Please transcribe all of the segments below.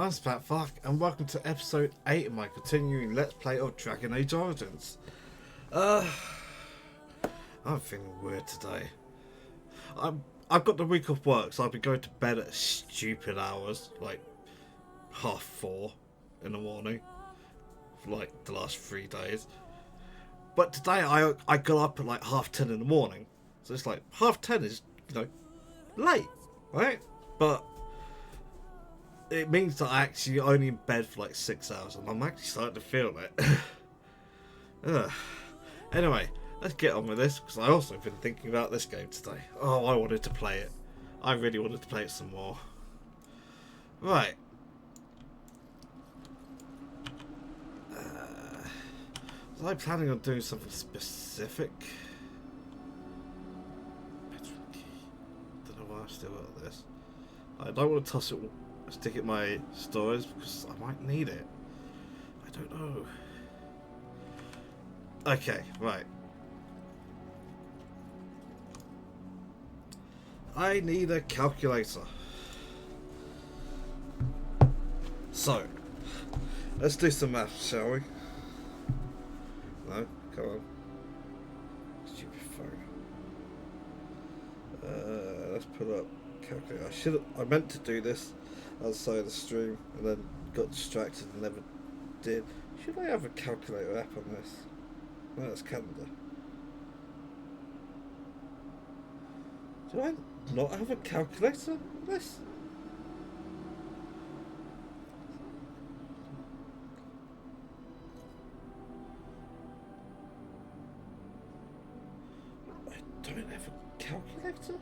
I'm Spatvark, and welcome to episode 8 of my continuing Let's Play of Dragon Age Origins. I'm feeling weird today. I've got the week off work, so I've been going to bed at stupid hours, like 4:30 in the morning, for like the last 3 days. But today I got up at like 10:30 in the morning, so it's like 10:30 is, late, right? But it means that I'm actually only in bed for like 6 hours, and I'm actually starting to feel it. Anyway, let's get on with this, because I also been thinking about this game today. Oh, I wanted to play it. I really wanted to play it some more. Right. Was I planning on doing something specific? Don't know why I'm still at this. I don't want to toss it, stick it in my stores, because I might need it. I don't know. Okay, right. I need a calculator. So, let's do some maths, shall we? No? Come on. Stupid phone. Let's put up calculator. I meant to do this outside the stream and then got distracted and never did. Should I have a calculator app on this? No, that's calendar. Do I not have a calculator on this? I don't have a calculator?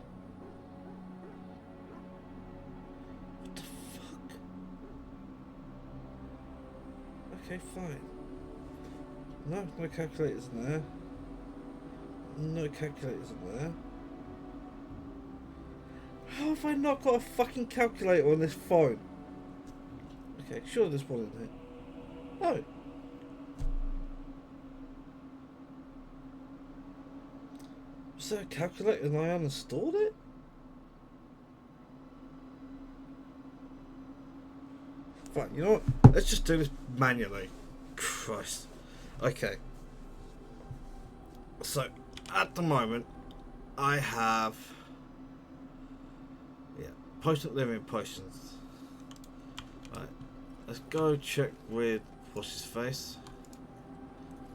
What the fuck? Okay, fine. No calculators in there. No calculators in there. How have I not got a fucking calculator on this phone? Okay, sure there's one in here. No. Was there a calculator and I uninstalled it? Fine, you know what? Let's just do this manually. Christ. Okay. So, at the moment, I have... potent living potions. Right. Let's go check with what's his face.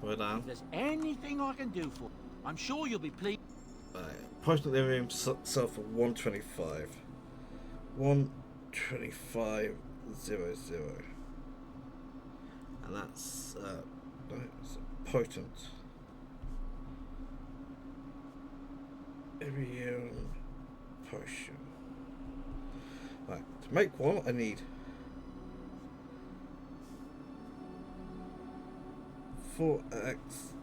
We're down. If there's anything I can do for, I'm sure you'll be pleased. Potent living sell for 125. 125.00. And that's no, it's a potent. Immune potion. Right, to make one, I need 4x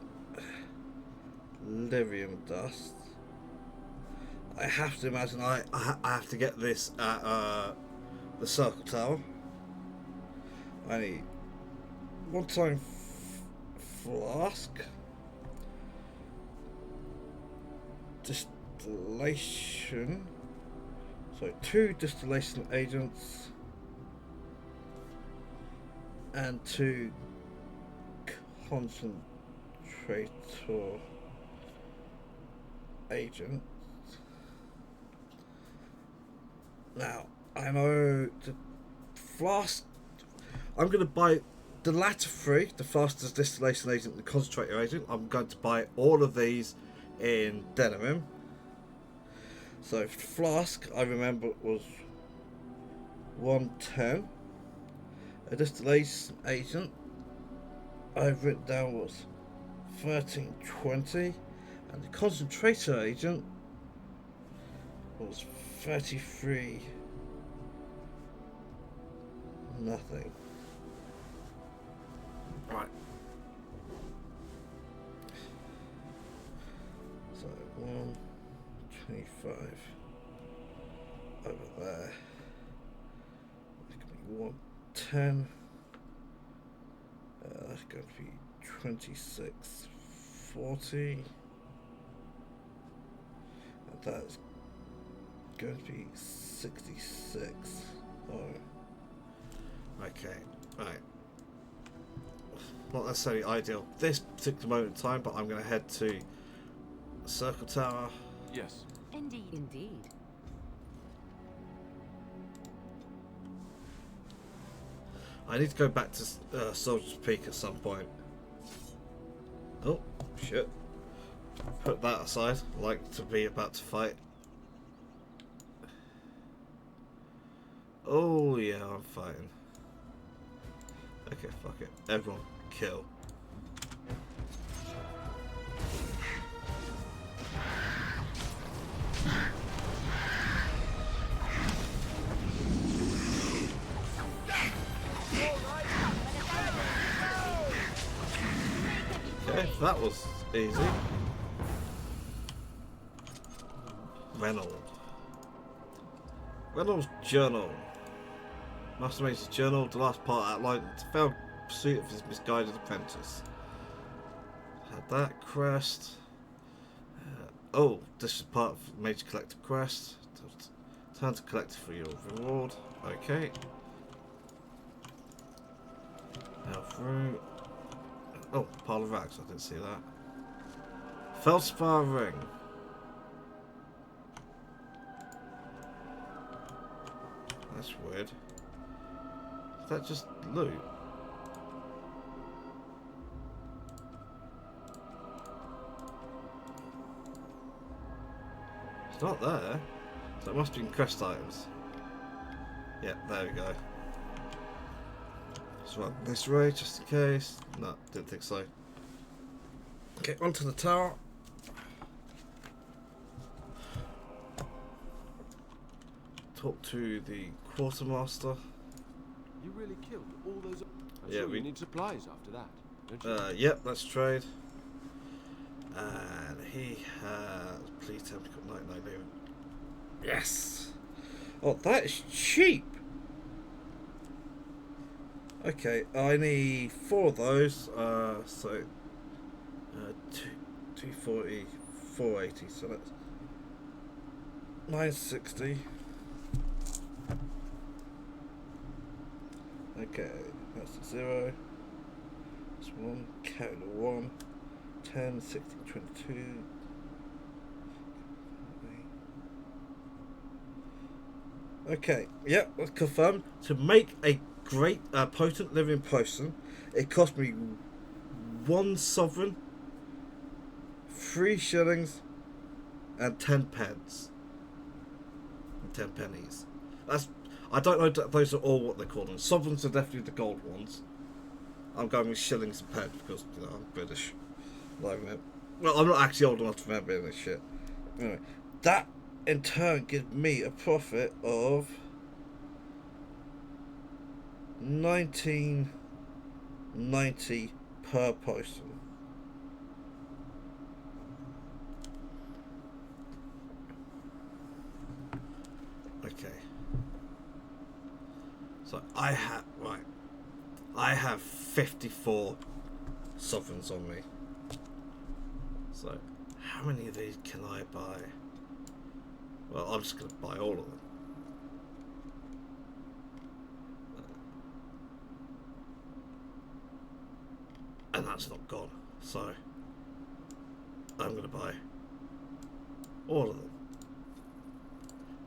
lyrium dust. I have to imagine I have to get this at the Circle Tower. I need 1 time flask, distillation. So 2 distillation agents and 2 concentrator agents. Now, I know the flask, I'm going to buy the latter 3, the fastest distillation agent and the concentrator agent. I'm going to buy all of these in Denerim. So flask, I remember, was 110. A distillation agent I've written down was 1320, and the concentrator agent was 33 nothing. Right. So 125 over there. It's going to be 110. That's going to be 2640. And that's going to be 66. Oh. Okay, right. Not necessarily ideal this particular moment in time, but I'm going to head to the Circle Tower. Yes. Indeed. Indeed. I need to go back to Soldier's Peak at some point. Oh, shit. Put that aside. Like to be about to fight. Oh, yeah, I'm fighting. Okay, fuck it. Everyone, kill. Okay, that was easy. Reynolds' journal. Master Mage's journal, the last part outlined the failed pursuit of his misguided apprentice. Had that quest. Oh, this is part of Mage Collector quest. Time to collect for your reward. Okay. Now through. Oh, pile of rags. I didn't see that. Feldspar ring. That's weird. Is that just loot? It's not there. So it must be in quest items. Yeah, there we go. Let's run this way just in case. No, didn't think so. Okay, onto the tower. Talk to the quartermaster. You really killed all those. I'm Yeah, sure we you need supplies after that, don't you? Yep, let's trade. And he has. Please tell me he's got 99 living. Yes! Oh, that is cheap! Okay, I need 4 of those. So. 240, 480, so that's 960. Okay, that's a 0. That's 1, carry the 1. 10, 16, 22. Okay, yep, that's confirmed. To make a great, potent living potion, it cost me 1 sovereign, 3 shillings, and 10 pence. And 10 pennies. That's. I don't know if those are all what they call them. Sovereigns are definitely the gold ones. I'm going with shillings and pence because, you know, I'm British. Like, well, I'm not actually old enough to remember this shit. Anyway, that in turn gives me a profit of 19.90 per potion. Okay. So I have 54 sovereigns on me. So how many of these can I buy? Well, I'm just going to buy all of them. And that's not gone. So I'm going to buy all of them.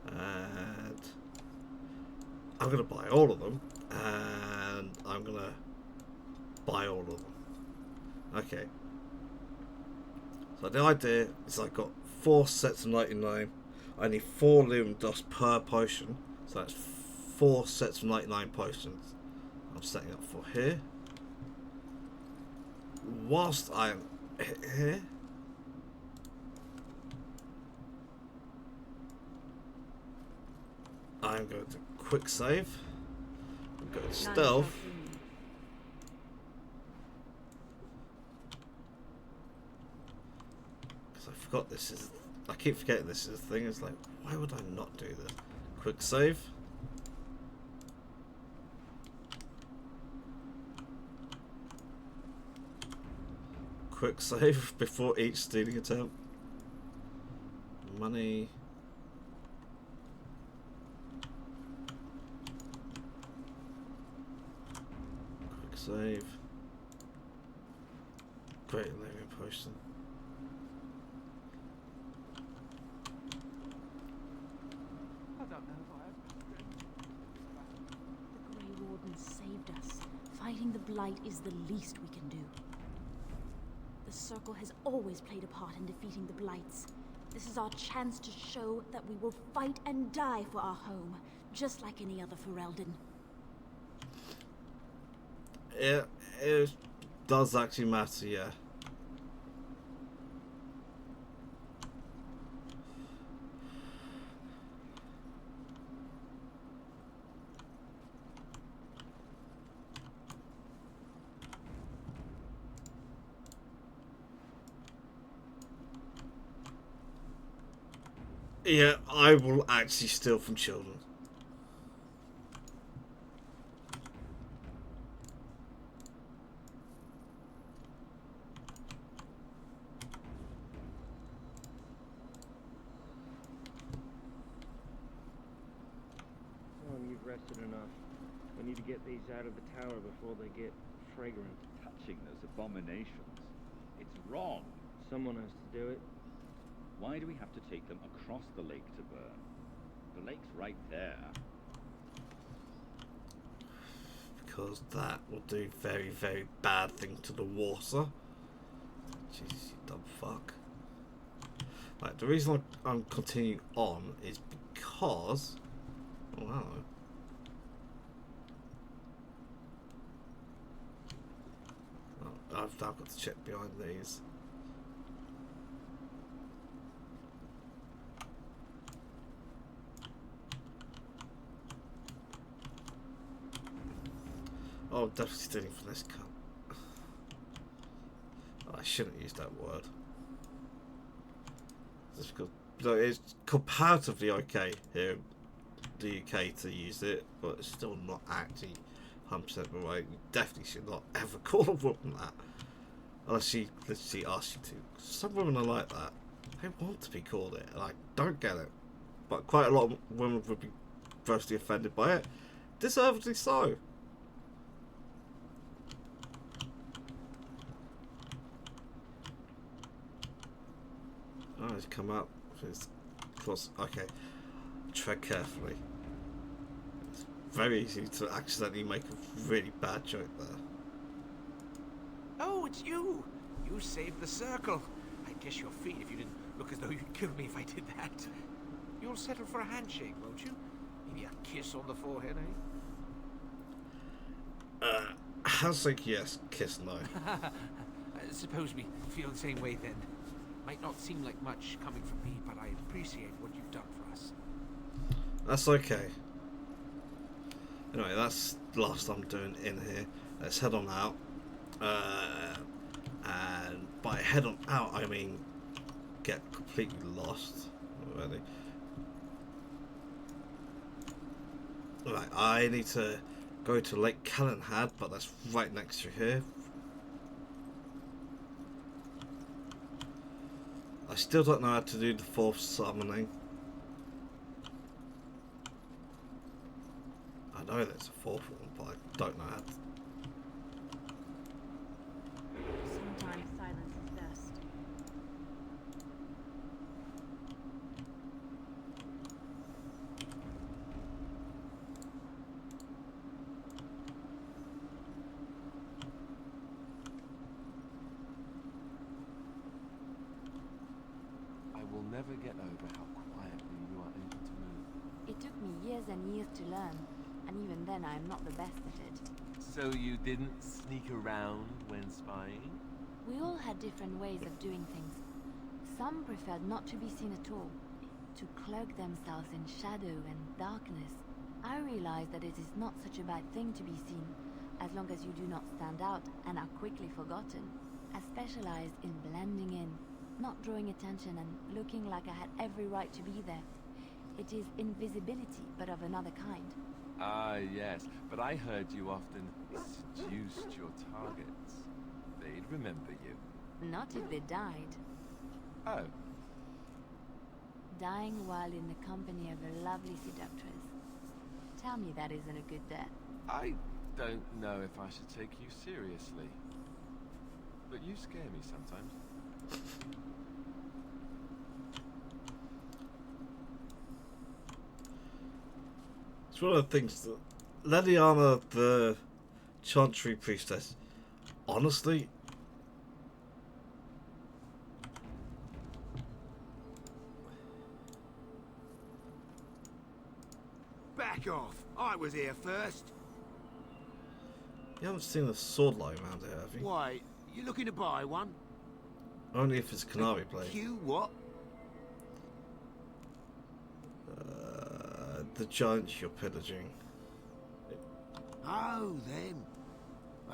And I'm going to buy all of them. And I'm going to buy all of them. Okay. So the idea is I got 4 sets of 99. I need 4 Lyrium dust per potion. So that's 4 sets of 99 potions. I'm setting up for here. Whilst I'm here, I'm going to quick save. I'm going to stealth. Because I forgot this is. I keep forgetting this is a thing. It's like, why would I not do this? Quick save. Quick save before each stealing attempt. Money. Save. Great living potion. I don't know if I have strength. The Grey Warden saved us. Fighting the Blight is the least we can do. The Circle has always played a part in defeating the Blights. This is our chance to show that we will fight and die for our home, just like any other Ferelden. It does actually matter, yeah. Yeah, I will actually steal from children. You've rested enough. We need to get these out of the tower before they get fragrant. Touching those abominations. It's wrong. Someone has to do it. Why do we have to take them across the lake to burn? The lake's right there. Because that will do very, very bad thing to the water. Jeez, you dumb fuck. Right, the reason I'm continuing on is because... Oh, I don't know. Oh, I've now got to check behind these. Oh, I'm definitely stealing from this cunt. Oh, I shouldn't use that word. Just because it's comparatively okay here in the UK to use it, but it's still not actually 100% right. You definitely should not ever call a woman that. Unless she literally asks you to. Some women are like that. They want to be called it, and I don't get it. But quite a lot of women would be grossly offended by it. Deservedly so. Oh, he's come up. It's close. Okay. Tread carefully. It's very easy to accidentally make a really bad joke there. Oh, it's you! You saved the Circle. I'd kiss your feet if you didn't look as though you'd kill me if I did that. You'll settle for a handshake, won't you? Maybe a kiss on the forehead, eh? Handshake yes, kiss no. Suppose we feel the same way then. Might not seem like much coming from me, but I appreciate what you've done for us. That's okay. Anyway, that's the last I'm doing in here. Let's head on out. And by head on out, I mean get completely lost already. Right, I need to go to Lake Callanhad, but that's right next to here. I still don't know how to do the fourth summoning. I know there's a fourth one, but I don't know how to. Sometimes silence is best. I will never get over how quietly you are able to move. It took me years and years to learn, and even then I am not the best at it. So you didn't sneak around when spying? We all had different ways of doing things. Some preferred not to be seen at all, to cloak themselves in shadow and darkness. I realized that it is not such a bad thing to be seen, as long as you do not stand out and are quickly forgotten. I specialized in blending in, not drawing attention and looking like I had every right to be there. It is invisibility, but of another kind. Ah, yes, but I heard you often seduced your targets. They'd remember you. Not if they died. Oh, Dying while in the company of a lovely seductress. Tell me that isn't a good death. I don't know if I should take you seriously. But you scare me sometimes. It's one of the things that Leliana, the Chantry Priestess, honestly, Back off! I was here first. you haven't seen a sword lying around here, have you? Why, you looking to buy one? Only if it's Canary blade. You what? The giants you're pillaging. Oh, them.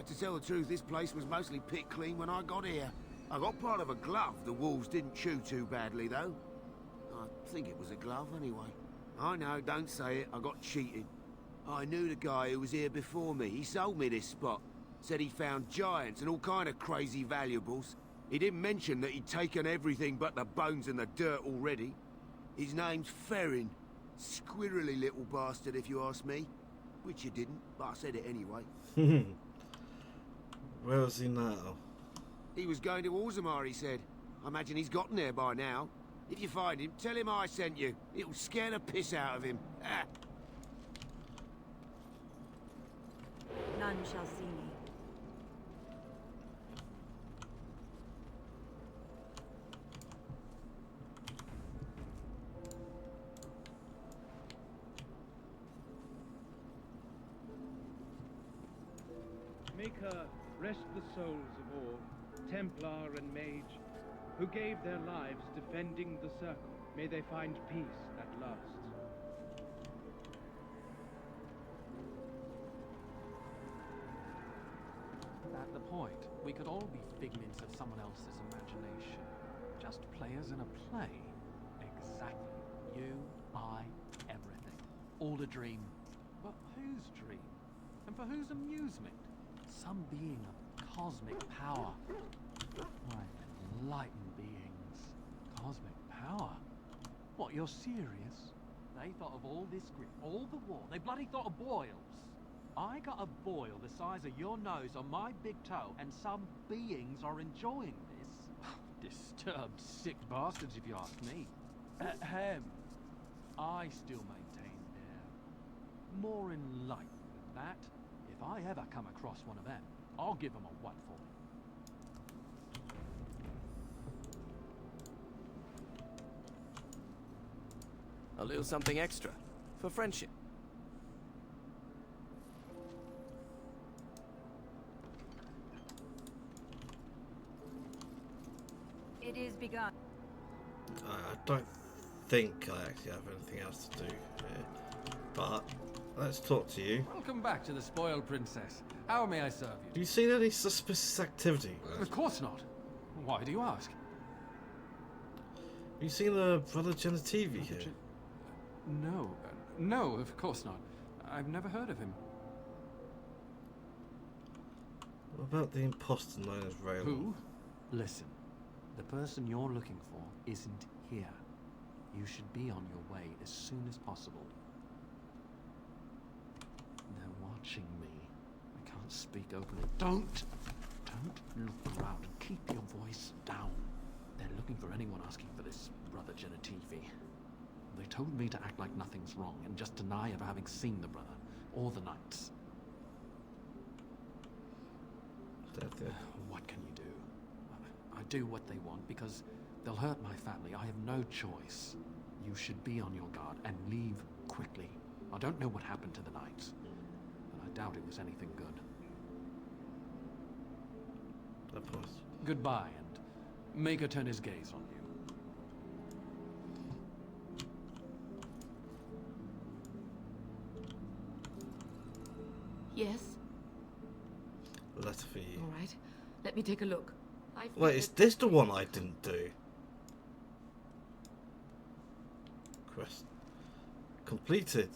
To tell the truth, this place was mostly picked clean when I got here. I got part of a glove the wolves didn't chew too badly, though. I think it was a glove, anyway. I know, don't say it. I got cheated. I knew the guy who was here before me. He sold me this spot. Said he found giants and all kind of crazy valuables. He didn't mention that he'd taken everything but the bones and the dirt already. His name's Ferrin. Squirrely little bastard, if you ask me. Which you didn't, but I said it anyway. Where is he now? He was going to Orzammar, he said. I imagine he's gotten there by now. If you find him, tell him I sent you. It'll scare the piss out of him. Ah. None shall see me. Maker, rest the souls of all, Templar and Mage, who gave their lives defending the Circle. May they find peace at last. At the point, we could all be figments of someone else's imagination. Just players in a play. Exactly. You, I, everything. All a dream. But whose dream? And for whose amusement? Some being of cosmic power. Why, enlightened beings. Cosmic power? What, you're serious? They thought of all this grit, all the war. They bloody thought of boils. I got a boil the size of your nose on my big toe, and some beings are enjoying this? Disturbed, sick bastards, if you ask me. Ahem. I still maintain they're more enlightened than that. If I ever come across one of them, I'll give them a whatful. A little something extra for friendship. It is begun. I don't think I actually have anything else to do here. But let's talk to you. Welcome back to the Spoiled Princess. How may I serve you? Have you seen any suspicious activity? Of course not. Why do you ask? Have you seen Brother Genitivi here? No. No, of course not. I've never heard of him. What about the imposter known as Raylon? Who? Listen. The person you're looking for isn't here. You should be on your way as soon as possible. They're watching me. I can't speak openly. Don't look around and keep your voice down. They're looking for anyone asking for this Brother Genitivi. They told me to act like nothing's wrong and just deny ever having seen the brother or the knights. What can you do? I do what they want because they'll hurt my family. I have no choice. You should be on your guard and leave quickly. I don't know what happened to the knights, but I doubt it was anything good. Of course. Goodbye, and make her turn his gaze on you. Yes? Letter for you. All right. Let me take a look. Wait, is this the one I didn't do? Quest completed.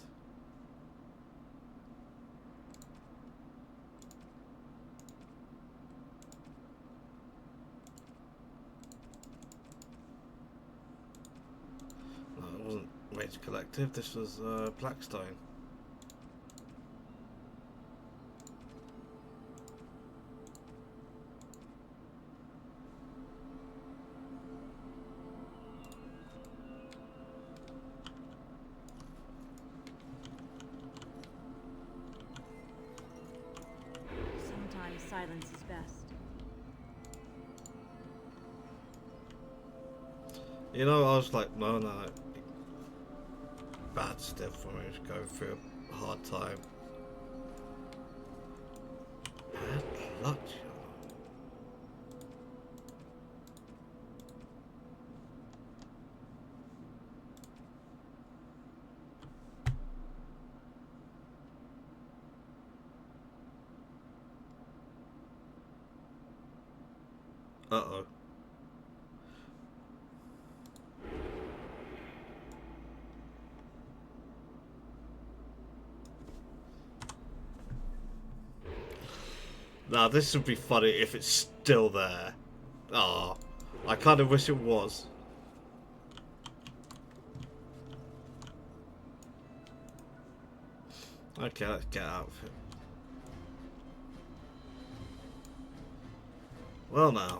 No, it wasn't Rage Collective. This was Blackstone. silence is best. You know, I was like, no, no. Bad step for me to go through a hard time. Bad luck. Uh-oh. Now this would be funny if it's still there. Ah, I kind of wish it was. Okay, let's get out of it. Well now.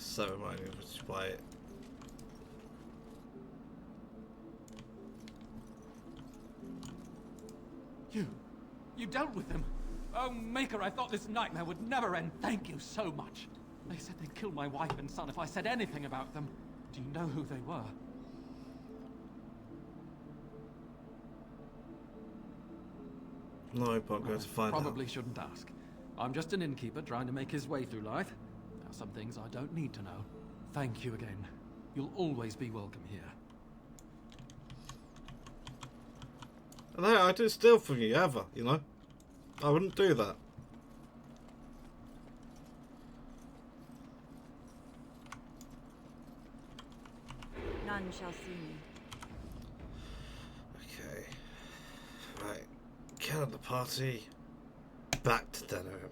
Ceremony of display. You dealt with them. Oh, Maker, I thought this nightmare would never end. Thank you so much. They said they'd kill my wife and son if I said anything about them. Do you know who they were? No, but I'm going to find out. Probably shouldn't ask. I'm just an innkeeper trying to make his way through life. There are some things I don't need to know. Thank you again. You'll always be welcome here. And I didn't steal from you ever, you know? I wouldn't do that. None shall see me. Okay. Right. Get on the party. Back to Denham.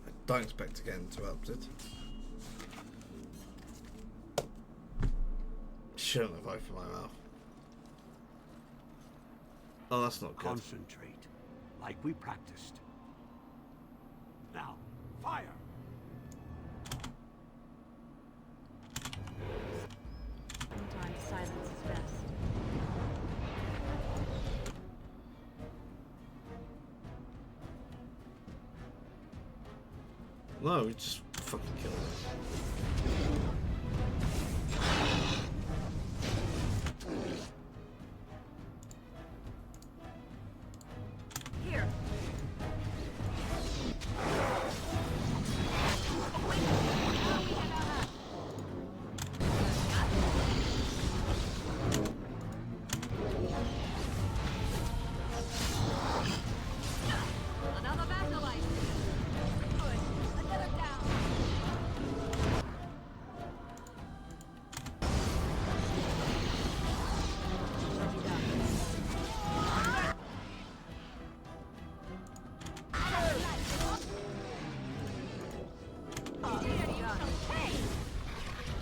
I don't expect to get interrupted. Shouldn't have opened my mouth. Oh, that's not good. Concentrate, like we practiced. Now, fire! Sometimes silence is best. No, we just fucking killed it. Here. Another Vasalite. Good. Another down.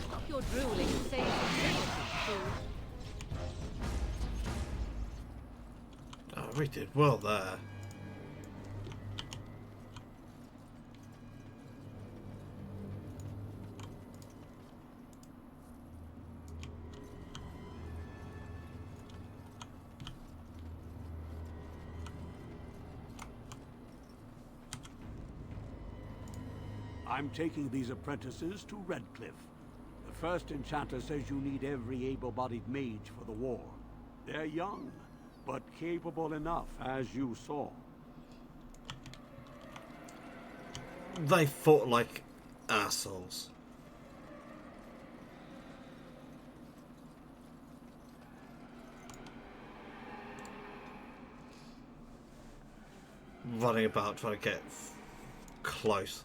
Stop your drooling and say fool. Oh, we did well there. I'm taking these apprentices to Redcliffe. The first enchanter says you need every able-bodied mage for the war. They're young, but capable enough, as you saw. They fought like assholes. running about trying to get close.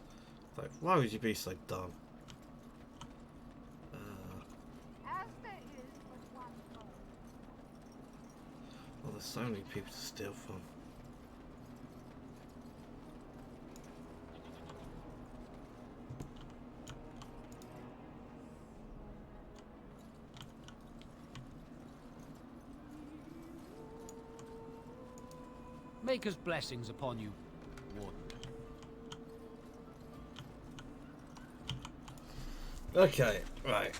Like, why would you be so dumb? Well, there's so many people to steal from. Maker's blessings upon you, Warden. Okay, right.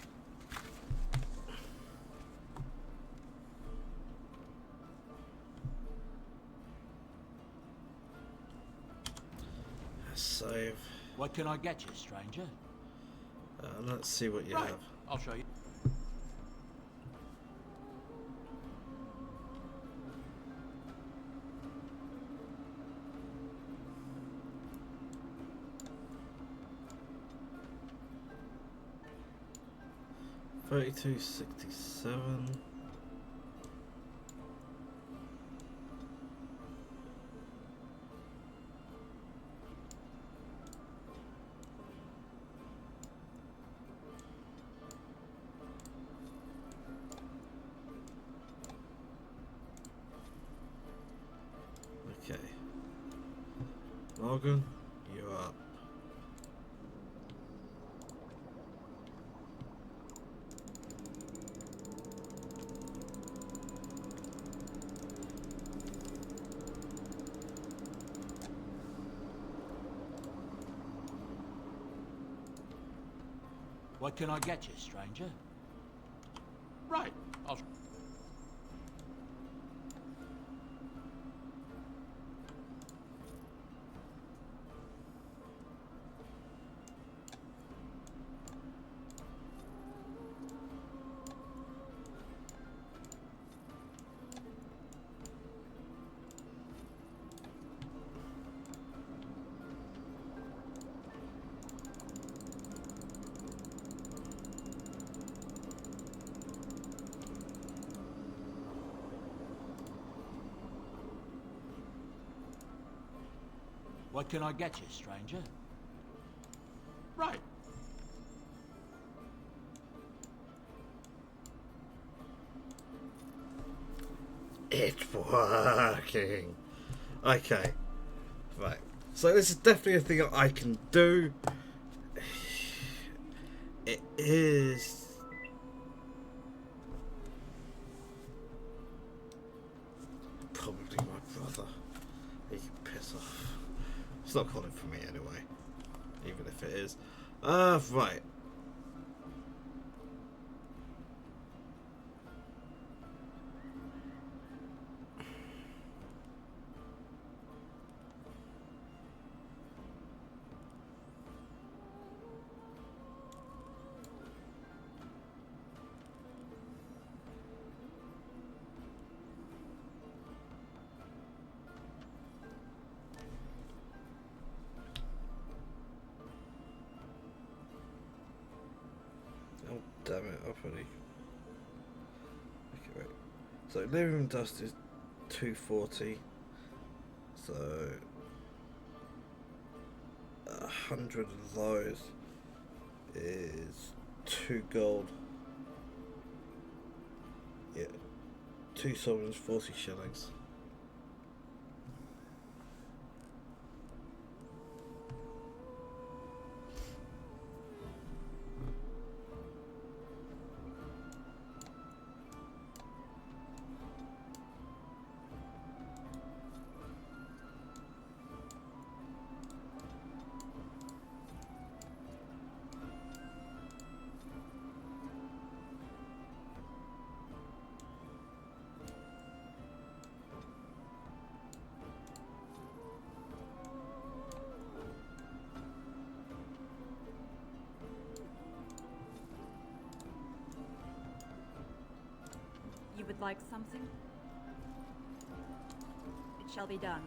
Save. What can I get you, stranger? Let's see what you Right. have. I'll show you. $32.67. Okay. Morgan, you're up. What can I get you, stranger? Right. I'll... What can I get you, stranger? Right. It's working. Okay. Right. So this is definitely a thing that I can do. It is... probably my brother. He can piss off. It's not calling for me anyway. Even if it is. Right. Oh, damn it, I've already... Okay, wait. So, living room dust is 240. So, 100 of those is 2 gold. Yeah. 2 sovereigns, 40 shillings. You would like something? It shall be done.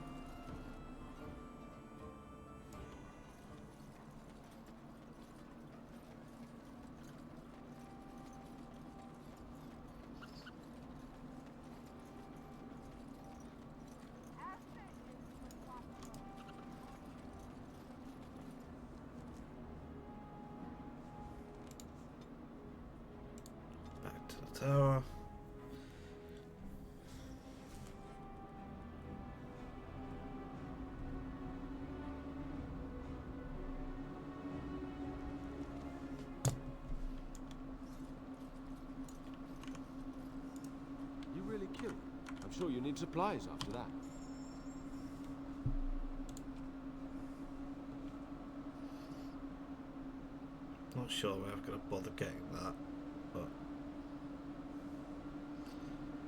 sure you need supplies after that. Not sure I'm ever going to bother getting that, but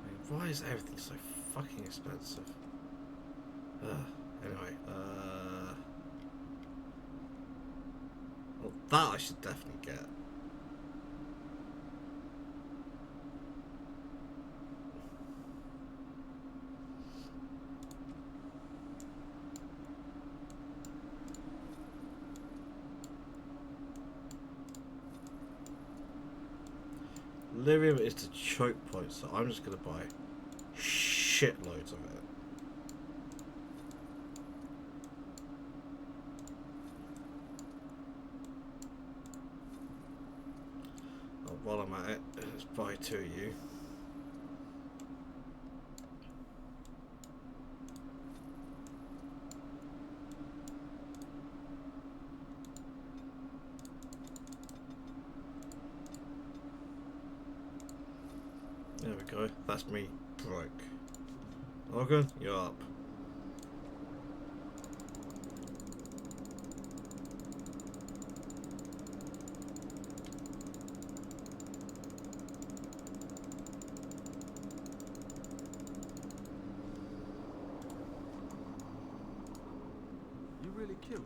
I mean, why is everything so fucking expensive? Anyway, well, that I should definitely get. Lyrium is the choke point, so I'm just going to buy shitloads of it. Oh, while I'm at it, let's buy 2 of you. There we go. That's me broke. Logan, you're up. You really killed.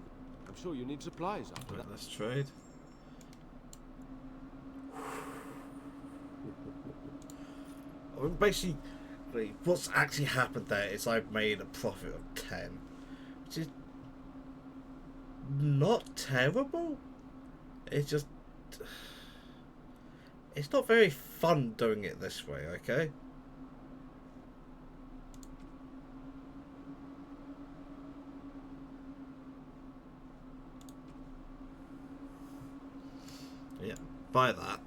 I'm sure you need supplies after that. Let's trade. I mean, basically, what's actually happened there is I've made a profit of 10, which is not terrible. It's just, it's not very fun doing it this way, okay? Yeah, buy that.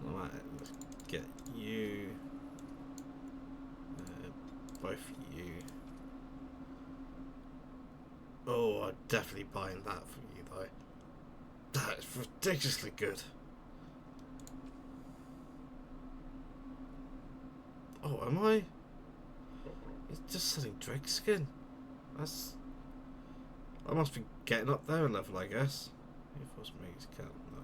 Alright, let's get you, both you. Oh, I'm definitely buying that from you though. That is ridiculously good. Oh, am I? It's just selling Drake skin. That's... I must be getting up there in level, I guess. Reinforced maze count. No.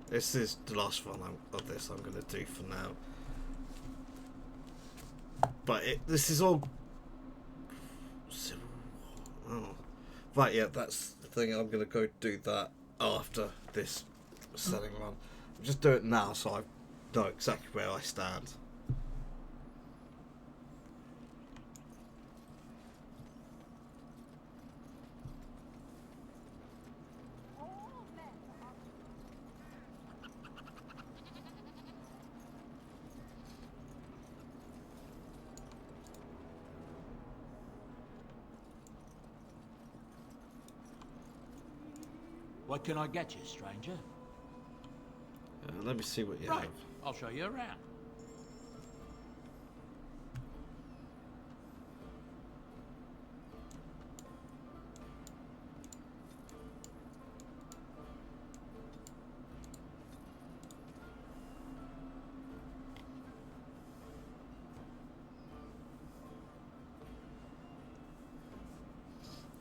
This is the last one of this I'm going to do for now. But this is all... Oh. Right, yeah, that's the thing. I'm going to go do that after this selling run. I'll just do it now so I know exactly where I stand. What can I get you, stranger? Let me see what you Right, have. I'll show you around.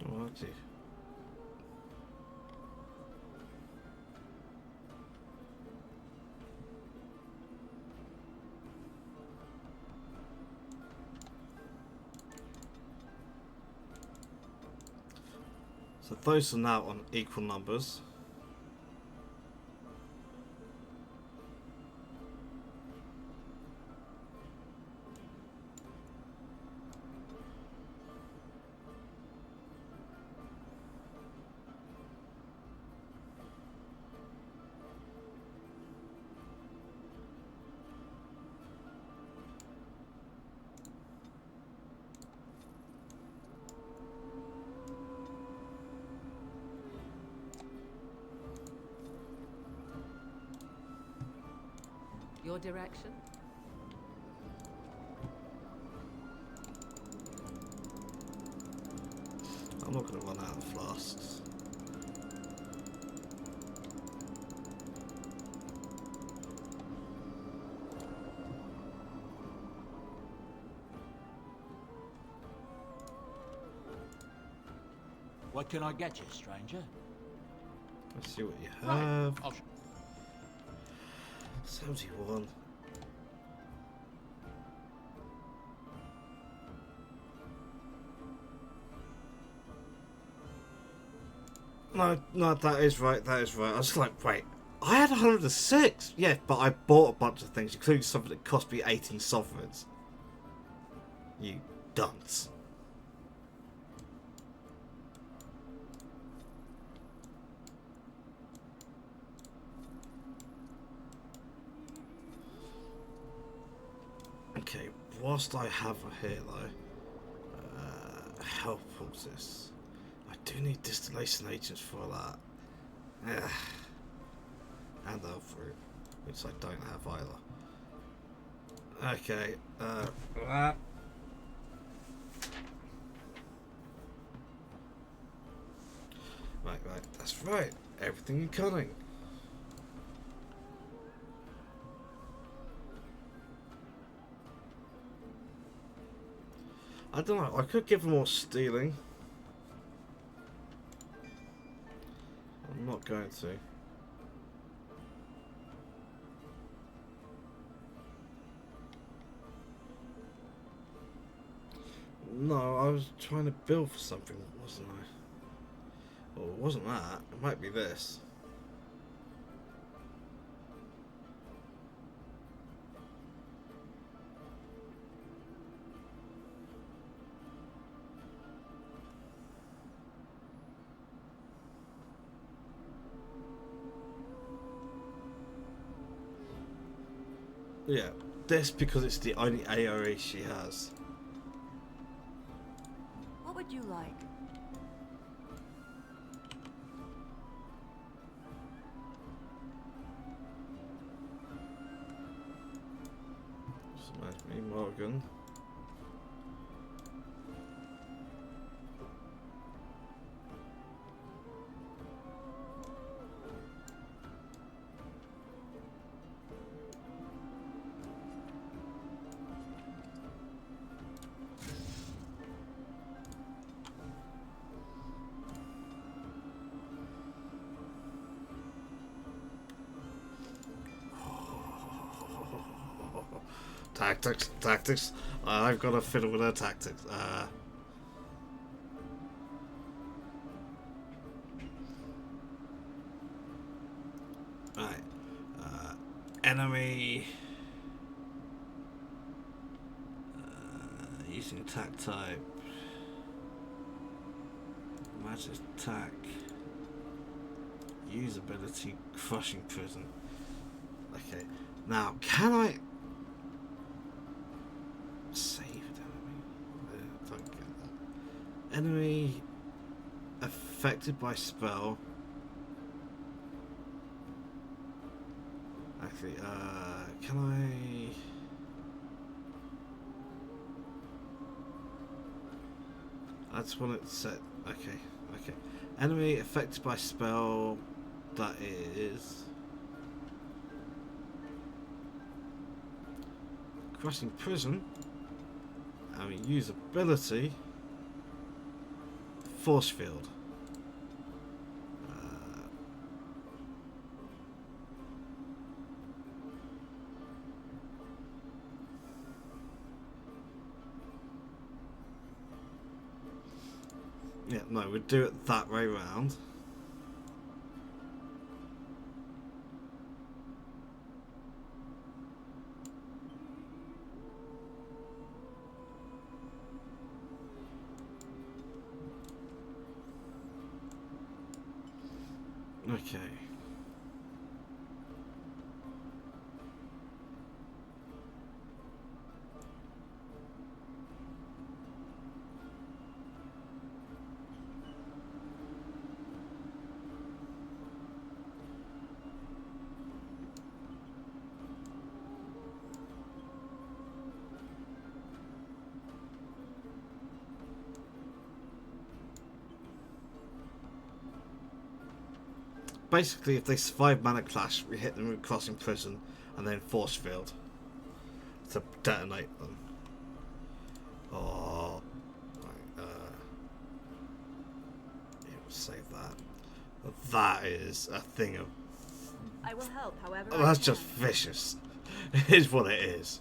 Oh, actually. So those are now on equal numbers. Your direction? I'm not going to run out of flasks. What can I get you, stranger? Let's see what you Right. have. I'll 71. No, that is right, that is right. I was like, wait, I had 106! Yeah, but I bought a bunch of things, including something that cost me 18 sovereigns. You dunce. Okay, whilst I have her here though, help process. I do need distillation agents for that. Yeah. And elf fruit, which I don't have either. Okay, Right, that's right. Everything in cunning. I don't know, I could give them more stealing. I'm not going to. No, I was trying to build for something, wasn't I? Well, it wasn't that. It might be this. Yeah, this because it's the only AOE she has. What would you like? Smash me, Morgan. Tactics. I've got to fiddle with her tactics. Right. Enemy. Using attack type. Magic attack. Usability. Crushing prison. Okay. Now, can I save an enemy? I don't get that. Enemy affected by spell. Actually, can I just want it set. Okay. Enemy affected by spell. That is Crushing Prison. I mean, usability. Force Field. Yeah, no, we'd do it that way round. Okay. basically, if they survive Mana Clash, we hit them with Crossing Prison and then Force Field to detonate them. Oh, right, yeah, we'll save that. That is a thing of. I will help, however. Oh, that's just vicious. It is what it is.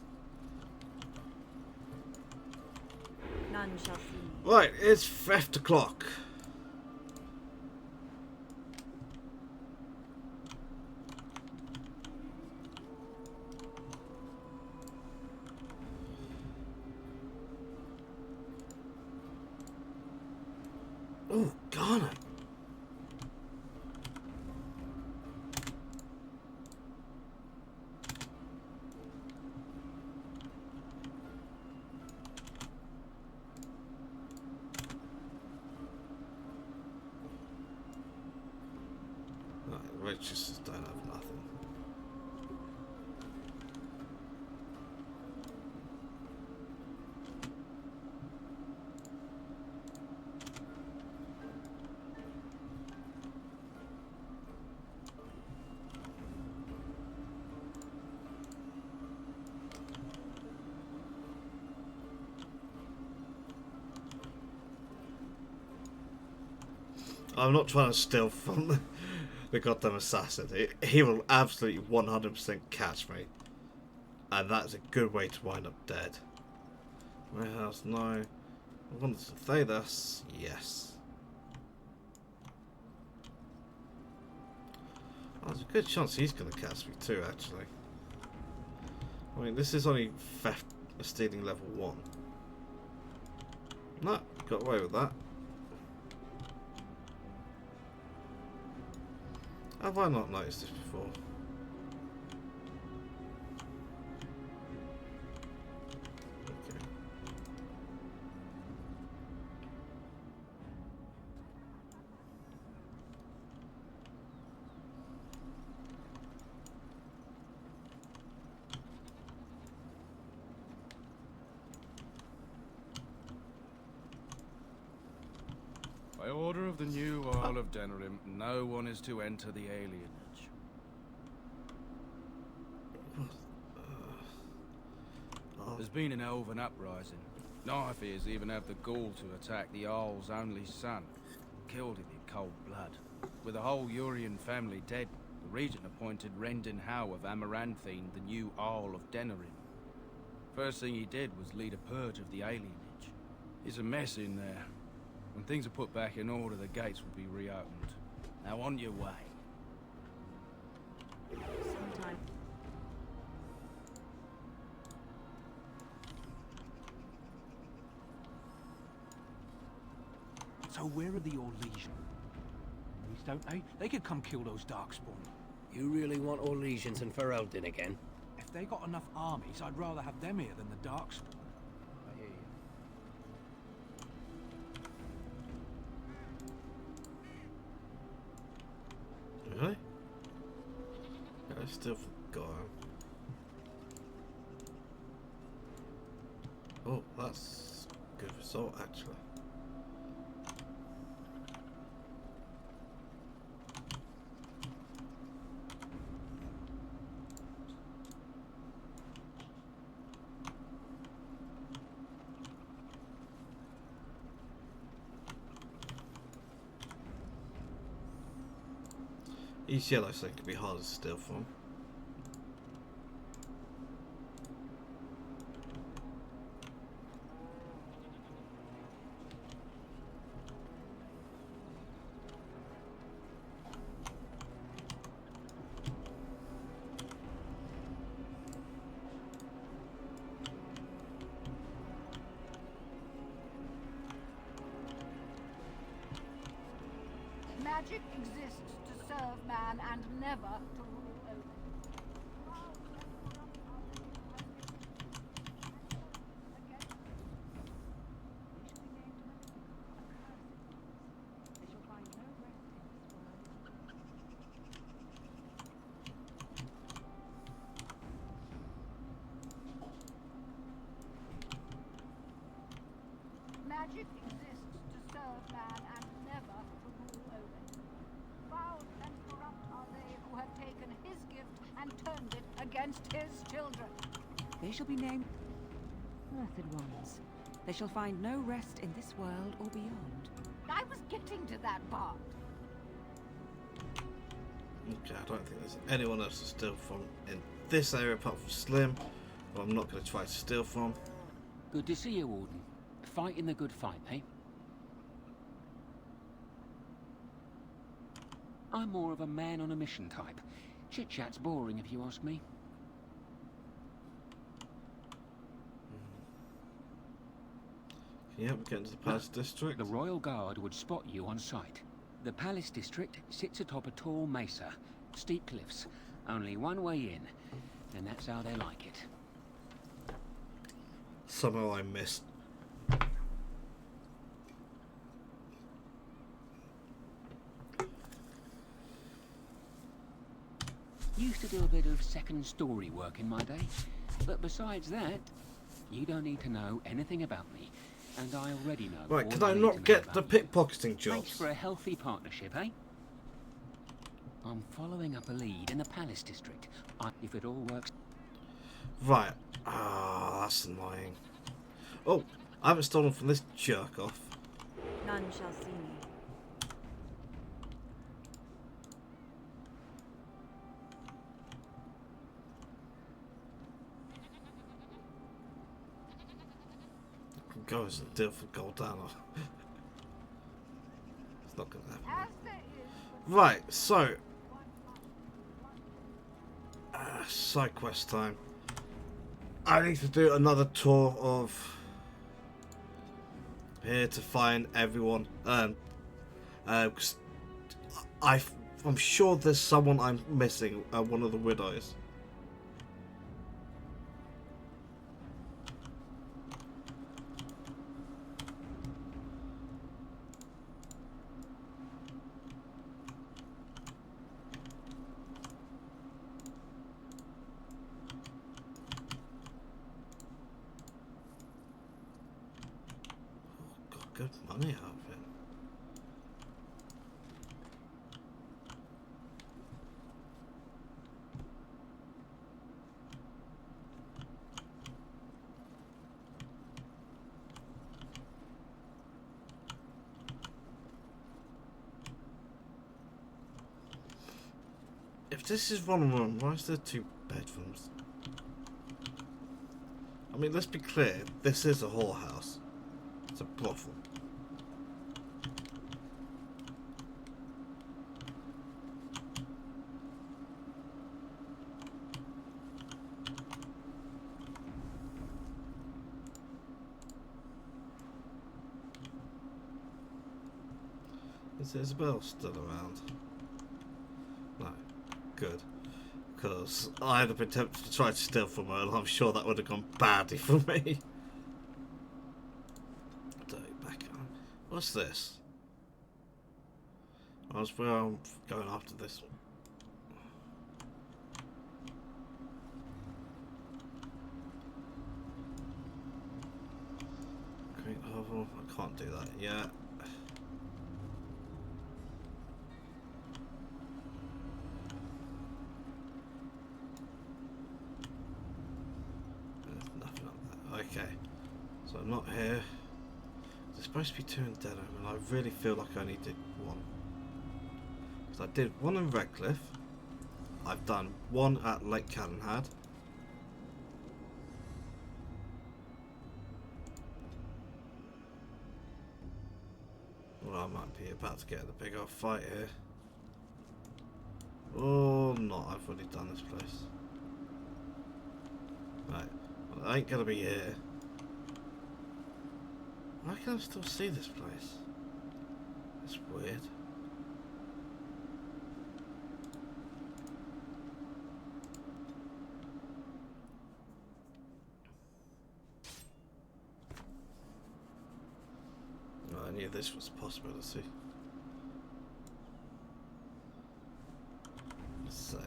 None shall see. Right, it's 5 o'clock. Oh, Ghana. Righteous don't have nothing. I'm not trying to steal from the goddamn assassin. He will absolutely 100% catch me. And that's a good way to wind up dead. Warehouse, no. I wanted to Thedas, yes. Oh, there's a good chance he's going to catch me too, actually. I mean, this is only theft, stealing level 1. No, got away with that. Have I not noticed this before? Okay. By order of the new Earl of Denerim, no one is to enter the alienage. There's been an elven uprising. Knifeears even have the gall to attack the Earl's only son. Killed him in cold blood. With the whole Urian family dead, the regent appointed Rendon Howe of Amaranthine the new Earl of Denerim. First thing he did was lead a purge of the alienage. It's a mess in there. When things are put back in order, the gates will be reopened. Now on your way. Sometime. So where are the Orlesian? These don't they? They could come kill those Darkspawn. You really want Orlesians and Ferelden again? If they got enough armies, I'd rather have them here than the Darkspawn. I hear you. Really? I still forgot. Oh, that's a good result actually. East yellow, so it could be hard to steal from. Magic exists to serve man and never to rule over. Magic exists to serve man and never to rule over him. Foul and corrupt and turned it against his children. They shall be named Earthed Ones. They shall find no rest in this world or beyond. I was getting to that part. Okay, I don't think there's anyone else to steal from in this area apart from Slim, but I'm not going to try to steal from. Good to see you, Warden. Fighting the good fight, eh? I'm more of a man on a mission type. Chit-chat's boring if you ask me. Can you help me get into the Palace District? The Royal Guard would spot you on sight. The Palace District sits atop a tall mesa, steep cliffs, only one way in, and that's how they like it. Somehow I missed. Used to do a bit of second story work in my day, but besides that, you don't need to know anything about me, and I already know. Right, can I not get the pickpocketing jobs? Makes for a healthy partnership, eh? I'm following up a lead in the Palace District. If it all works. Right. Ah, that's annoying. Oh, I haven't stolen from this jerk off. None shall see me. Go as a deal for Goldana. It's not gonna happen. Right, so side quest time. I need to do another tour of here to find everyone. Cause I'm sure there's someone I'm missing. One of the widows. Good money out of it. If this is one room, why is there 2 bedrooms? I mean, let's be clear, this is a whorehouse. It's a brothel. Is Isabel still around? No. Good. Because I'd have been tempted to try to steal from her, and I'm sure that would have gone badly for me. Back on. What's this? That's where I'm going after this. Great hovel. I can't do that yet. Okay, so I'm not here. There's supposed to be 2 in Dedham, and I really feel like I only did 1. Because I did 1 in Redcliffe. I've done 1 at Lake Callanhad. Well, I might be about to get in a big old fight here. Or not, I've already done this place. Right. I ain't gonna be here. Why can I still see this place? That's weird. Oh, I knew this was a possibility. Save.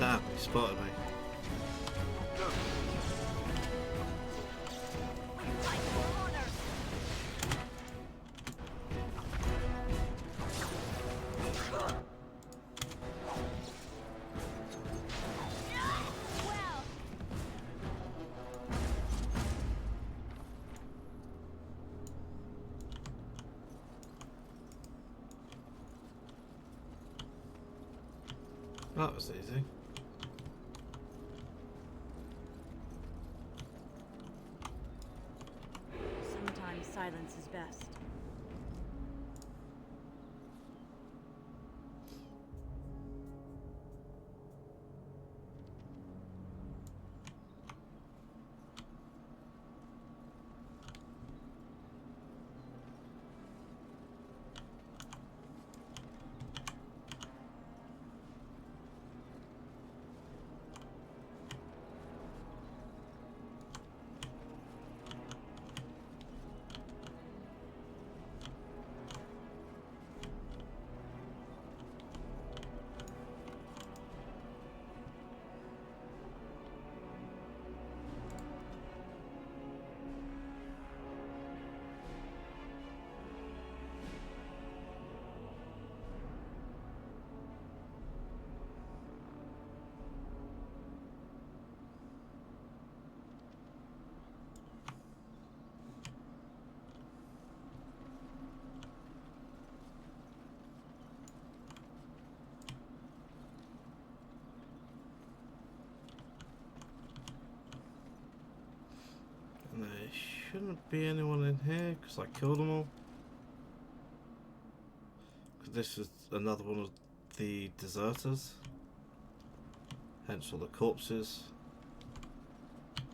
Damn, he spotted me. That was easy. Sometimes silence is best. There shouldn't be anyone in here because I killed them all. Because this is another one of the deserters. Hence all the corpses.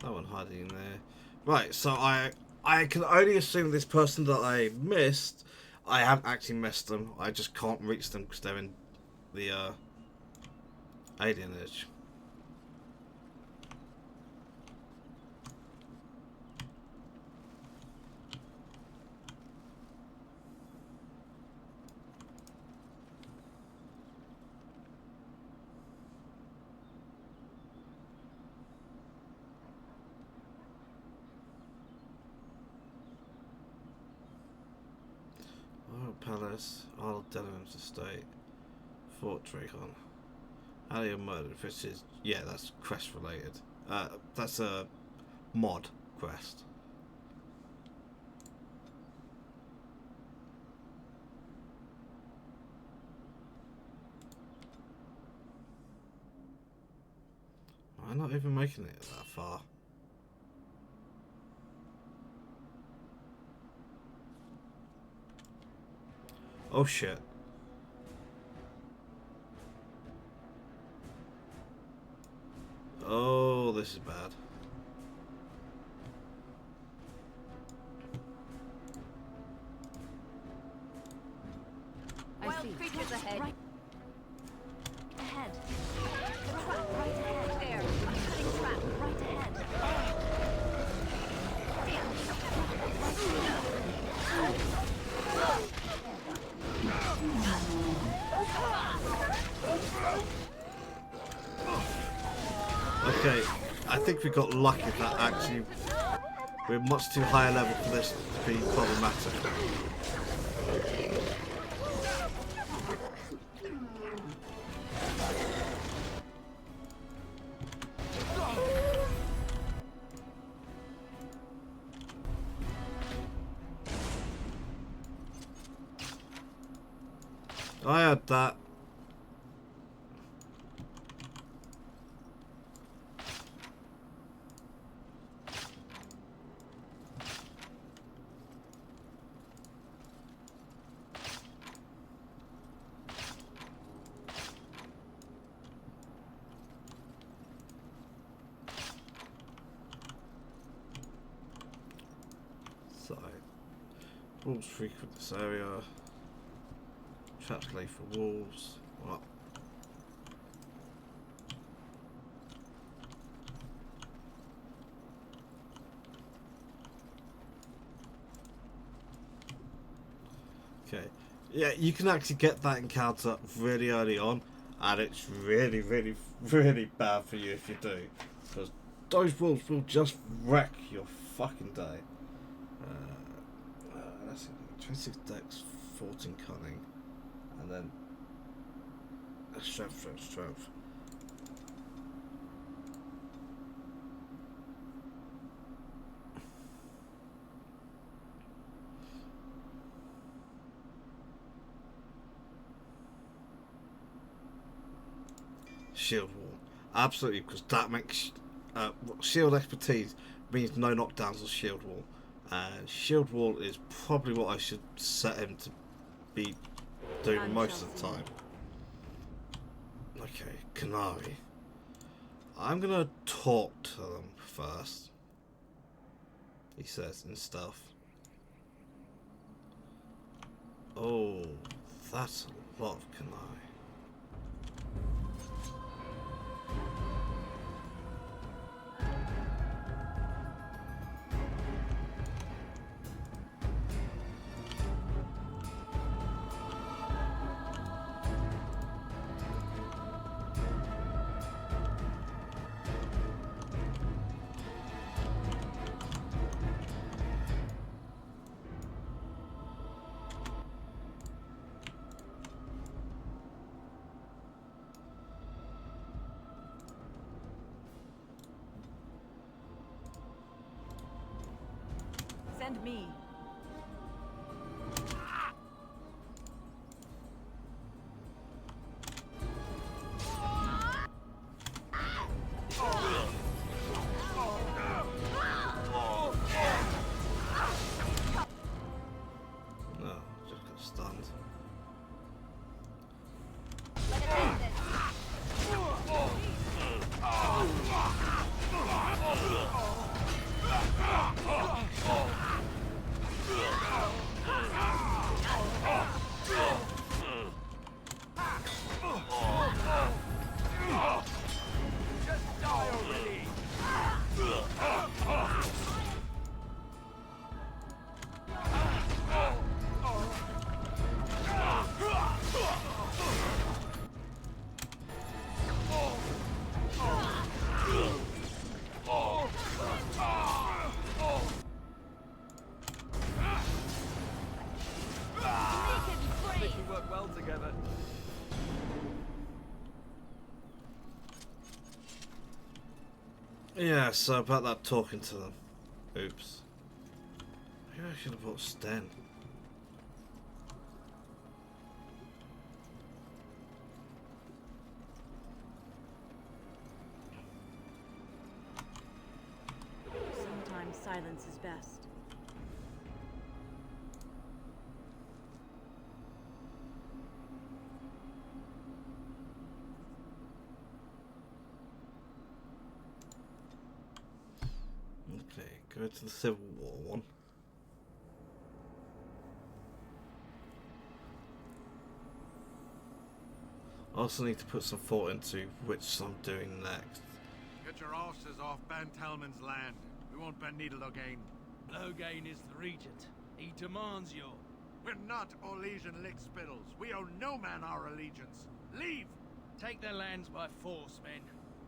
No one hiding in there. Right, so I can only assume this person that I missed, I haven't actually missed them. I just can't reach them because they're in the alien edge. Palace, Isle of Delawam's Estate, Fort Dracon. Alien murdered, which is, yeah, that's quest related. That's a mod quest. I'm not even making it that far. Oh shit. Oh, this is bad. I see. Creatures ahead. Right ahead. Trap right ahead. There. Cutting trap right ahead. Okay, I think we got lucky that actually we're much too high a level for this to be problematic. I had that. So, wolves frequent this area. Traps lay for wolves. What? Okay. Yeah, you can actually get that encounter really early on. and it's really, really, really bad for you if you do, because those wolves will just wreck your fucking day. That's 26 dex, 14 cunning, and then strength. Shield wall, absolutely, because that makes shield expertise means no knockdowns or shield wall, and shield wall is probably what I should set him to be doing most of the time. Okay, Canary. I'm gonna talk to them first, he says in stealth. Oh, that's a lot of Canary. Send me. No, just got stunned. Just die already! I think we work well together. Yeah, so about that talking to them. Oops. Maybe I should have bought Sten. Sometimes silence is best. Okay, go to the Civil War one. I also need to put some thought into which I'm doing next. Get your arses off Ben Talman's land. We won't bend needle again. Logain is the regent. He demands your... We're not Orlesian lickspittles. We owe no man our allegiance. Leave! Take their lands by force, men.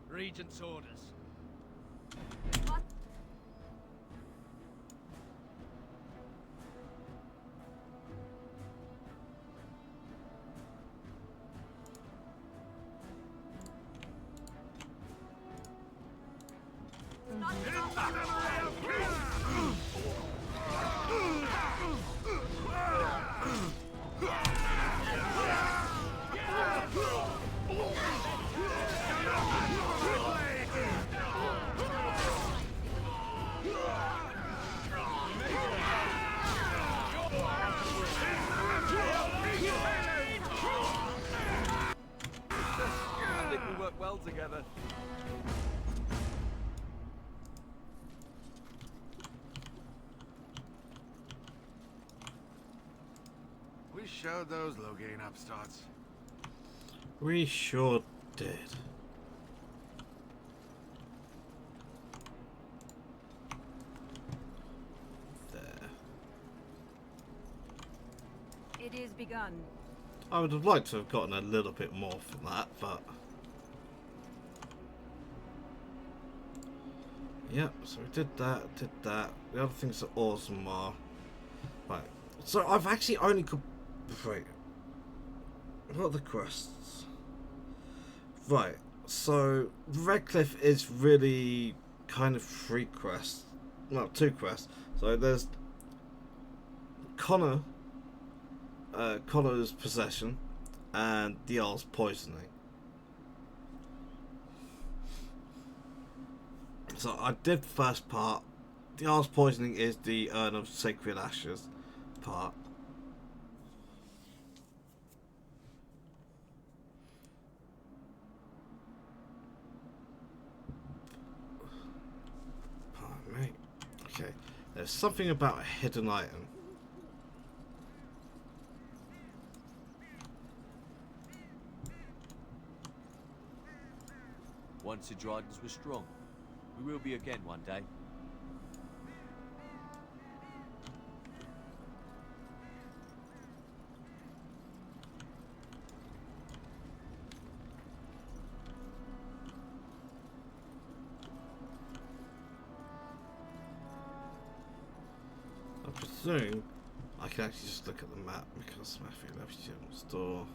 Regent's orders. I think we work well together. We showed those Logain upstarts. We sure did. There. It is begun. I would have liked to have gotten a little bit more from that, but yeah. So we did that. The other things that awesome are right. So I've actually only wait. What are the quests? Right. So Redcliffe is really kind of 3 quests. No, 2 quests. So there's Connor's possession and the Jarl's poisoning. So I did the first part. The Jarl's poisoning is the Urn of Sacred Ashes part. Pardon me. Okay, there's something about a hidden item. Once the Dryden's were strong. We will be again one day. I presume I can actually just look at the map because Matthew left you store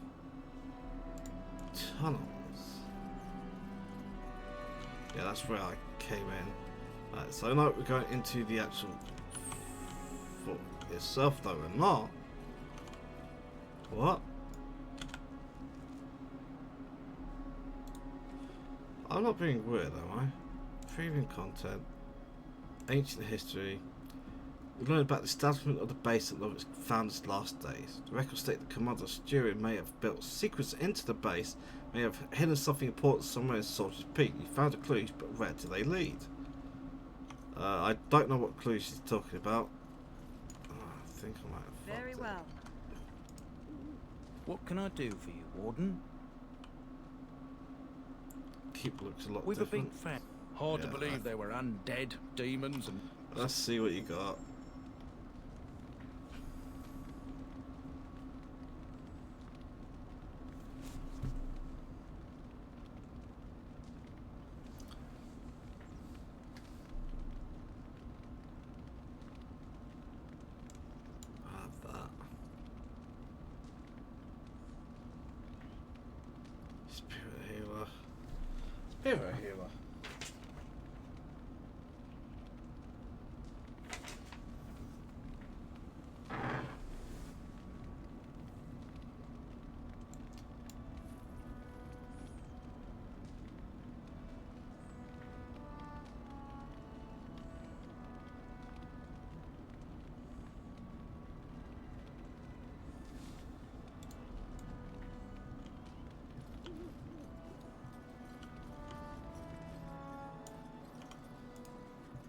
tunnels. Yeah, that's where I came in. Right, so now we're going into the actual fort itself, though we're not. What? I'm not being weird, am I? Premium content, ancient history. We learned about the establishment of the base at its founder's last days. The records state that Commander Stewart may have built secrets into the base, may have hidden something important somewhere in Soldier's Peak. You found the clues, but where do they lead? I don't know what clues she's talking about. Oh, I think I might have. Very well. What can I do for you, Warden? Keep looks a lot We've different. a big fan. Hard to believe they were undead, demons, and. Let's see what you got. Spirit healer.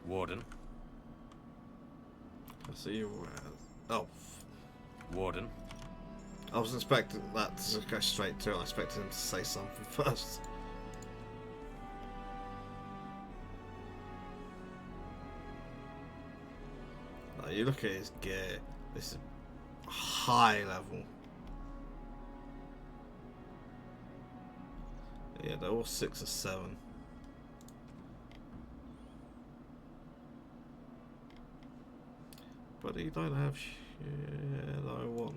Warden. I see you. Oh. Warden. I was expecting that to go straight to it. I expected him to say something first. Like, you look at his gear. This is high level. Yeah, they're all 6 or 7. But you don't have shit I want.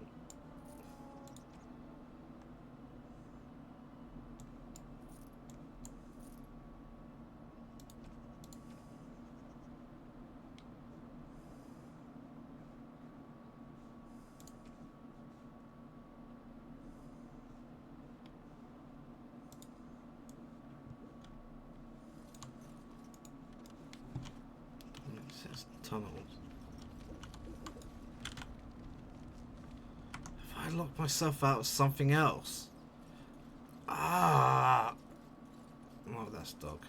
It says tunnels. I locked myself out of something else. Ah! Oh, that's dog.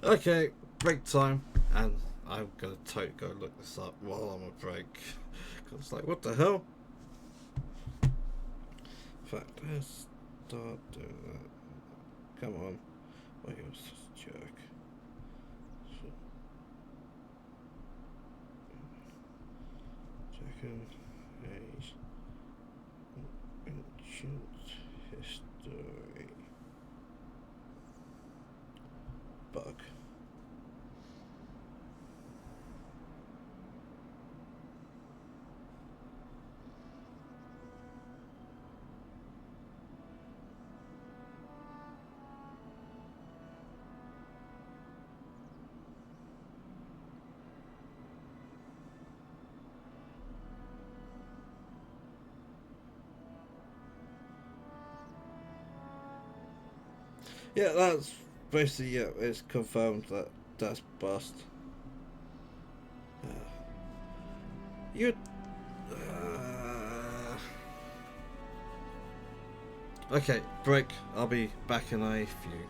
Okay, break time, and I'm gonna go look this up while I'm on break. Cause it's like, what the hell? In fact, let's start doing that. Come on, why you're such a jerk. Second page, ancient history. Bug. Yeah, that's basically, yeah, it's confirmed that that's bust. You. Okay, break. I'll be back in a few.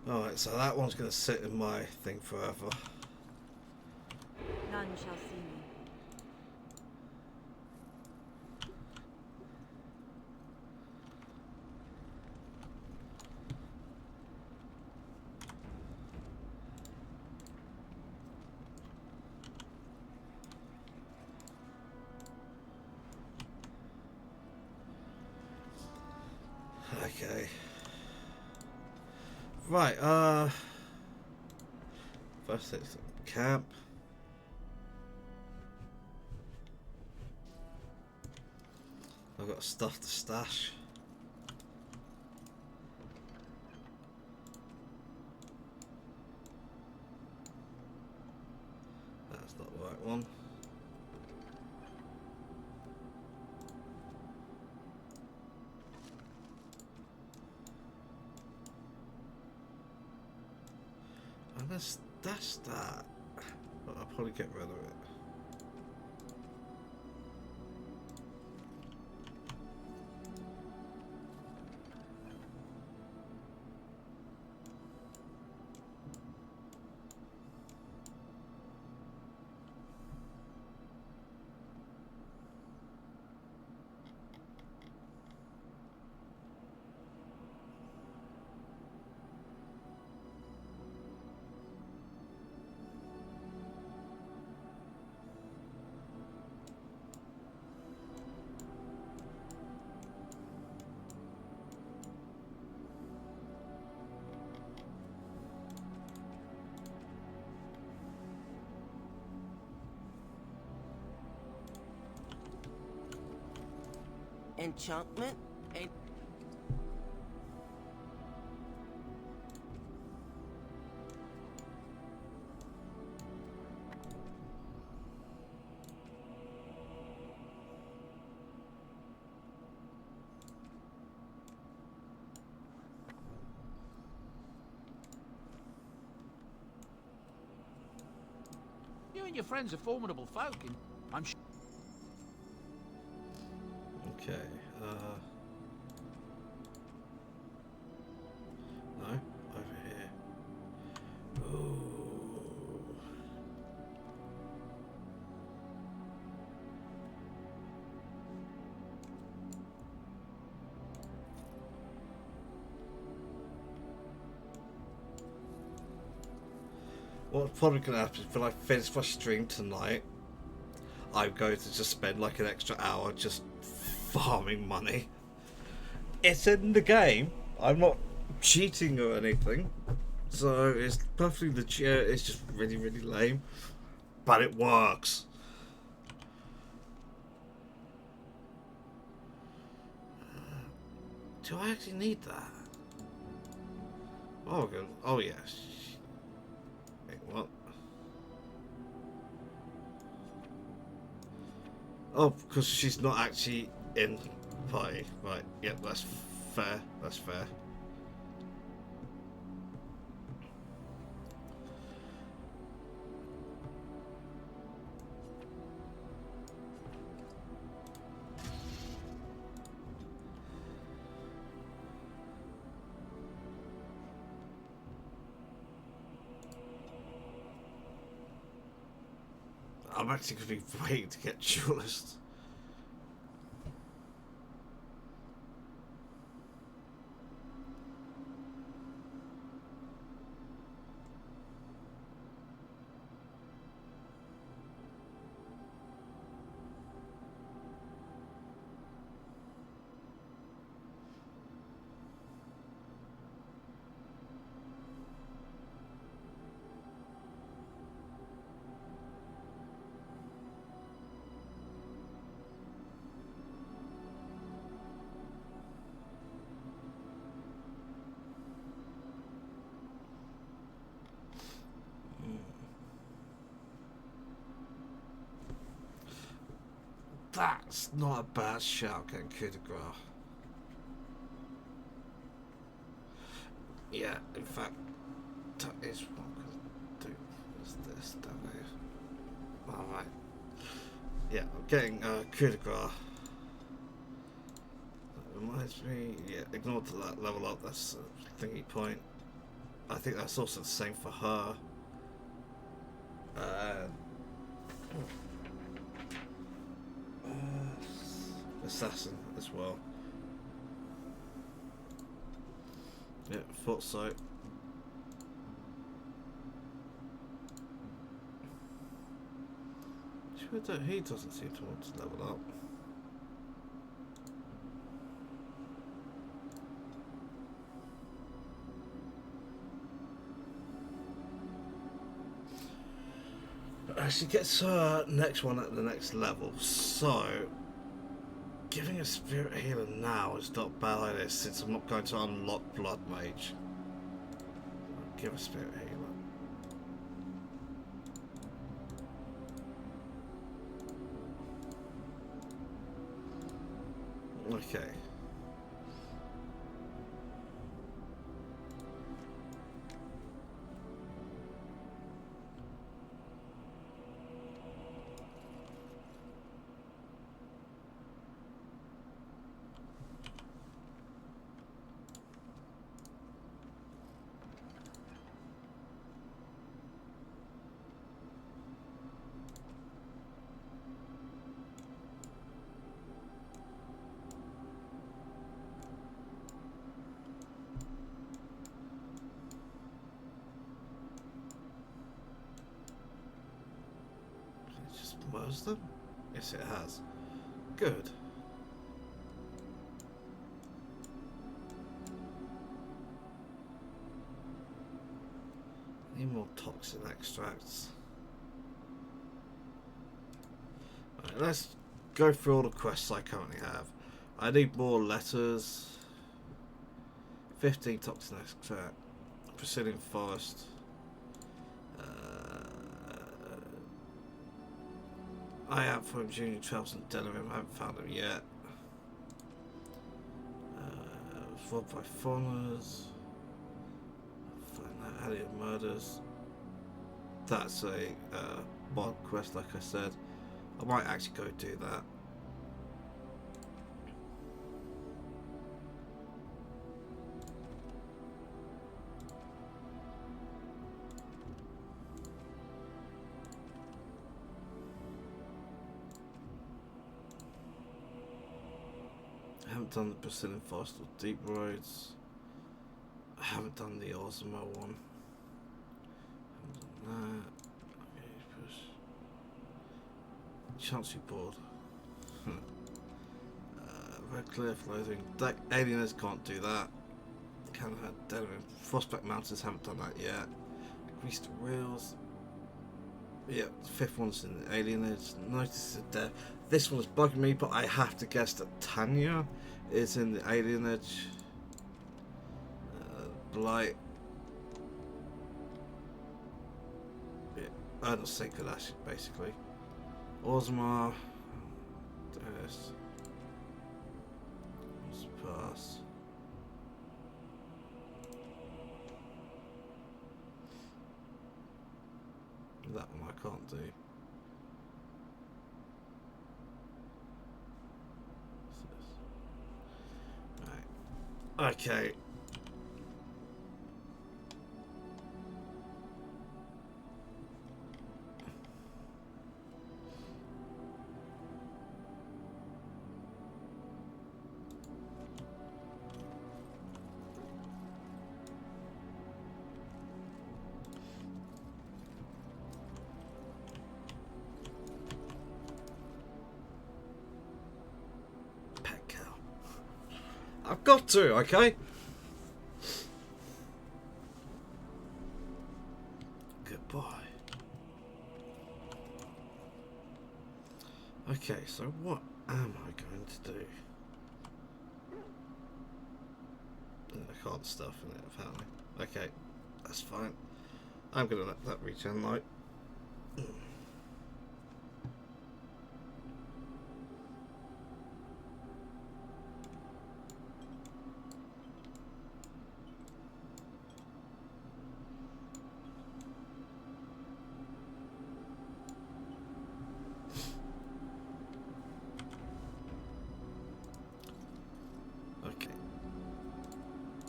Alright, so that one's going to sit in my thing forever. None shall see me. Okay. Right, first it's camp. I've got stuff to stash. That's not the right one. And that's that. But I'll probably get rid of it. Enchantment? You and your friends are formidable folk, and I'm sure. Okay, no, over here. Ooh. What's probably going to happen is when I finish my stream tonight, I'm going to just spend like an extra hour just farming money. It's in the game. I'm not cheating or anything. So it's perfectly legit. It's just really, really lame. But it works. Do I actually need that? Oh, good. Oh yes. Wait, what? Oh, because she's not actually in the party. Right, yep, that's fair. That's fair. I'm actually going to be waiting to get duelist. That's not a bad shout, getting coup de grace. Yeah, in fact, that is what I'm going to do. Is this down here? Alright. Yeah, I'm getting coup de grace. That reminds me, yeah, ignore that level up, that's a thingy point. I think that's also the same for her. Assassin as well. Yeah, thought so. He doesn't seem to want to level up. She gets her next one at the next level, so giving a spirit healer now is not a bad idea since I'm not going to unlock Blood Mage. I'll give a spirit healer. Okay. Merged them? Yes, it has. Good. Need more toxin extracts. Right, let's go through all the quests I currently have. I need more letters. 15 toxin extract. Brazilian forest. I am from Junior Trails and Denerim. I haven't found them yet. Robbed by foreigners. Find that alien murders. That's a mod quest, like I said. I might actually go do that. I haven't done the Brazilian Forest or Deep Roads. I haven't done the Osmo one. I haven't done that. Okay, push. Chancery Board. Redcliffe, Loathing. Alieners can't do that. Canada, Denver. Frostback Mountains, haven't done that yet. Greased Wheels. Yeah, the fifth one's in the Alienage. Notice of Death. This one's bugging me, but I have to guess that Tanya is in the Alienage. Blight. Yeah, Urn of Sacred Ashes, basically. Osmar. This. Pass. That one I can't do. Right. Okay. I've got to, okay? Goodbye. Okay, so what am I going to do? I can't stuff in it, apparently. Okay, that's fine. I'm going to let that regen light.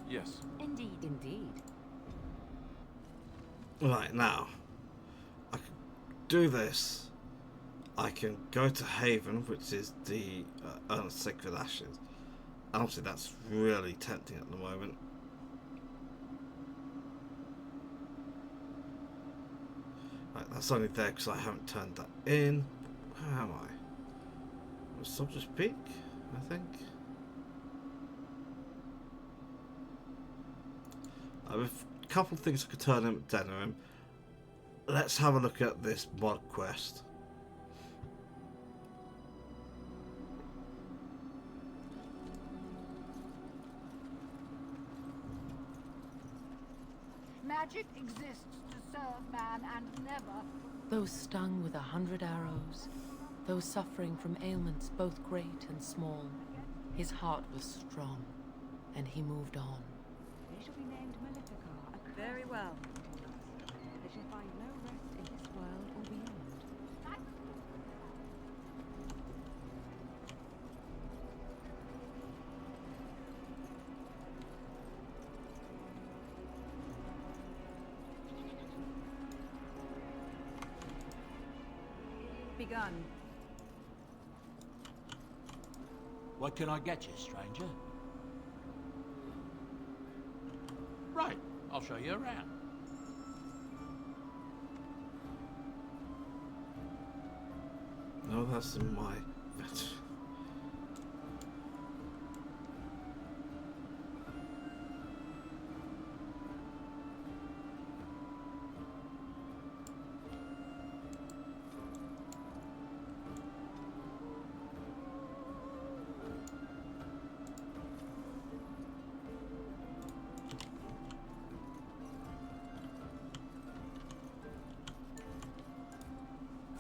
Yes. Indeed. Indeed. Right, now, I can do this. I can go to Haven, which is the Urn of Sacred Ashes. And obviously that's really tempting at the moment. Right, that's only there because I haven't turned that in. Where am I? Soldier's Peak, I think. I have a couple of things I could turn in Denerim. Let's have a look at this mod quest. Magic exists to serve man and never. Those stung with 100 arrows, those suffering from ailments both great and small, his heart was strong, and he moved on. They shall be named Maleficar. Very well. They shall find no rest in this world or beyond. Begun. What can I get you, stranger? Right, I'll show you around. No, that's in my...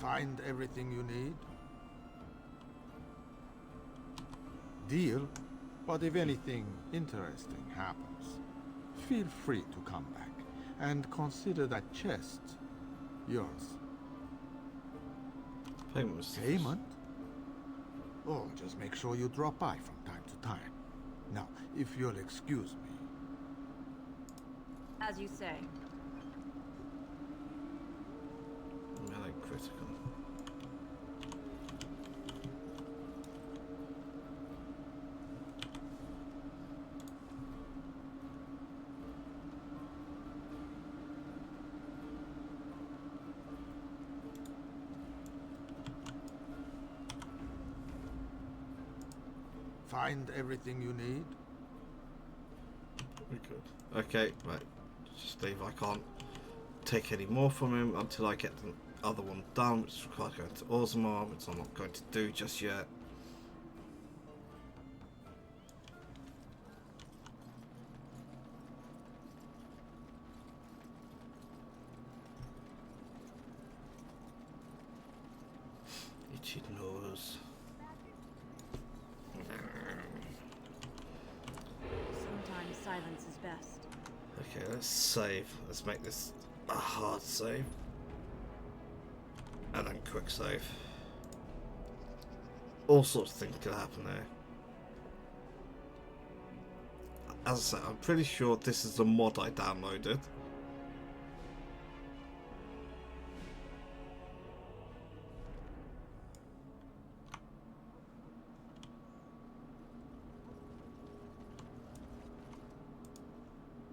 Find everything you need? Deal, but if anything interesting happens, feel free to come back and consider that chest yours. Payment? Oh, just make sure you drop by from time to time. Now, if you'll excuse me. As you say. Melee critical. Find everything you need? We could. Okay, right. Just leave. I can't take any more from him until I get the other one done, which requires going to Orzammar, which I'm not going to do just yet. Itchy nose. Sometimes silence is best. Okay, let's save. Let's make this a hard save. And then quick save. All sorts of things could happen there. As I said, I'm pretty sure this is the mod I downloaded.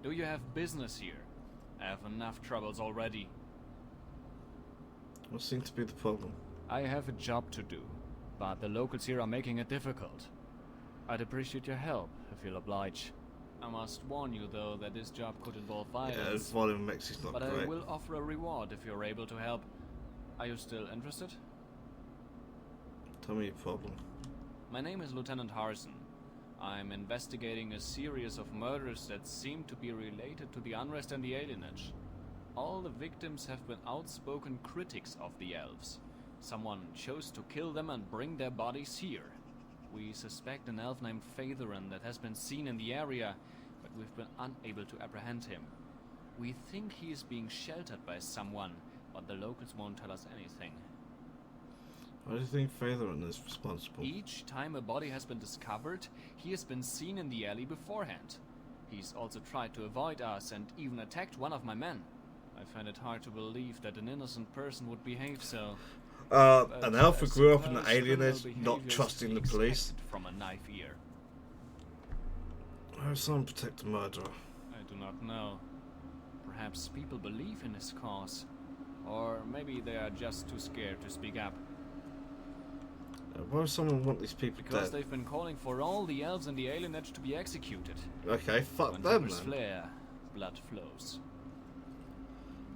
Do you have business here? I have enough troubles already. What seems to be the problem? I have a job to do, but the locals here are making it difficult. I'd appreciate your help, if you'll oblige. I must warn you, though, that this job could involve violence. Yeah, the volume mix is not but great. I will offer a reward if you're able to help. Are you still interested? Tell me your problem. My name is Lieutenant Harrison. I'm investigating a series of murders that seem to be related to the unrest and the alienage. All the victims have been outspoken critics of the elves. Someone chose to kill them and bring their bodies here. We suspect an elf named Phaetherin that has been seen in the area, but we've been unable to apprehend him. We think he is being sheltered by someone, but the locals won't tell us anything. Why do you think Phaetherin is responsible? Each time a body has been discovered, he has been seen in the alley beforehand. He's also tried to avoid us and even attacked one of my men. I I find it hard to believe that an innocent person would behave so. An elf who grew up in the suppose criminal alienage, not behavior is trusting to the be police. expected from a knife ear. How does someone protect a murderer? I do not know. Perhaps people believe in his cause. Or maybe they are just too scared to speak up. Why would someone want these people Because dead? they've been calling for all the elves in the alienage to be executed. Okay, fuck When them embers then. flare, blood flows.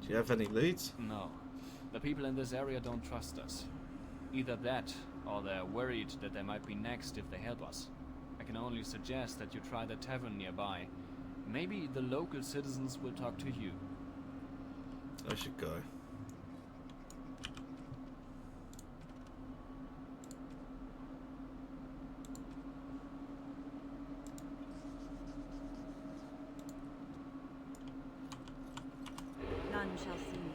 Do you have any leads? No. The people in this area don't trust us. Either that, or they're worried that they might be next if they help us. I can only suggest that you try the tavern nearby. Maybe the local citizens will talk to you. I should go. None shall see me.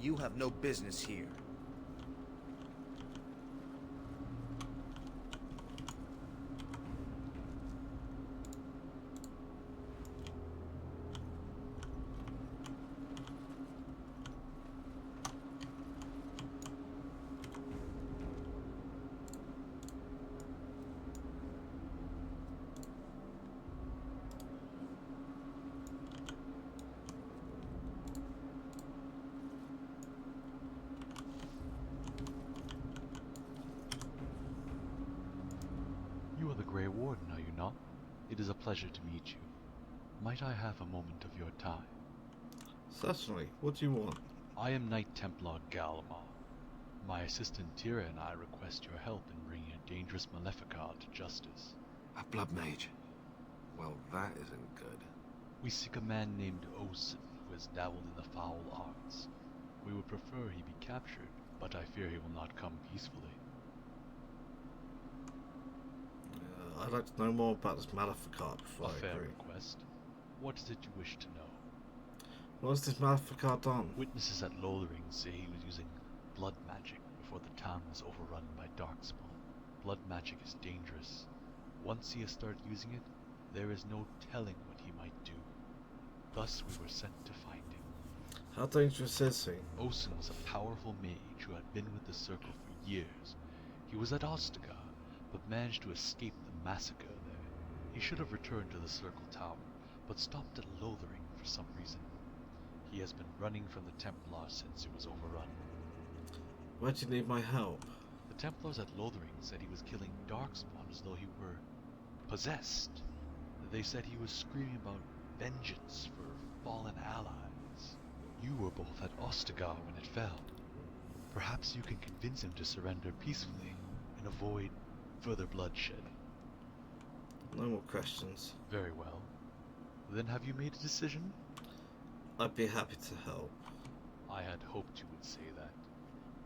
You have no business here. You are the Grey Warden, are you not? It is a pleasure to meet you. Might I have a moment of your time? Certainly. What do you want? I am Knight Templar Gallimar. My assistant Tira and I request your help in bringing a dangerous Maleficar to justice. A blood mage? Well, that isn't good. We seek a man named Osen who has dabbled in the foul arts. We would prefer he be captured, but I fear he will not come peacefully. I'd like to know more about this Maleficar before A I fair agree. request. What is it you wish to know? What has this Maleficar done? Witnesses at Lothering say he was using blood magic before the town was overrun by darkspawn. Blood magic is dangerous. Once he has started using it, there is no telling what he might do. Thus we were sent to find him. How dangerous is he? Osen was a powerful mage who had been with the Circle for years. He was at Ostagar, but managed to escape the massacre there. He should have returned to the Circle Tower, but stopped at Lothering for some reason. He has been running from the Templars since it was overrun. Why do you need my help? The Templars at Lothering said he was killing darkspawn as though he were possessed. They said he was screaming about vengeance for fallen allies. You were both at Ostagar when it fell. Perhaps you can convince him to surrender peacefully and avoid further bloodshed. No more questions. Very well. Then have you made a decision? I'd be happy to help. I had hoped you would say that.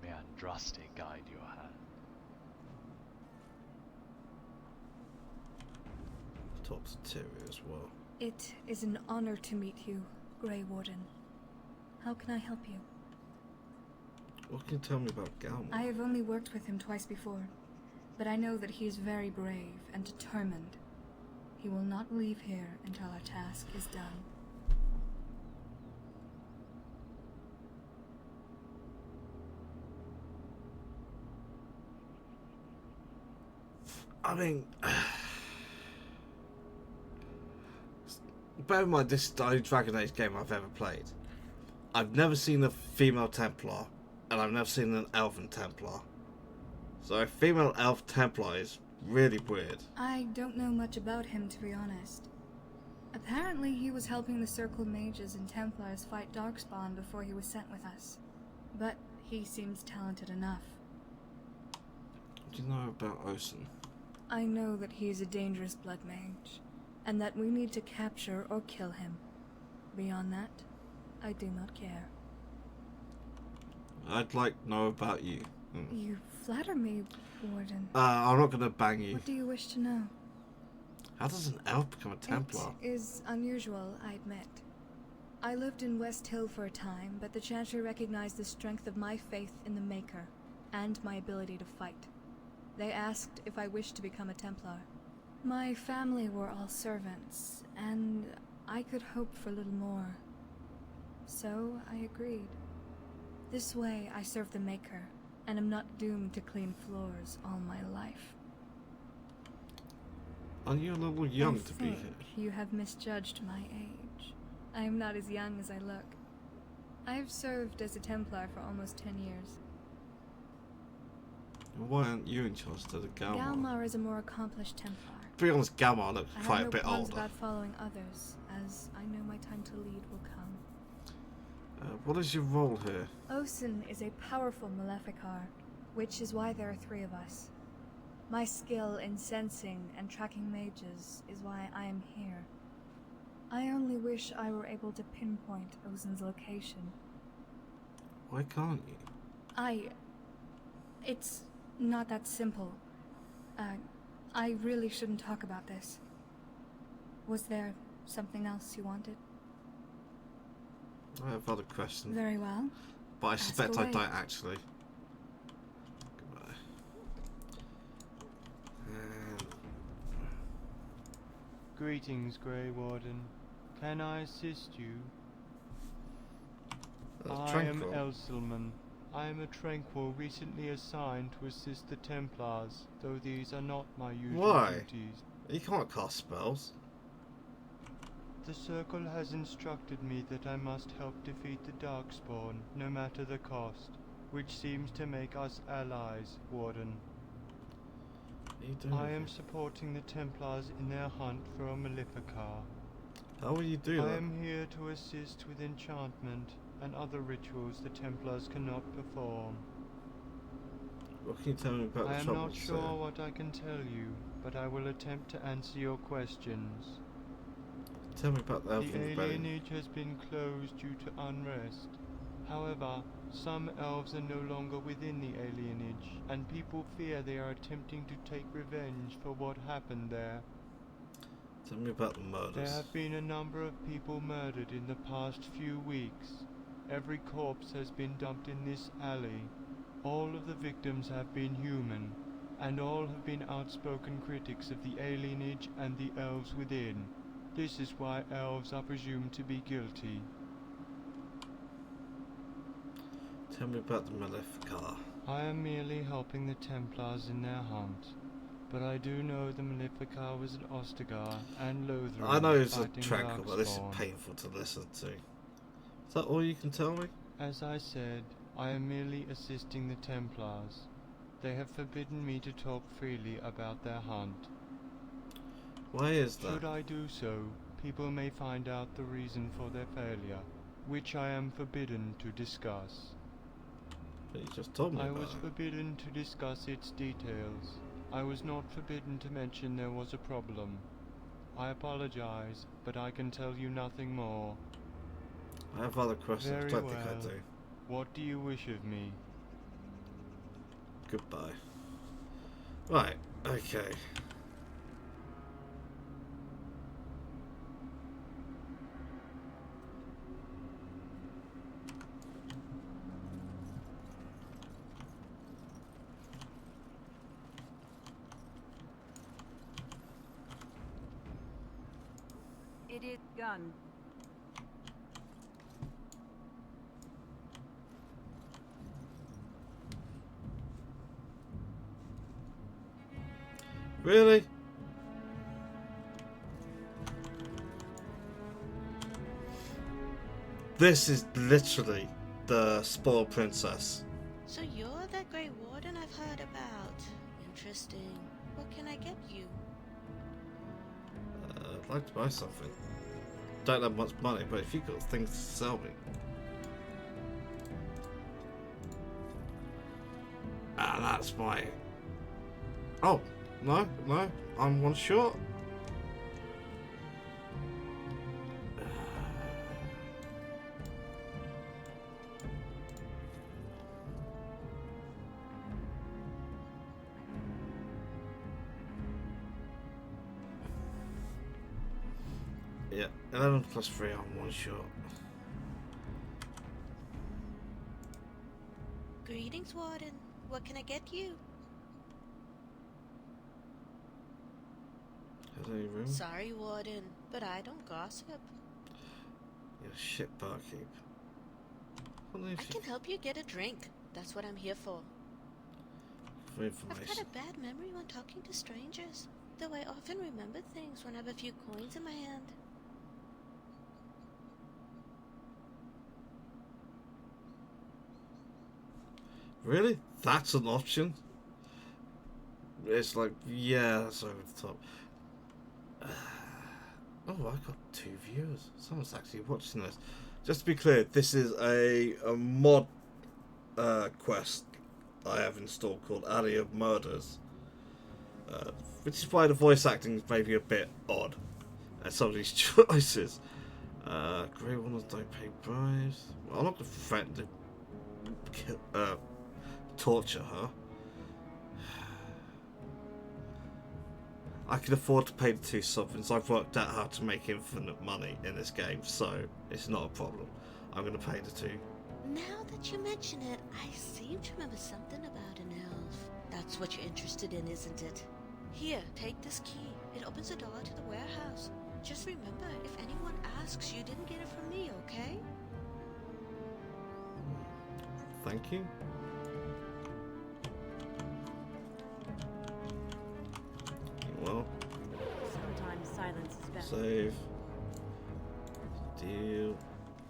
May Andraste guide your hand. Talk to Terry as well. It is an honor to meet you, Grey Warden. How can I help you? What can you tell me about Galma? I have only worked with him twice before, but I know that he is very brave and determined. He will not leave here until our task is done. I mean, bear in mind this is the only Dragon Age game I've ever played. I've never seen a female Templar, and I've never seen an Elven Templar. So a female Elf Templar is really weird. I don't know much about him, to be honest. Apparently he was helping the Circle Mages and Templars fight Darkspawn before he was sent with us. But he seems talented enough. What do you know about Osen? I know that he is a dangerous blood mage, and that we need to capture or kill him. Beyond that, I do not care. I'd like to know about you. You flatter me, Warden. I'm not gonna bang you. What do you wish to know? How does an elf become a Templar? It is unusual, I admit. I lived in West Hill for a time, but the Chantry recognized the strength of my faith in the Maker, and my ability to fight. They asked if I wished to become a Templar. My family were all servants, and I could hope for little more. So I agreed. This way I serve the Maker, and am not doomed to clean floors all my life. Are you a little young I to be think here? you have misjudged my age. I am not as young as I look. I have served as a Templar for almost 10 years. Why aren't you in charge of the Galmar? Galmar is a more accomplished Templar. To be honest, Galmar looks I quite have a no bit qualms older. about following others, as I know my time to lead will come. What is your role here? Osen is a powerful Maleficar, which is why there are 3 of us. My skill in sensing and tracking mages is why I am here. I only wish I were able to pinpoint Osen's location. Why can't you? It's not that simple. I really shouldn't talk about this. Was there something else you wanted? I have other questions. Very well. But I Ask suspect I away. don't actually. Goodbye. Greetings, Grey Warden. Can I assist you? I am Tranquil. Elsilman. I am a Tranquil recently assigned to assist the Templars, though these are not my usual Why? duties. You can't cast spells. The Circle has instructed me that I must help defeat the Darkspawn, no matter the cost, which seems to make us allies, Warden. What are you doing I am here? supporting the Templars in their hunt for a Maleficar. How will you do I that? am here to assist with enchantment and other rituals the Templars cannot perform. What can you tell me about I the am troubles not sure there? what I can tell you, but I will attempt to answer your questions. Tell me about the The Elven Rebellion. alienage has been closed due to unrest. However, some elves are no longer within the alienage, and people fear they are attempting to take revenge for what happened there. Tell me about the murders. There have been a number of people murdered in the past few weeks. Every corpse has been dumped in this alley. All of the victims have been human, and all have been outspoken critics of the alienage and the elves within. This is why elves are presumed to be guilty. Tell me about the Maleficar. I am merely helping the Templars in their hunt, but I do know the Maleficar was an Ostagar and Lothar. I know it's a fighting Tranquil, but this is Darkspawn. painful to listen to. Is that all you can tell me? As I said, I am merely assisting the Templars. They have forbidden me to talk freely about their hunt. Why is that? Should I do so, people may find out the reason for their failure, which I am forbidden to discuss. But you just told me I about was it. forbidden to discuss its details. I was not forbidden to mention there was a problem. I apologize, but I can tell you nothing more. I have other questions. Very Don't well. think I do. What do you wish of me? Goodbye. Right, okay. Idiot gun. Really? This is literally the spoiled princess. So you're that Grey Warden I've heard about. Interesting. What can I get you? I'd like to buy something. Don't have much money, but if you've got things to sell me. Ah, that's my... Oh, no, I'm one short. Yeah, 11 plus 3, I'm one short. Greetings, Warden. What can I get you? Has any room? Sorry, Warden, but I don't gossip. You're a shit barkeep. I can help you get a drink. That's what I'm here for. For I've information. got a bad memory when talking to strangers, though I often remember things when I have a few coins in my hand. Really? That's an option? It's like, yeah, that's over the top. Oh, I got 2 viewers. Someone's actually watching this. Just to be clear, this is a mod quest I have installed called Alley of Murders. Which is why the voice acting is maybe a bit odd at some of these choices. Grey ones don't pay bribes. Well, I'm not going to threaten to torture her. I can afford to pay the 2 sovereigns. I've worked out how to make infinite money in this game, so it's not a problem. I'm going to pay the 2. Now that you mention it, I seem to remember something about an elf. That's what you're interested in, isn't it? Here, take this key. It opens the door to the warehouse. Just remember, if anyone asks, you didn't get it from me, okay? Thank you. Well, Sometimes silence is better. save. Deal.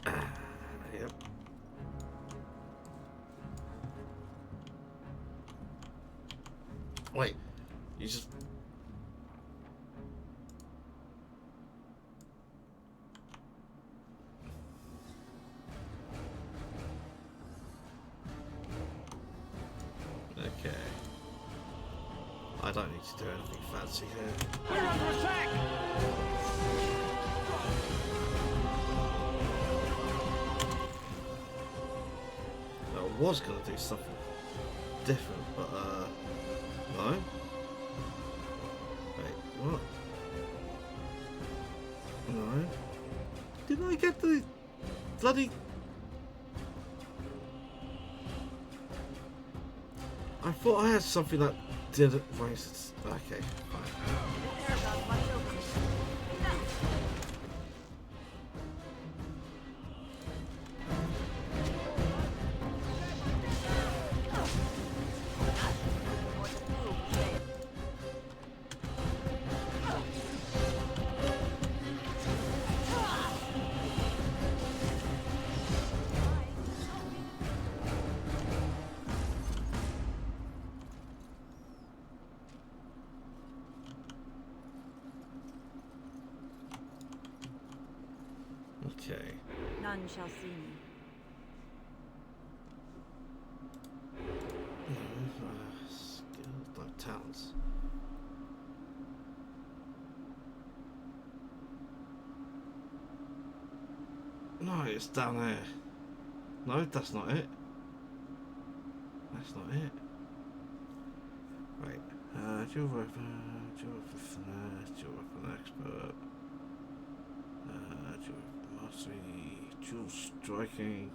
Yep. Wait, you just... Okay. I don't need to do anything fancy here. We're under attack! I was going to do something different, but, no. Wait, what? No. Didn't I get the bloody... I thought I had something that didn't raise its... Okay, fine. Okay. None shall see me. Skills, like talents. No, it's down there. No, that's not it. That's not it. Right. Dual weapon, finesse, dual weapon expert. Dual mastery, dual striking,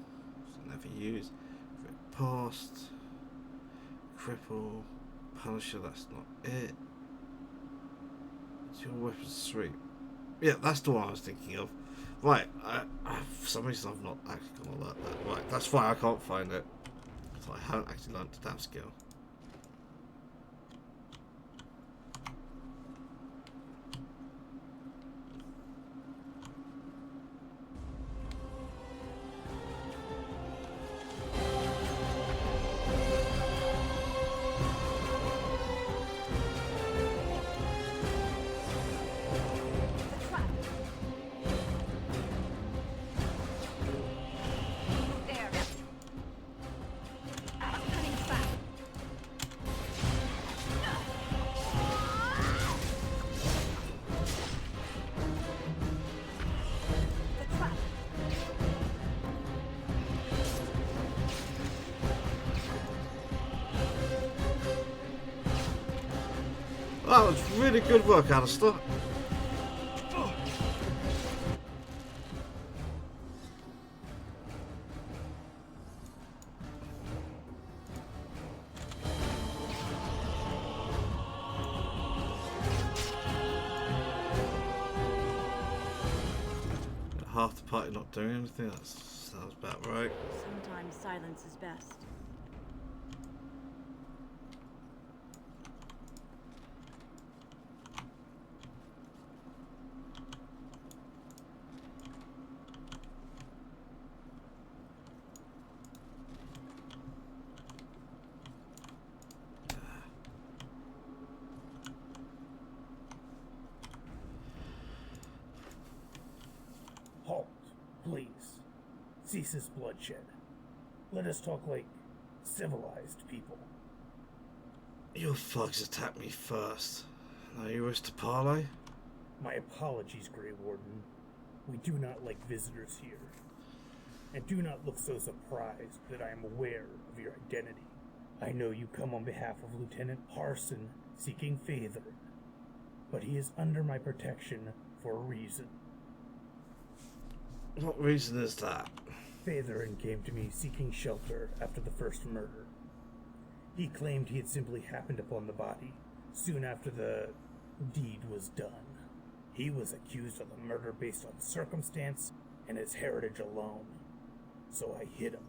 never used. Past, cripple, punisher, that's not it. Dual weapon sweep. Yeah, that's the one I was thinking of. Right, for some reason I've not actually gonna learn that. Right, that's fine, I can't find it. So I haven't actually learned the damn skill. That was really good work, Alistair. half the party not doing anything? That sounds about right. Sometimes silence is best. Halt, please. Cease this bloodshed. Let us talk like civilized people. Your thugs attacked me first. Now you wish to parley? My apologies, Grey Warden. We do not like visitors here. And do not look so surprised that I am aware of your identity. I know you come on behalf of Lieutenant Harson seeking Phaetherin, but he is under my protection for a reason. What reason is that? Phaetherin came to me seeking shelter after the first murder. He claimed he had simply happened upon the body soon after the deed was done. He was accused of the murder based on circumstance and his heritage alone, so I hid him.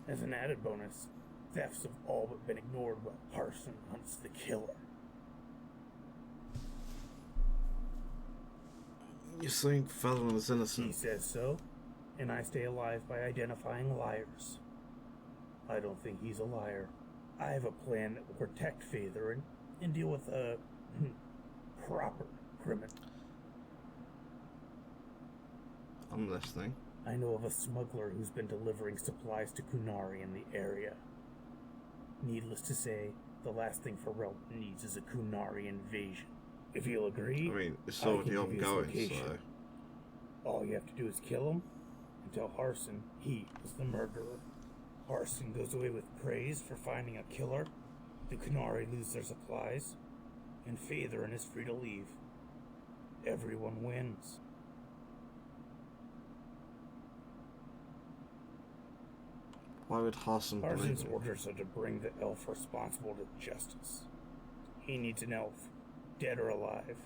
As an added bonus, thefts have all but been ignored while Harson hunts the killer. You think Phaetherin is innocent? He says so, and I stay alive by identifying liars. I don't think he's a liar. I have a plan that will protect Phaetherin and deal with a proper criminal. I'm listening. I know of a smuggler who's been delivering supplies to Kunari in the area. Needless to say, the last thing Pharrell needs is a Kunari invasion. If you'll agree, I mean, it's already ongoing, so... All you have to do is kill him and tell Harson he was the murderer. Harson goes away with praise for finding a killer. The Kunari lose their supplies, and Phaetherin is free to leave. Everyone wins. Why would Harson believe Harson's me? orders are to bring the elf responsible to justice. He needs an elf, dead or alive.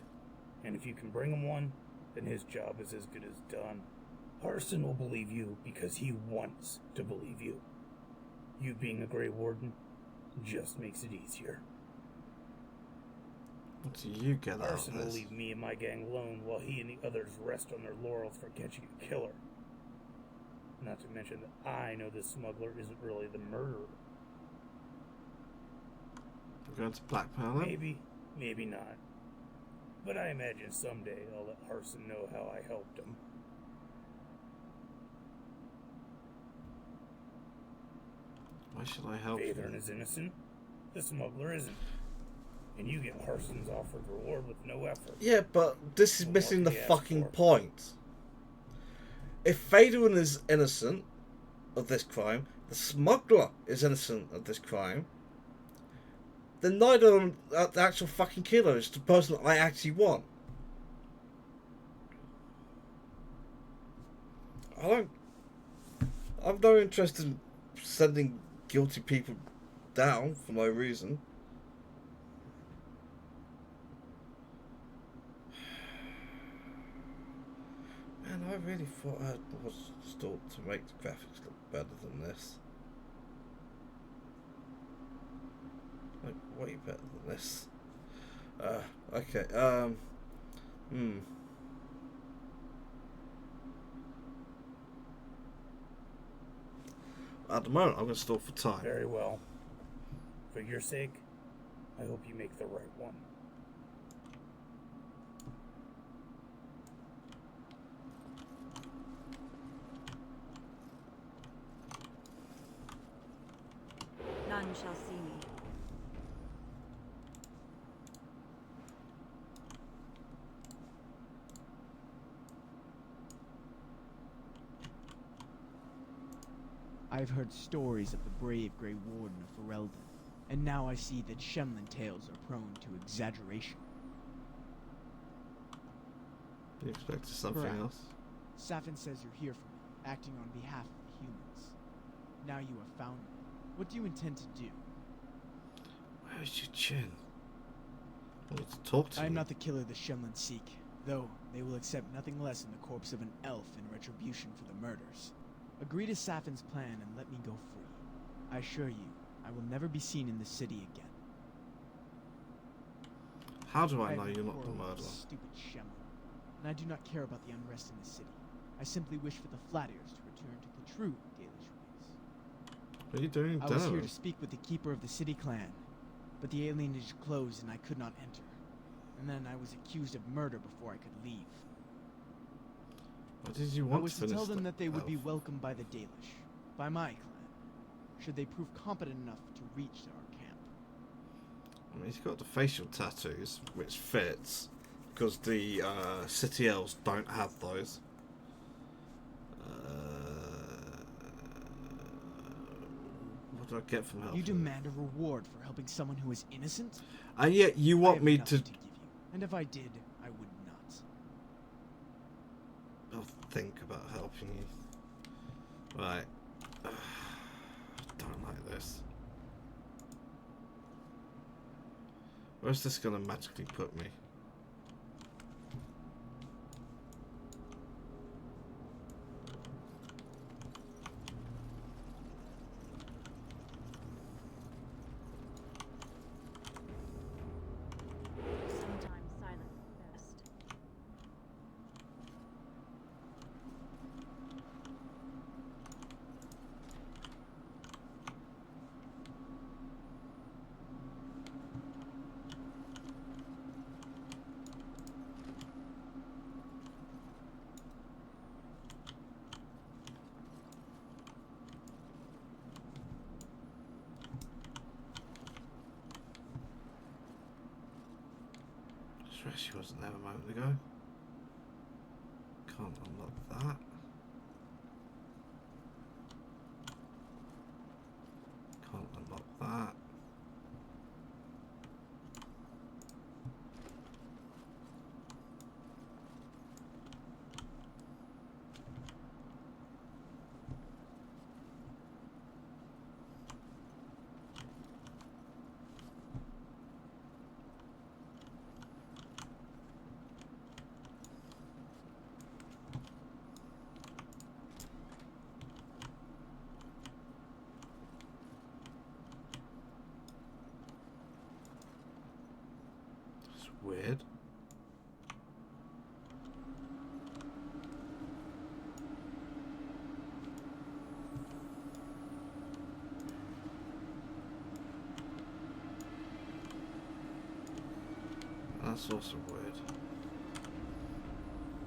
And if you can bring him one, then his job is as good as done. Harson will believe you because he wants to believe you. You being a Grey Warden just makes it easier. What do you get out of Harson will this? leave me and my gang alone while he and the others rest on their laurels for catching a killer. Not to mention that I know this smuggler isn't really the murderer. You're going to blackmail him? Maybe, maybe not. But I imagine someday I'll let Harson know how I helped him. Why should I help Phaetherin is innocent. The smuggler isn't. And you get Harson's offered reward with no effort. Yeah, but this is missing the fucking point. If Phaetherin is innocent of this crime, the smuggler is innocent of this crime, then neither of them are the actual fucking killer is the person I actually want. I'm no interest in sending guilty people down for no reason. Man, I really thought I was still to make the graphics look better than this. Like, way better than this. Okay, At the moment, I'm going to stall for time. Very well. For your sake, I hope you make the right one. None shall see me. I've heard stories of the brave Grey Warden of Ferelden, and now I see that Shemlin tales are prone to exaggeration. You expected something Perhaps. else? Safin says you're here for me, acting on behalf of the humans. Now you have found me. What do you intend to do? Where's your chin? I need to talk to I am you. not the killer the Shemlin seek. Though, they will accept nothing less than the corpse of an elf in retribution for the murders. Agree to Safin's plan and let me go free. I assure you, I will never be seen in the city again. How do I know have you're no not the quarrel with murderer? Stupid Shemlin, and I do not care about the unrest in the city. I simply wish for the Flattears to return to the true Dalish ways. What are you doing, I was here Darren? to speak with the keeper of the city clan, but the alienage closed and I could not enter. And then I was accused of murder before I could leave. What did you I want was to to finish tell them the that they would be elf? welcomed by the Dalish, by my clan, should they prove competent enough to reach our camp. I mean, he's got the facial tattoos, which fits, because the city elves don't have those. What do I get from helping? You demand a reward for helping someone who is innocent? And yet you I want have me nothing to... give you, and if I did, I would not. I'll think about helping you. Right. Don't like this. Where's this going to magically put me? Sometimes silence is best. Swear she wasn't there a moment ago. Can't unlock that. Can't unlock that. It's weird. That's also weird.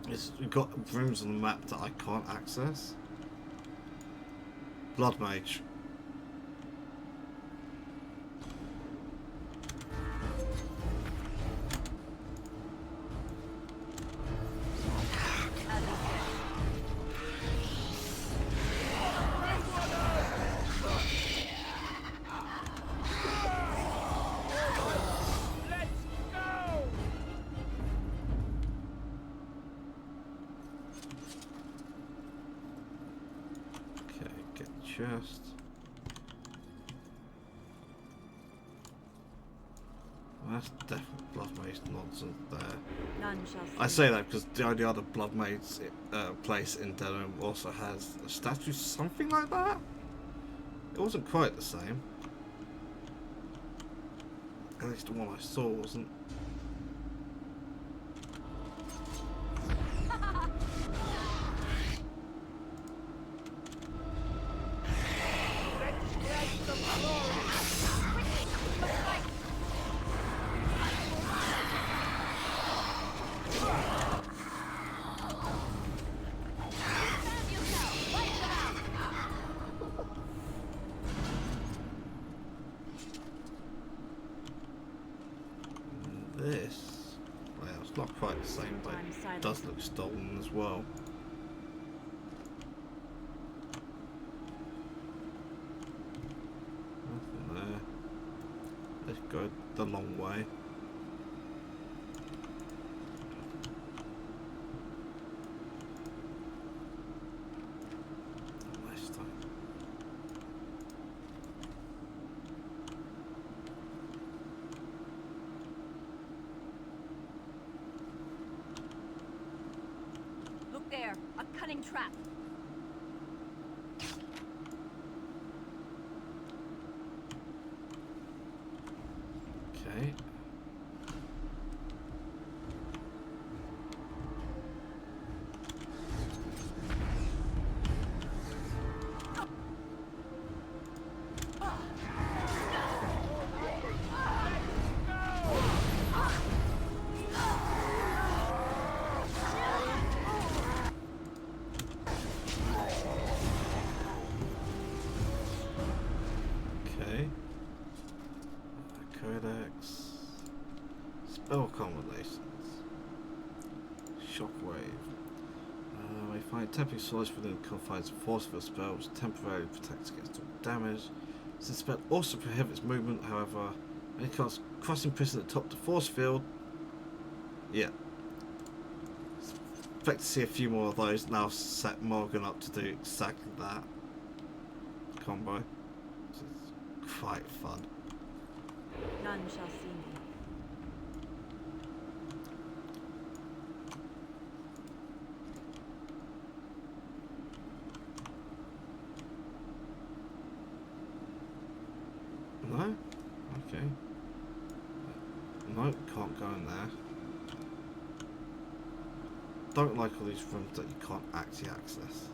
It's got rooms on the map that I can't access. Blood Mage. Okay, get the chest. Well, that's definitely Blood Mage nonsense there. None shall see I say that because the only other Blood Mage place in Denham also has a statue, something like that. It wasn't quite the same. At least the one I saw wasn't. This, well, it's not quite the same, but it does look stolen as well. Nothing there. Let's go the long way. Last time. cunning trap. Okay. Okay. Codex. Spell combinations. Shockwave. We find tempting swords within the confines of force of a spell, which temporarily protects against all damage. This spell also prohibits movement, however, when it comes crossing prison at the top of the force field. Yeah. Expect to see a few more of those. Now set Morgan up to do exactly that combo, which is quite fun. None shall see me. No? Okay. No, can't go in there. Don't like all these rooms that you can't actually access.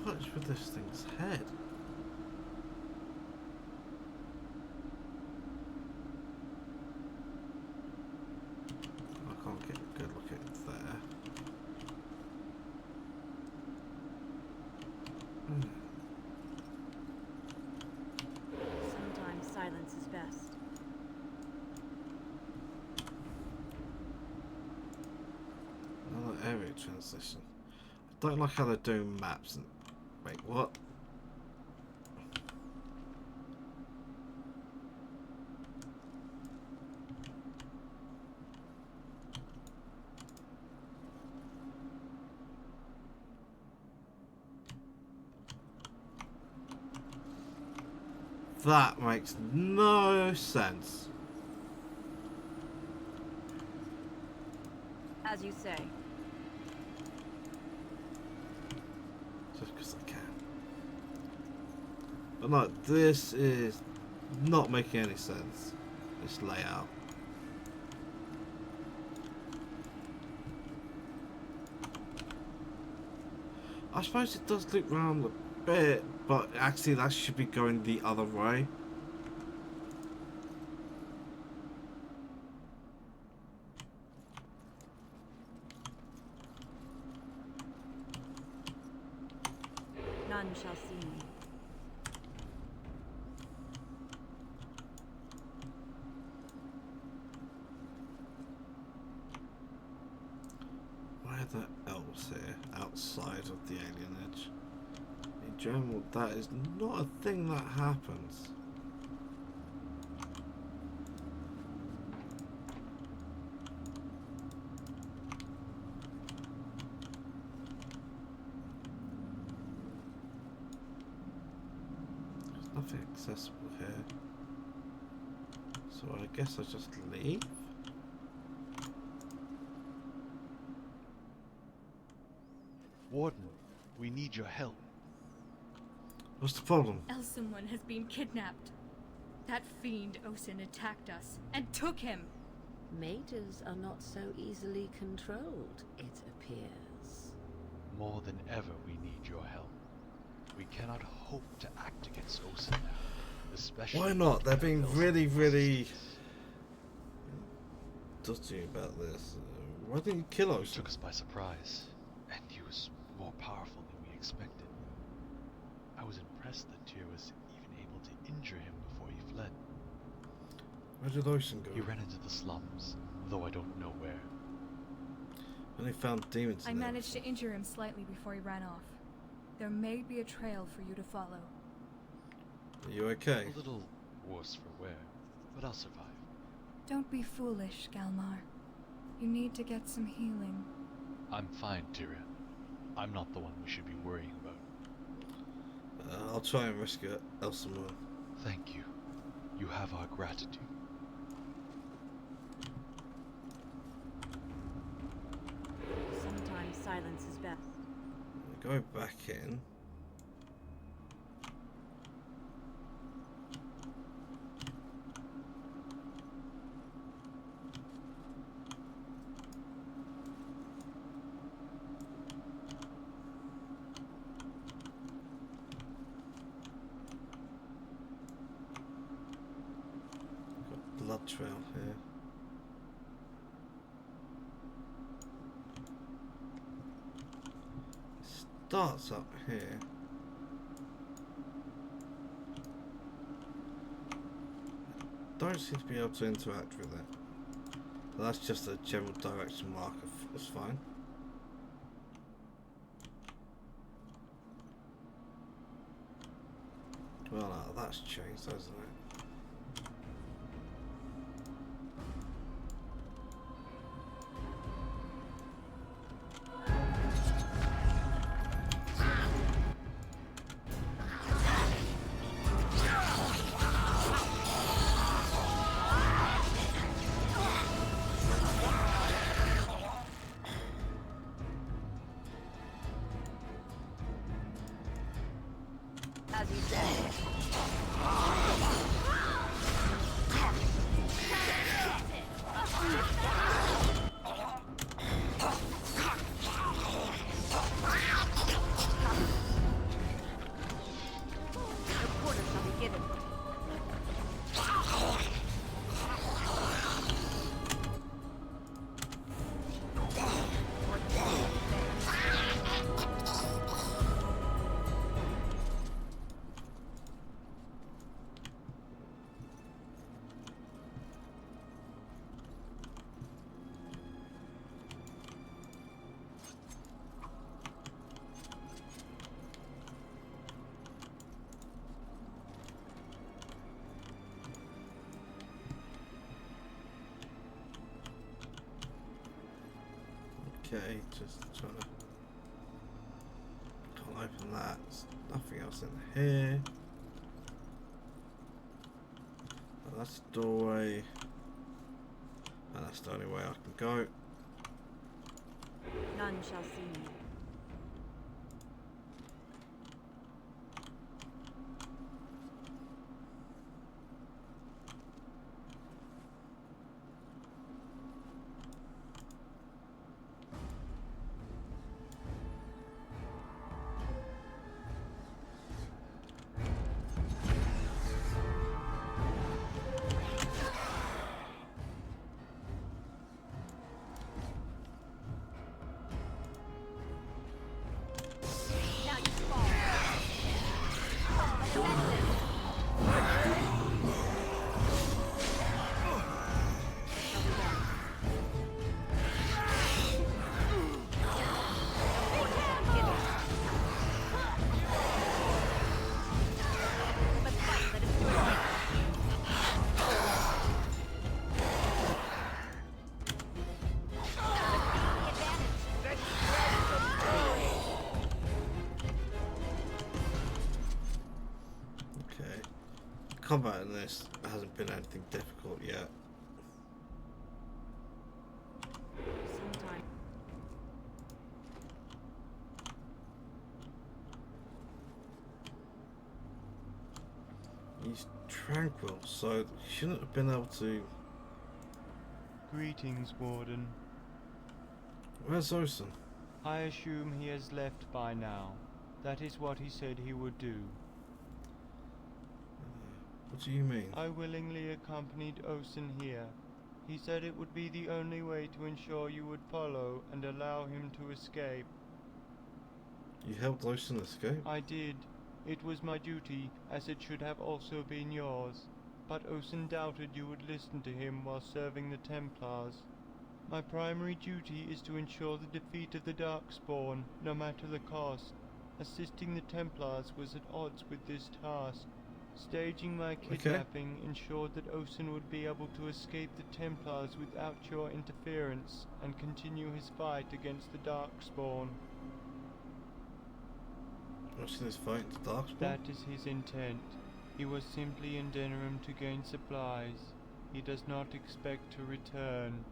What's with this thing's head? I can't get a good look at it there. Sometimes silence is best. Another area transition. I don't like how they're doing maps and... Wait, what? That makes no sense. As you say. Just because I can. But no, this is not making any sense. This layout. I suppose it does loop round a bit, but actually that should be going the other way. None shall see me. Why are there elves here outside of the alienage? In general, that is not a thing that happens. There's nothing accessible here. So I guess I just leave? Warden, we need your help. What's the problem? Someone has been kidnapped. That fiend Osin attacked us and took him. Mages are not so easily controlled, it appears. More than ever, we need your help. We cannot hope to act against Osa now, especially... Why not? They're being really dodgy about this. Why didn't you kill Osa? He took us by surprise, and he was more powerful than we expected. I was impressed that Tyr was even able to injure him before he fled. Where did Ocean go? He ran into the slums, though I don't know where. And they found demons in I there. managed to injure him slightly before he ran off. There may be a trail for you to follow. Are you okay? A little worse for wear, but I'll survive. Don't be foolish, Galmar. You need to get some healing. I'm fine, Tyria. I'm not the one we should be worrying about. I'll try and rescue Elsamore. Thank you. You have our gratitude. Sometimes silence is best. Go back in. Got blood trail here. Starts up here. Don't seem to be able to interact with it. But that's just a general direction marker. That's fine. Well, that's changed, hasn't it? As you said. Okay, just trying to... Can't open that. There's nothing else in here. Oh, that's the doorway. And that's the only way I can go. None shall see me. Combat in this hasn't been anything difficult yet. Sometime. He's tranquil, so he shouldn't have been able to... Greetings, Warden. Where's Osen? I assume he has left by now. That is what he said he would do. What do you mean? I willingly accompanied Osen here. He said it would be the only way to ensure you would follow and allow him to escape. You helped Osen escape? I did. It was my duty, as it should have also been yours. But Osen doubted you would listen to him while serving the Templars. My primary duty is to ensure the defeat of the Darkspawn, no matter the cost. Assisting the Templars was at odds with this task. Staging my kidnapping ensured that Osen would be able to escape the Templars without your interference and continue his fight against the Darkspawn. Osen is fighting the Darkspawn? That is his intent. He was simply in Denerim to gain supplies. He does not expect to return.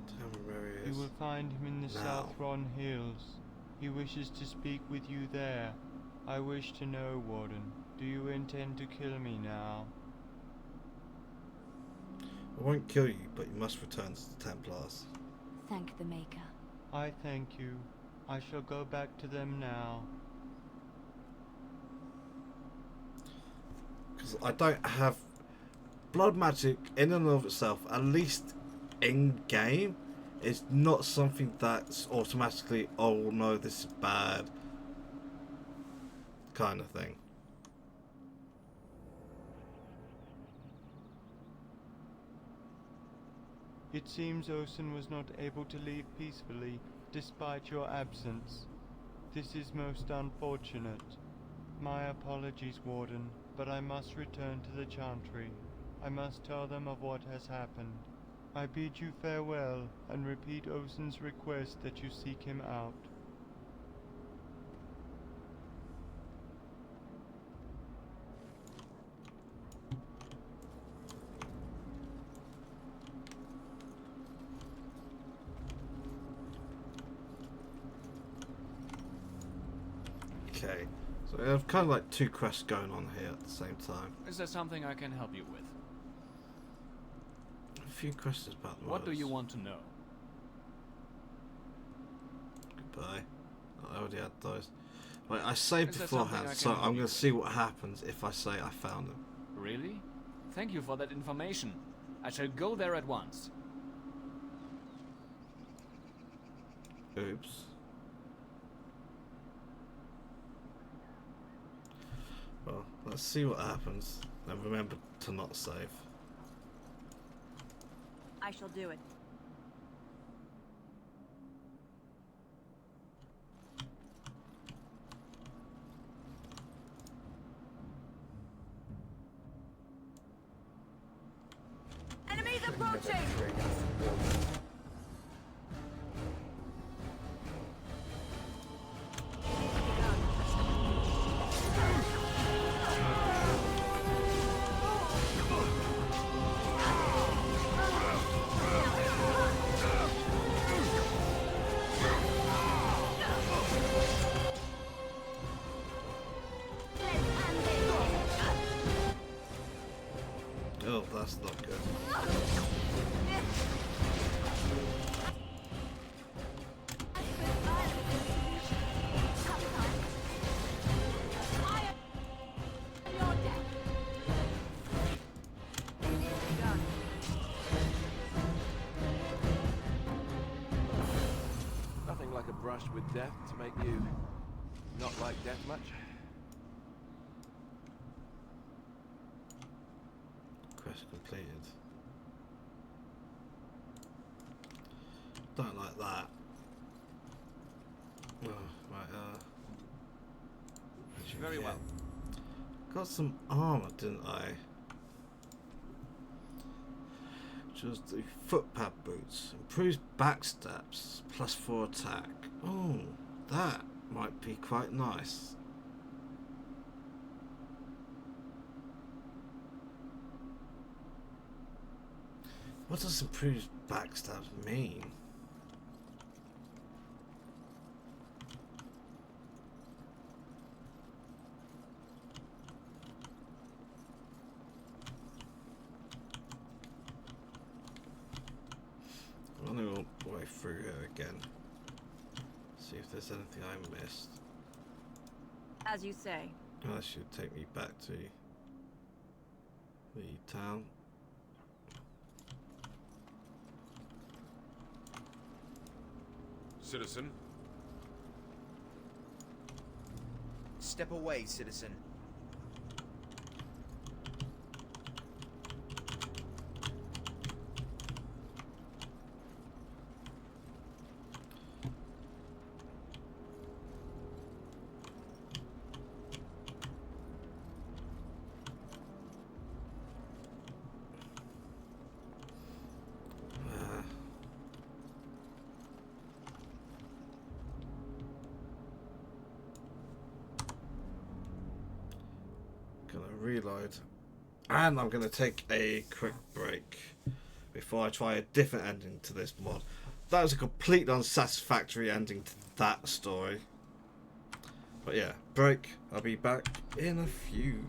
Tell me where he is. You will find him in the South Ron Hills. He wishes to speak with you there. I wish to know, Warden. Do you intend to kill me now? I won't kill you, but you must return to the Templars. Thank the Maker. I thank you. I shall go back to them now. Because I don't have blood magic in and of itself, at least in game. It's not something that's automatically, oh no, this is bad, kind of thing. It seems Osen was not able to leave peacefully despite your absence. This is most unfortunate. My apologies, Warden, but I must return to the Chantry. I must tell them of what has happened. I bid you farewell and repeat Osen's request that you seek him out. Okay, so I have kind of like two quests going on here at the same time. Is there something I can help you with? A few questions about the What do murders. you want to know? Goodbye. I already had those. Wait, I saved Is there something beforehand, I can so help I'm you going with? to see what happens if I say I found them. Really? Thank you for that information. I shall go there at once. Oops. Well, let's see what happens. And remember to not save. I shall do it. Enemies approaching! Oh, that's not good. Nothing like a brush with death to make you not like death much. Quest completed. Don't like that. Oh, right, Very well. Got some armor, didn't I? Just the footpad boots. Improves backstabs. +4 attack. Oh, that might be quite nice. What does improved backstabs mean? I'm running all the way through here again. if there's anything I missed. As you say. That should take me back to the town. Citizen? Step away, citizen. Gonna reload, and I'm gonna take a quick break before I try a different ending to this mod. That was a completely unsatisfactory ending to that story. But yeah, break. I'll be back in a few.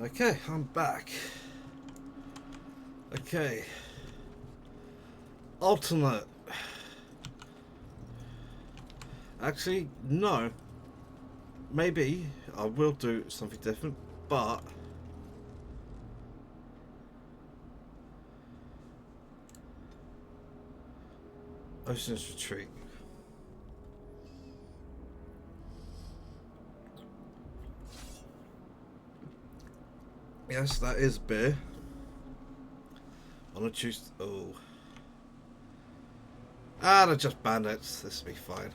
Okay, I'm back. Okay. Alternate. Actually, no. Maybe I will do something different, but Ocean's Retreat. Yes, that is beer. On a Tuesday. Oh. Ah, they're just bandits. This will be fine.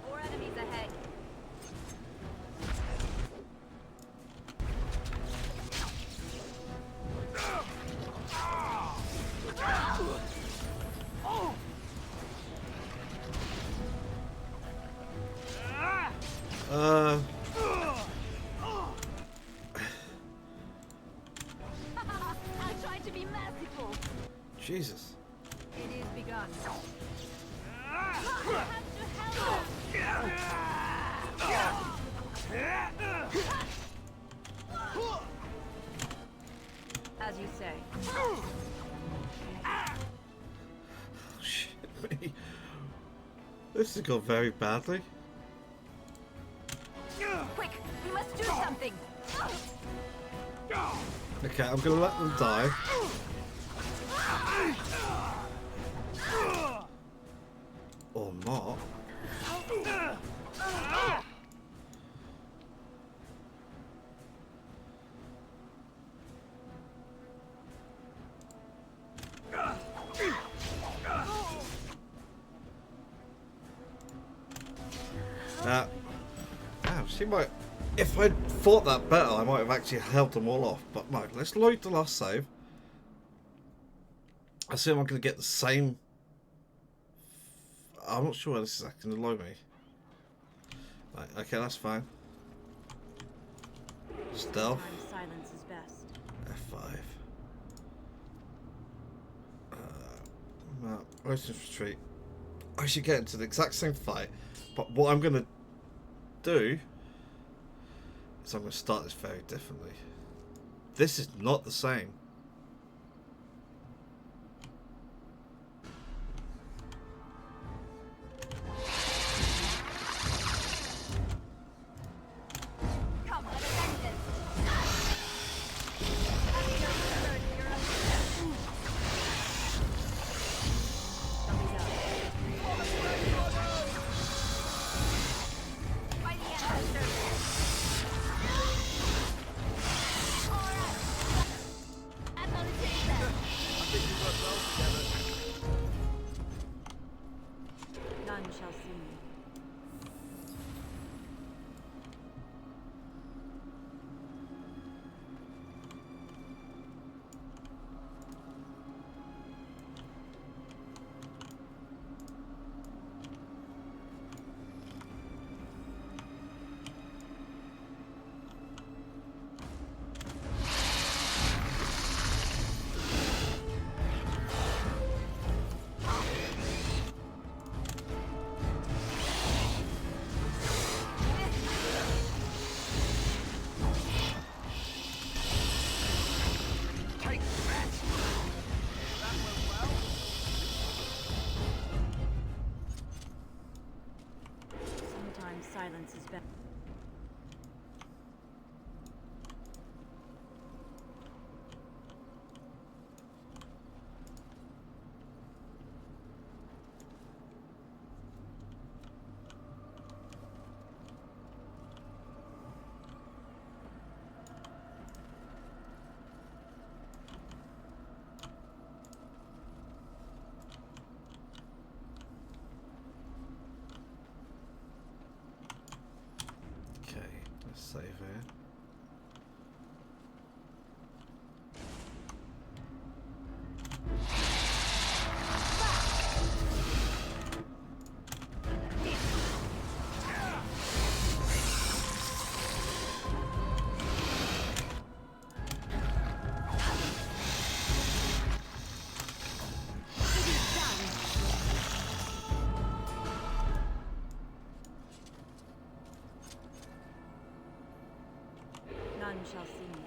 4 enemies ahead. I'll try to be merciful. Jesus. It is begun. As you say. Shit me. This has gone very badly. Quick, we must do something. Okay, I'm gonna let them die. Or not. She might. If I'd thought that better, I might have actually held them all off. But no, let's load the last save. I assume I'm going to get the same. I'm not sure this is actually going to load me. Right, okay, that's fine. Stealth. Silence is best. F5. No, Ocean's Retreat. I should get into the exact same fight, but what I'm going to do is I'm going to start this very differently. This is not the same. None shall see me. Sometimes silence is better. Okay, let's save here. None shall see me.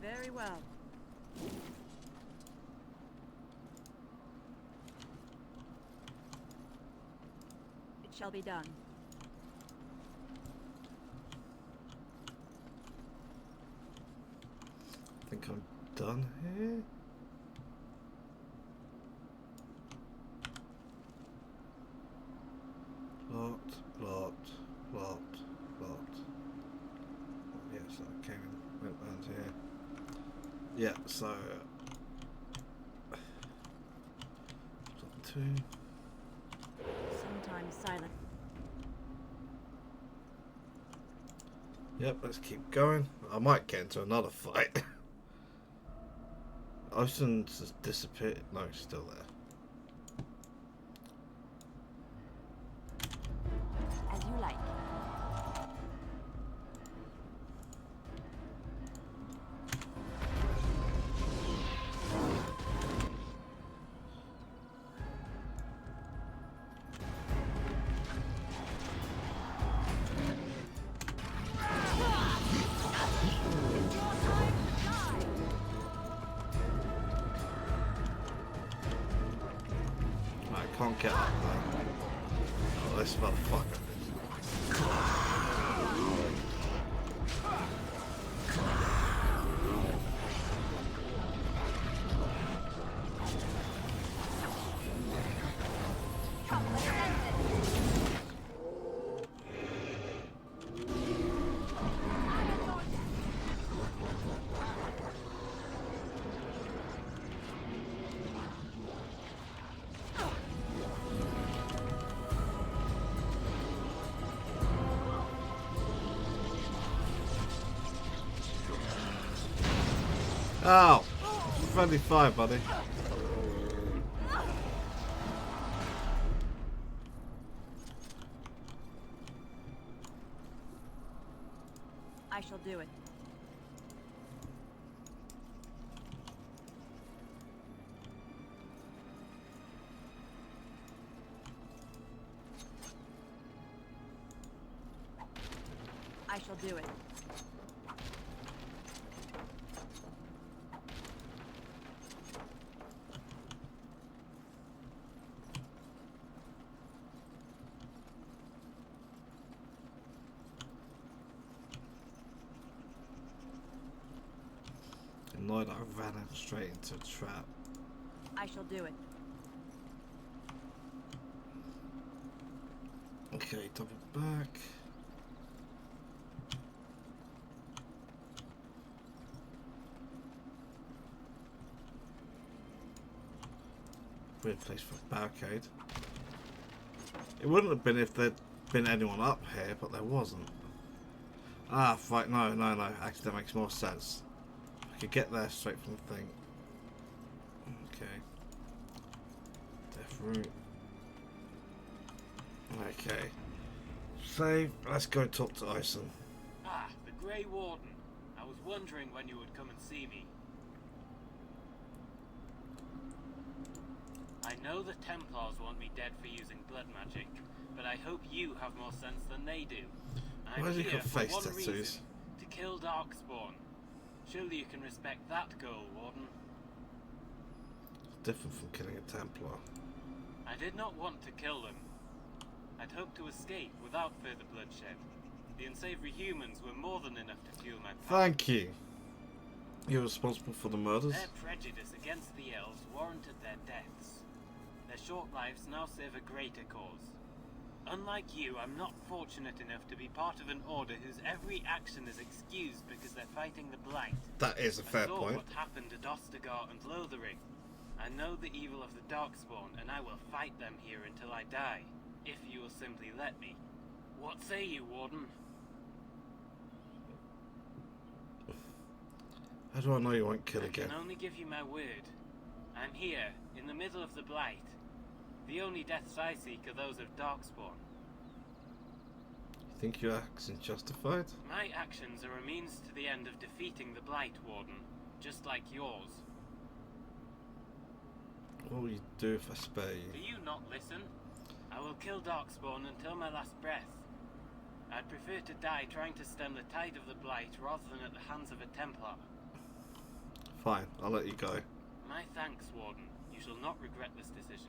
Very well. It shall be done. I think I'm done here. Locked, locked, locked, locked. Oh, yes, I came and went round here. Yeah, so two. Sometimes silent. Yep, let's keep going. I might get into another fight. Ocean's just disappeared. No, he's still there. As you like. I can't get up there. Oh, this motherfucker. Oh, friendly fire, buddy. I shall do it. I shall do it. Annoyed I ran him straight into a trap. I shall do it. Okay, double back. Weird place for a barricade. It wouldn't have been if there'd been anyone up here, but there wasn't. Ah, right, no. Actually, that makes more sense. I could get there straight from the thing. Okay. Death route. Okay. Save. Let's go talk to Ison. Ah, the Grey Warden. I was wondering when you would come and see me. I know the Templars want me dead for using blood magic, but I hope you have more sense than they do. I'm Why has he here got for face one tattoos? reason, to kill Darkspawn. Surely you can respect that goal, Warden. It's different from killing a Templar. I did not want to kill them. I'd hoped to escape without further bloodshed. The unsavory humans were more than enough to fuel my power. Thank you. You're responsible for the murders? Their prejudice against the elves warranted their deaths. Their short lives now serve a greater cause. Unlike you, I'm not fortunate enough to be part of an order whose every action is excused because they're fighting the Blight. That is a fair I saw point. what happened at Ostagar and Lothering. I know the evil of the Darkspawn, and I will fight them here until I die, if you will simply let me. What say you, Warden? How do I know you won't kill I again? can only give you my word. I'm here, in the middle of the Blight. The only deaths I seek are those of Darkspawn. You think your actions justified? My actions are a means to the end of defeating the Blight, Warden, just like yours. What will you do if I spare you? Do you not listen? I will kill Darkspawn until my last breath. I'd prefer to die trying to stem the tide of the Blight rather than at the hands of a Templar. Fine, I'll let you go. My thanks, Warden. You shall not regret this decision.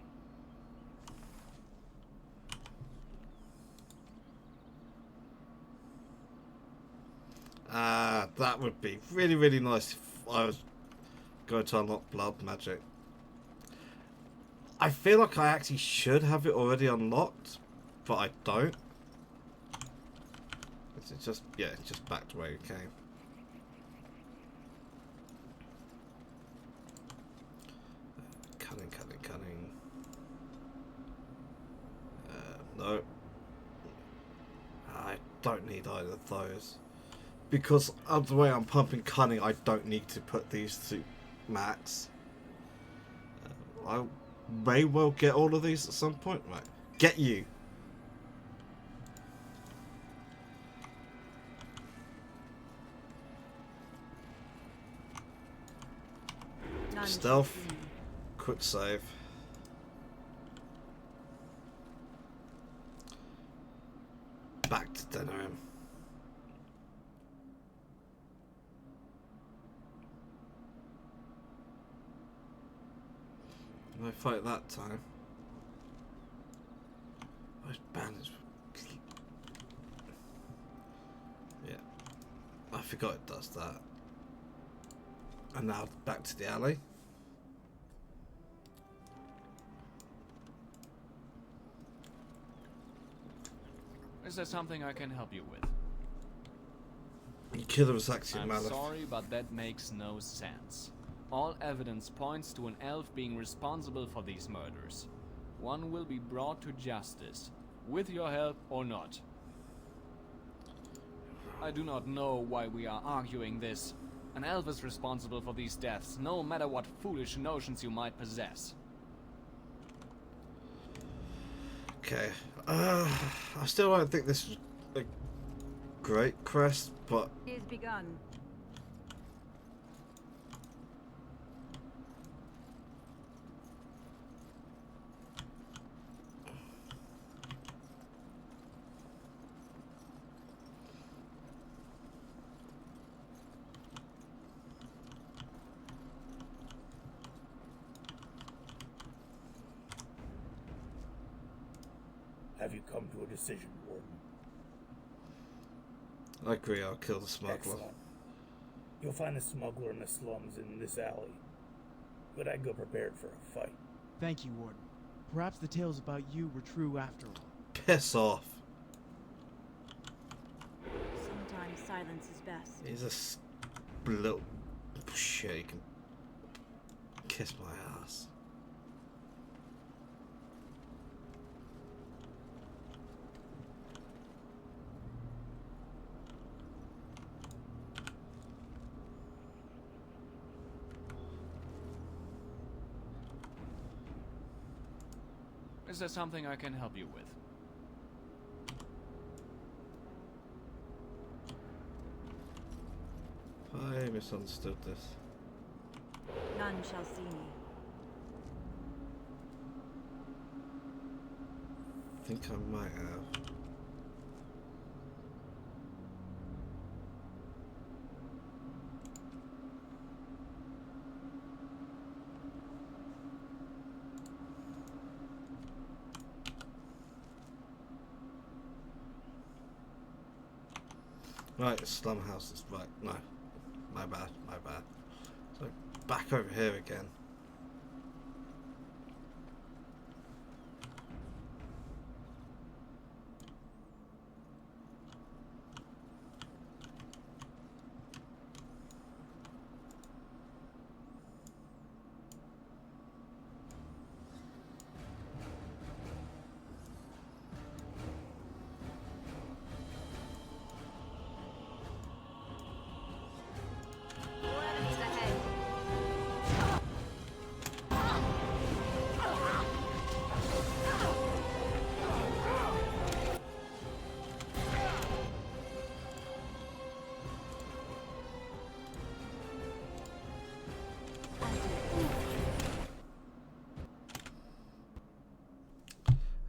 That would be really, really nice if I was going to unlock blood magic. I feel like I actually should have it already unlocked, but I don't. It's just, yeah, it's just back to where it came. Cunning. No. I don't need either of those. Because of the way I'm pumping cunning, I don't need to put these to max. I may well get all of these at some point. Right. Get you. Stealth. Quick save. Back to Denerim. No fight that time. Where's bandage? Yeah. I forgot it does that. And now back to the alley. Is there something I can help you with? Killer was actually I'm Malif. sorry, but that makes no sense. All evidence points to an elf being responsible for these murders. One will be brought to justice, with your help or not. I do not know why we are arguing this. An elf is responsible for these deaths, no matter what foolish notions you might possess. Okay. I still don't think this is a great crest, but It is begun. Have you come to a decision, Warden? I agree, I'll kill the smuggler. Excellent. You'll find the smuggler in the slums in this alley. But I go prepared for a fight. Thank you, Warden. Perhaps the tales about you were true after all. Piss off. Sometimes silence is best. He's a little shit. He can kiss my ass. Is there something I can help you with? I misunderstood this. None shall see me. I think I might have. Right, slum houses. Right, no. My bad. back over here again.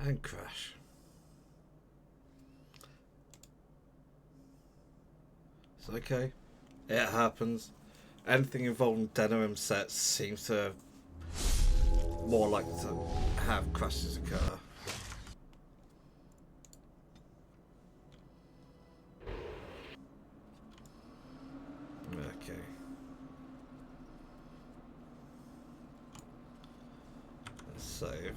And crash. It's okay. It happens. Anything involving denim sets seems to more likely to have crashes occur. Okay. Let's save.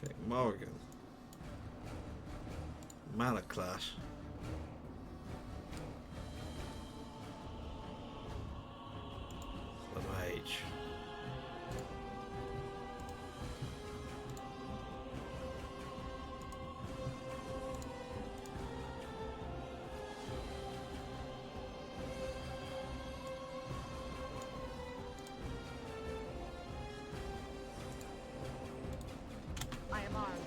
Okay, Morrigan. Mana Clash. The Mage. I am armed.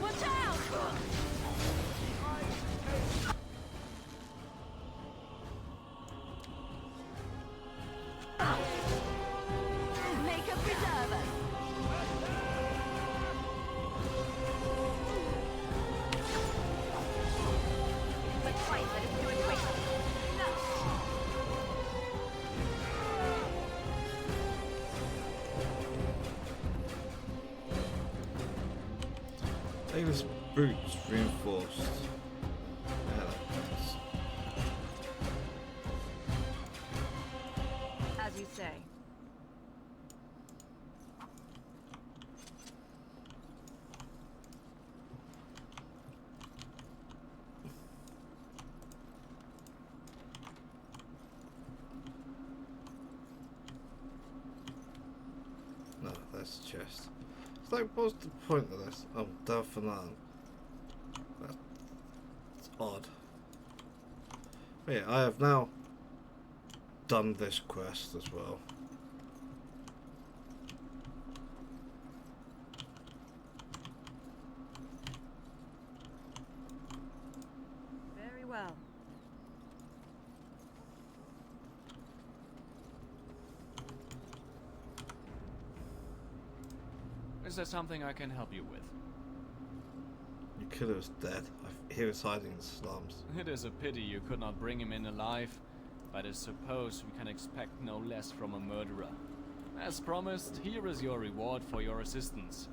Watch out! Make a preserve us. Let's fight, let us do it quickly. Davis boots reinforced. Yeah, that's... As you say. No, that's a chest. It's like, what's the point of this? Oh, Delphinan. That's odd. But yeah, I have now done this quest as well. Very well. Is there something I can help you with? Your killer is dead. I hear he's hiding in the slums. It is a pity you could not bring him in alive, but I suppose we can expect no less from a murderer. As promised, here is your reward for your assistance.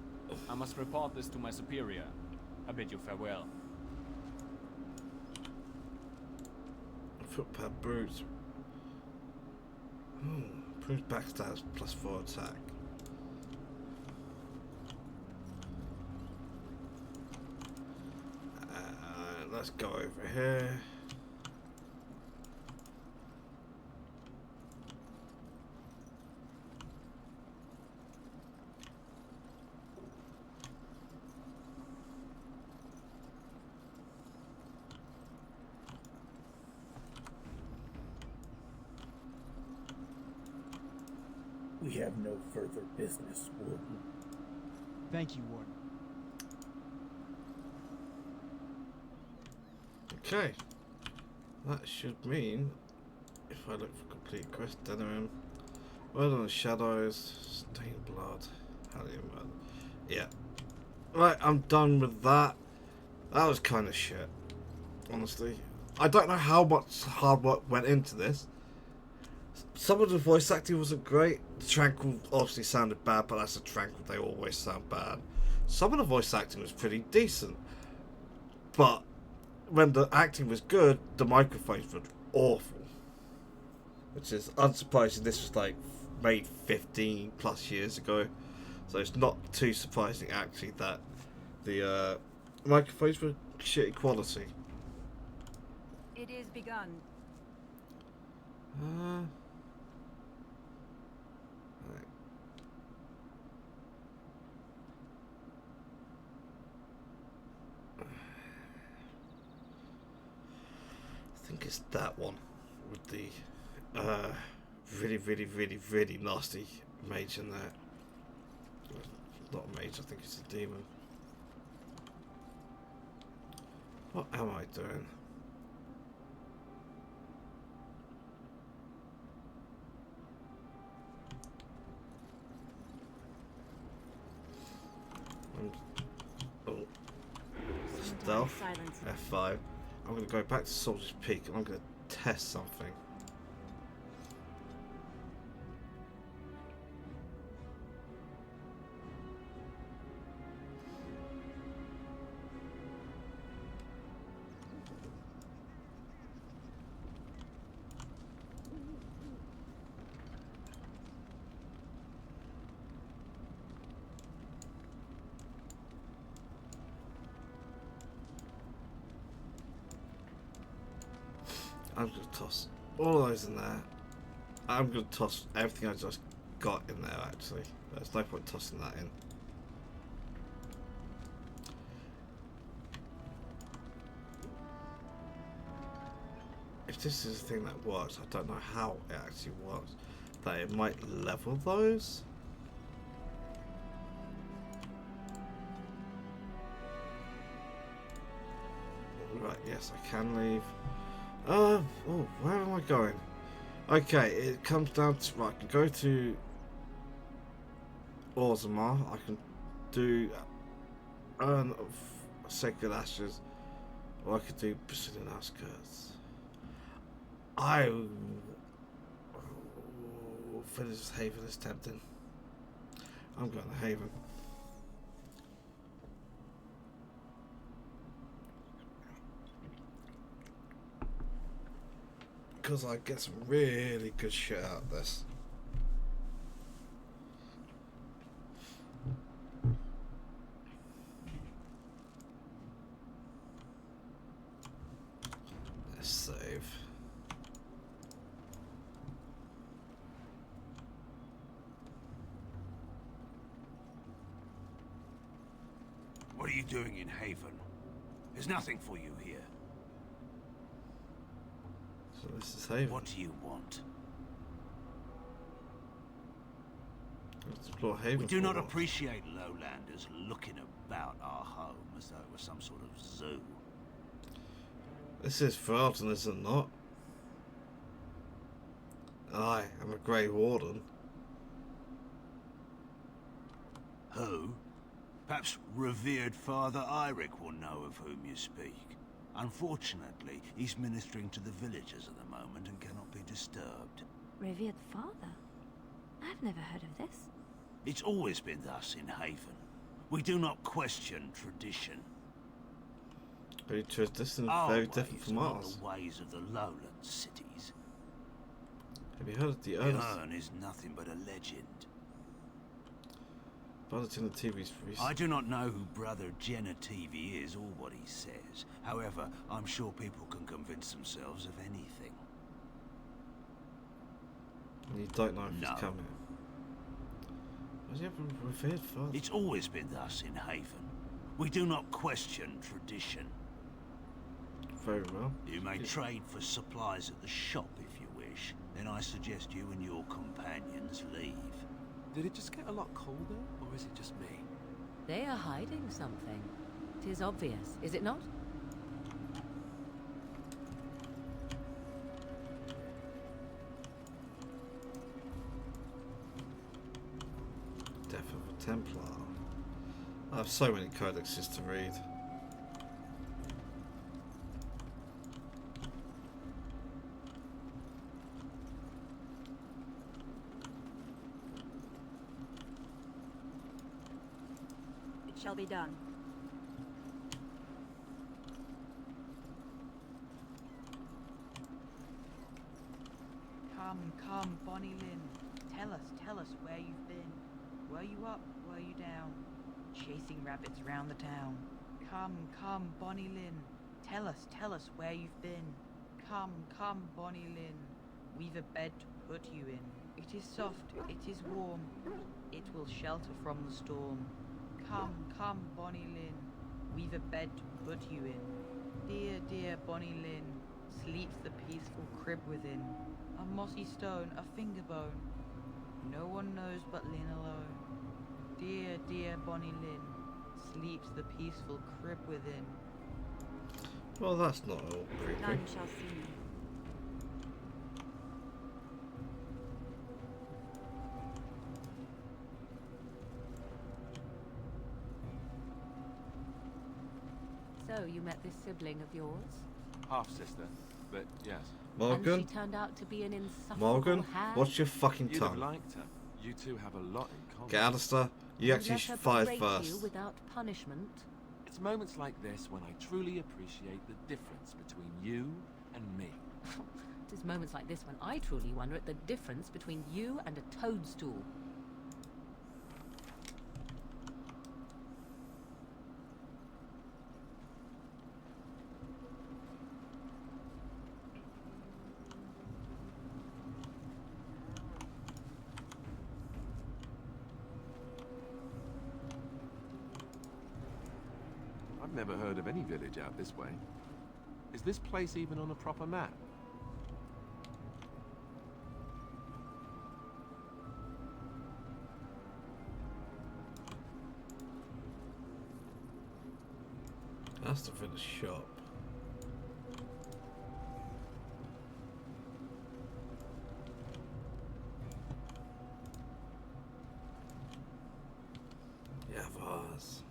I must report this to my superior. I bid you farewell. Footpad brute. Improves backstabs +4 attack. Let's go over here. We have no further business, Warden. Thank you, Warden. Okay. That should mean, if I look for complete quest, Denerim, Word on the Shadows, Stained Blood, Hallian Murder. Yeah. Right, I'm done with that. That was kind of shit, honestly. I don't know how much hard work went into this. Some of the voice acting wasn't great. The Tranquil obviously sounded bad, but that's a Tranquil, they always sound bad. Some of the voice acting was pretty decent. But when the acting was good, the microphones were awful. Which is unsurprising. This was like made 15 plus years ago. So it's not too surprising actually that the microphones were shitty quality. It is begun. Right. I think it's that one with the really nasty mage in there. Not a mage, I think it's a demon. What am I doing? Stealth, F5. I'm going to go back to Soldier's Peak and I'm going to test something. I'm going to toss all those in there. I'm going to toss everything I just got in there actually. There's no point tossing that in. If this is a thing that works, I don't know how it actually works. That it might level those. Right, yes, I can leave. Oh, where am I going? Okay, it comes down to, right, I can go to Orzammar, I can do Urn of Sacred Ashes, or I could do Brazilian Outskirts. Finish Haven is tempting. I'm going to Haven. Because I get some really good shit out of this. Let's save. What are you doing in Haven? There's nothing for you here. So this is Haven. What do you want? Let's explore Haven. We do not appreciate lowlanders looking about our home as though it was some sort of zoo. This is Ferelden, is it not? I am a Grey Warden. Who? Perhaps revered Father Eirik will know of whom you speak. Unfortunately, he's ministering to the villagers at the moment and cannot be disturbed. Revered father? I've never heard of this. It's always been thus in Haven. We do not question tradition. Very tradition, very different from ours. The ways of the lowland cities. Have you heard of the Urn? The Urn is nothing but a legend. Brother Genetivi I do not know who Brother Genetivi is or what he says. However, I'm sure people can convince themselves of anything. And you don't know if he's coming. Does he have a revered father? It's always been thus in Haven. We do not question tradition. Very well. You may trade for supplies at the shop if you wish. Then I suggest you and your companions leave. Did it just get a lot colder, or is it just me? They are hiding something. 'Tis obvious, is it not? Templar. I have so many codexes to read. It shall be done. Come, Bonnie Lynn. Tell us where you've been. Were you up? Were you down? Chasing rabbits round the town. Come, Bonnie Lynn. Tell us where you've been. Come, Bonnie Lynn. We've a bed to put you in. It is soft, it is warm. It will shelter from the storm. Come, Bonnie Lynn. We've a bed to put you in. Dear Bonnie Lynn. Sleeps the peaceful crib within. A mossy stone, a finger bone. No one knows but Lynn alone. Dear Bonnie Lynn. Sleeps the peaceful crib within. Well, that's not all creepy. None shall see me. So, you met this sibling of yours? Half-sister, but yes. Morgan? And she turned out to be an insufferable Morgan? hag. Watch your fucking You'd have tongue. liked her. You two have a lot in common. Get Alistair. You actually let her fired berate first. you without punishment. It's moments like this when I truly appreciate the difference between you and me. It is moments like this when I truly wonder at the difference between you and a toadstool. I've never heard of any village out this way. Is this place even on a proper map? That's the village shop. Yeah, vase.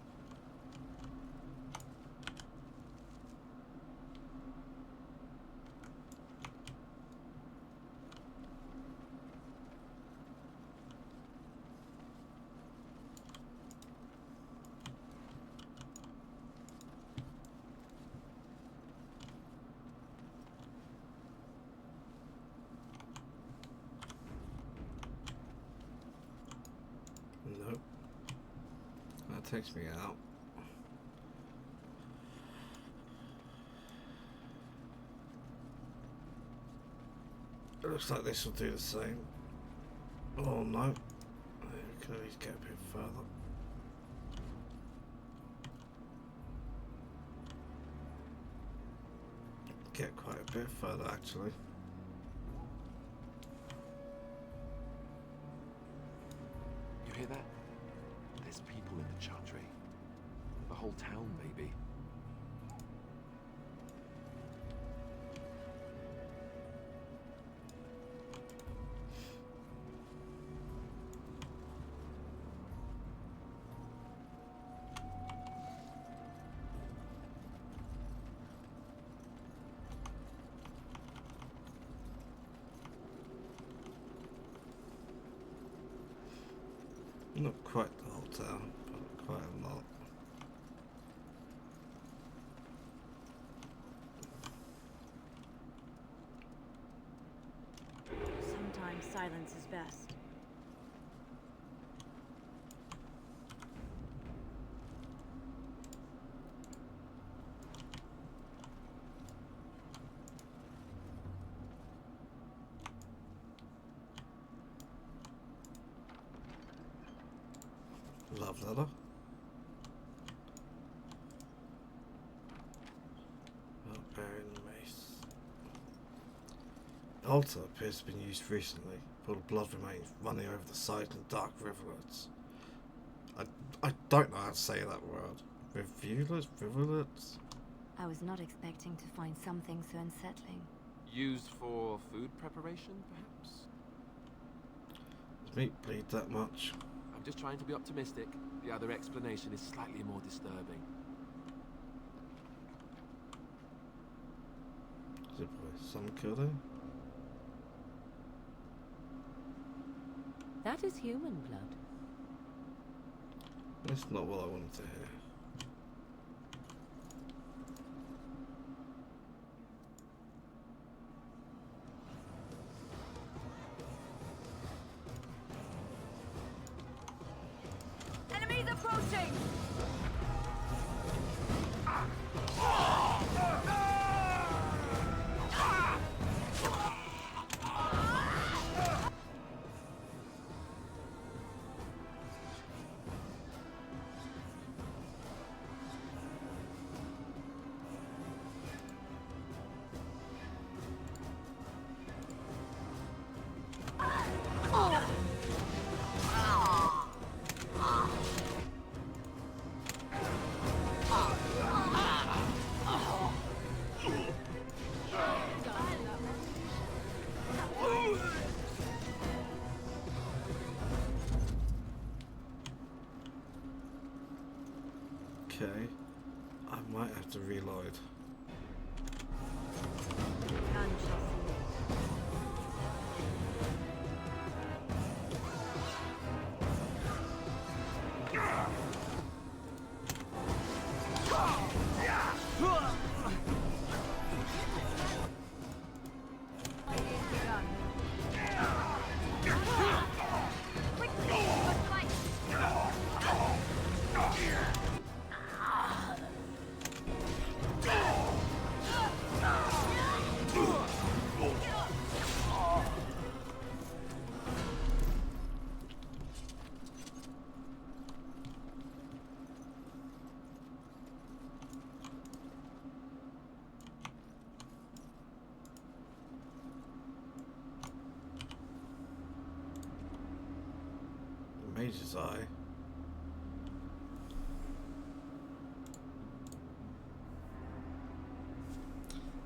Nope. That takes me out. It looks like this will do the same. Oh no. We can at least get a bit further. Get quite a bit further actually. You hear that? There's people in the chantry. The whole town, maybe. Not quite the whole town, but quite a lot. Sometimes silence is best. Love letter. Barbarian mace. The altar appears to have been used recently. Full of blood remains running over the side and dark rivulets. I don't know how to say that word. Rivulets? I was not expecting to find something so unsettling. Used for food preparation, perhaps? Does meat bleed that much? I'm just trying to be optimistic. The other explanation is slightly more disturbing. Did someone kill them? That is human blood. That's not what I wanted to hear. Enemies approaching! Okay, I might have to reload. Mage's Eye.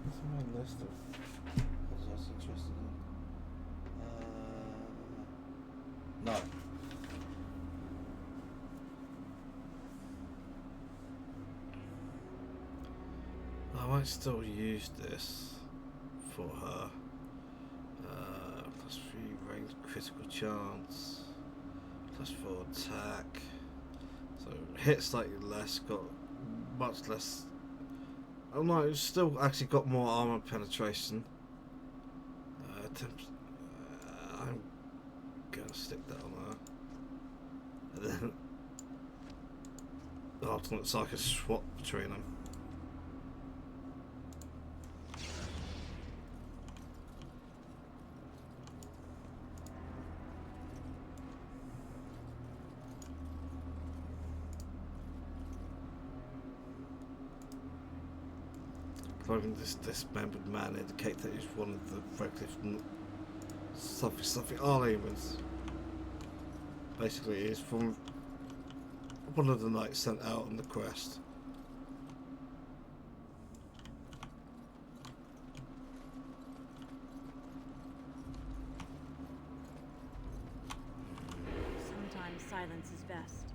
What's on my list of what I was interested in? No. I might still use this for her. +3 ranged critical chance. +4 attack, so hit slightly less, got much less. Oh no, it's still actually got more armor penetration. I'm gonna stick that on her, and then the alternate so I can swap between them. Clothing this dismembered man indicate that he's one of the Redcliffe something Arlemans. Basically, he's from one of the knights sent out on the quest. Sometimes silence is best.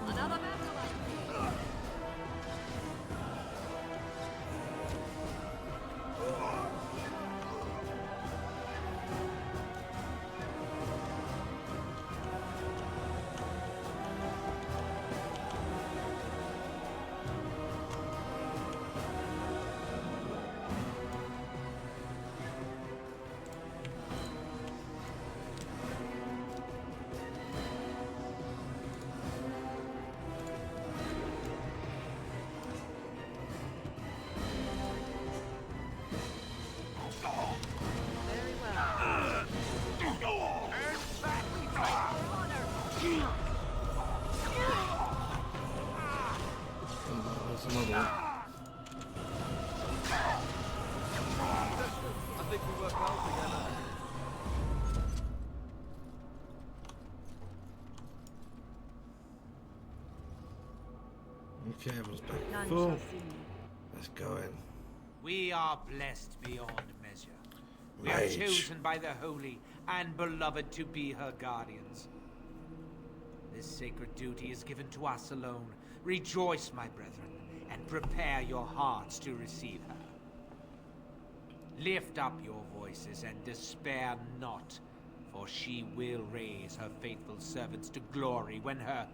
Another I think we work well together. Okay, everyone's back None full. shall see me. Let's go in. We are blessed beyond measure. We are Mage. chosen by the holy and beloved to be her guardians. This sacred duty is given to us alone. Rejoice, my brethren, and prepare your hearts to receive her. Lift up your voices and despair not, for she will raise her faithful servants to glory when her...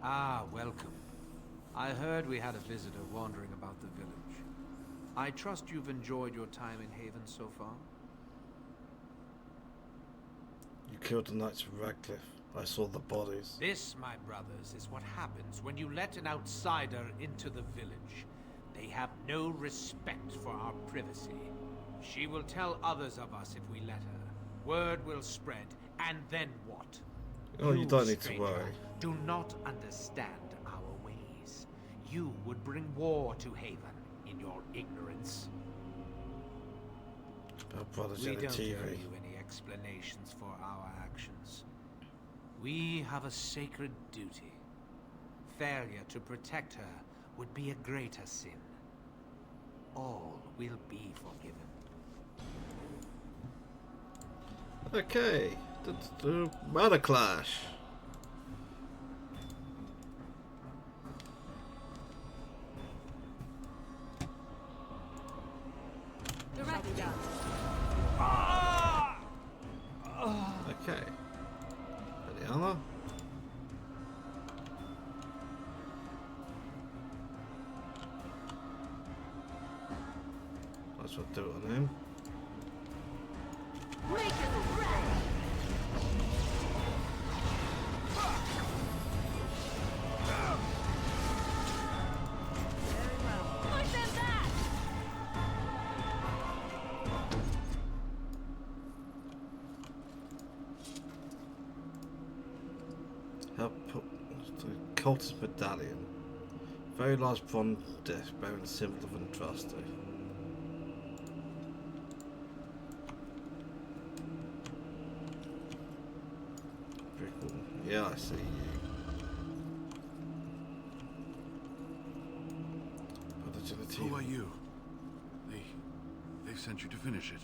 Ah, welcome. I heard we had a visitor wandering about the village. I trust you've enjoyed your time in Haven so far? You killed the Knights of Radcliffe. I saw the bodies. This, my brothers, is what happens when you let an outsider into the village. They have no respect for our privacy. She will tell others of us if we let her. Word will spread, and then what? Oh, you don't need to stranger, worry. do not understand our ways. You would bring war to Haven in your ignorance. Our brothers We in the don't owe TV. you any explanations for our actions. We have a sacred duty. Failure to protect her would be a greater sin. All will be forgiven. Okay, the Murder Clash. Okay. Any armor? That's what do it on him. Help put the cultist medallion. Very large bronze disc bearing the symbol of Andraste. Very cool. Yeah, I see you. Put it to the TV. Who are you? They sent you to finish it.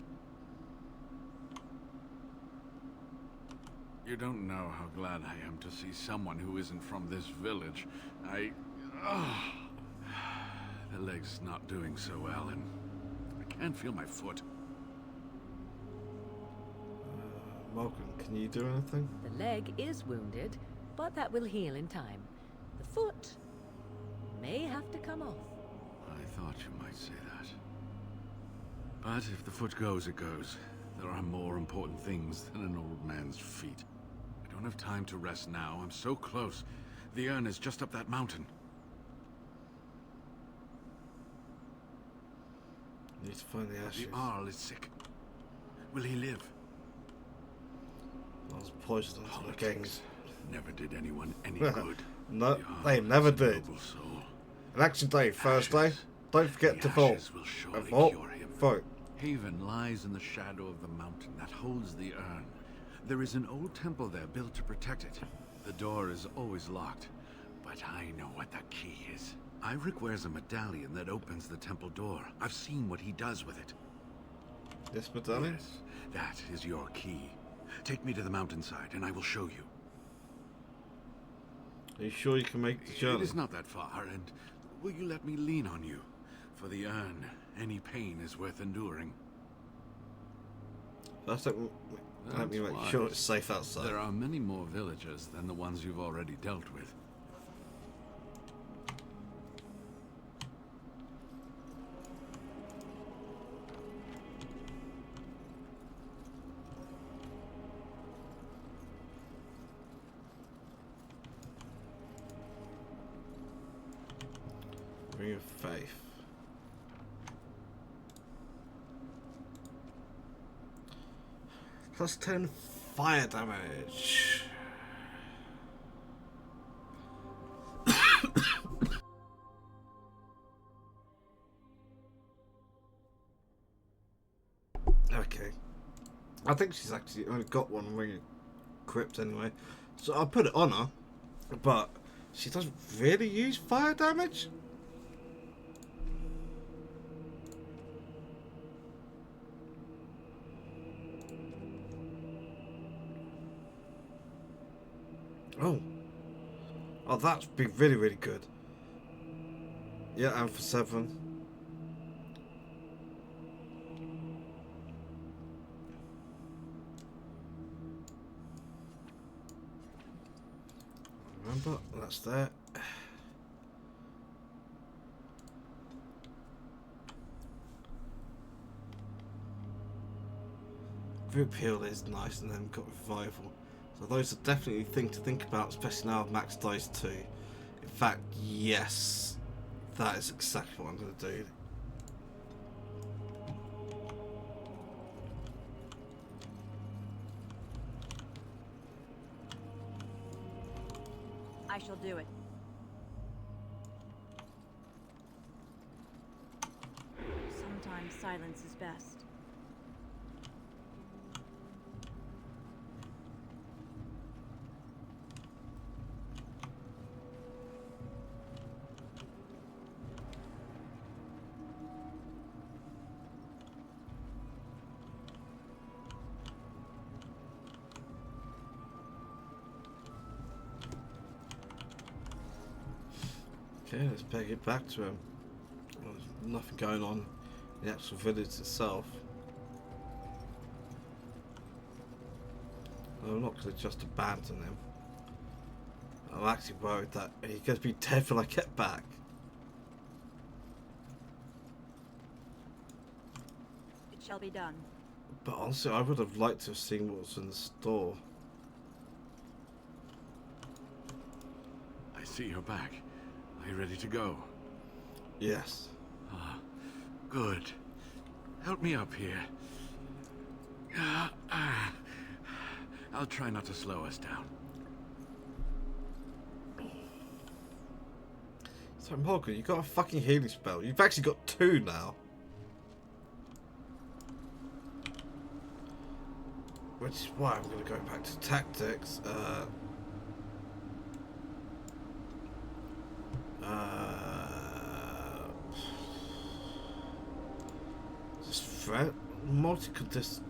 You don't know how glad I am to see someone who isn't from this village. The leg's not doing so well, and I can't feel my foot. Malcolm, can you do anything? The leg is wounded, but that will heal in time. The foot may have to come off. I thought you might say that. But if the foot goes, it goes. There are more important things than an old man's feet. I don't have time to rest now. I'm so close. The urn is just up that mountain. Need to find the ashes. The Arl is sick. Will he live? I was poisoned for the kings. Never did anyone any good. No, they never did. Election day, Thursday. Don't forget to vote. And vote. Haven lies in the shadow of the mountain that holds the urn. There is an old temple there built to protect it. The door is always locked, but I know what the key is. Iric wears a medallion that opens the temple door. I've seen what he does with it. This medallion? Yes, that is your key. Take me to the mountainside and I will show you. Are you sure you can make the journey? It is not that far, and will you let me lean on you? For the urn, any pain is worth enduring. That's let me make That's sure wise. it's safe outside. There are many more villagers than the ones you've already dealt with. Ring of Faith. Plus 10 fire damage. Okay. I think she's actually only got one ring of crypt anyway. So I'll put it on her. But She doesn't really use fire damage? Oh. Oh, that's been really, really good. Yeah, and for 7. Remember, that's there. Group heal is nice, and then got revival. So those are definitely things to think about, especially now Max dies too. In fact, yes, that is exactly what I'm going to do. I shall do it. Sometimes silence is best. Okay, let's peg it back to him. Well, there's nothing going on in the actual village itself. I'm not going to just abandon him. I'm actually worried that he's going to be dead when I get back. It shall be done. But honestly, I would have liked to have seen what was in the store. I see you're back. Are you ready to go? Yes. Ah, good. Help me up here. I'll try not to slow us down. So Morgan, you got a fucking healing spell. You've actually got 2 now. Which is why I'm going to go back to tactics. Just threat multi-contest.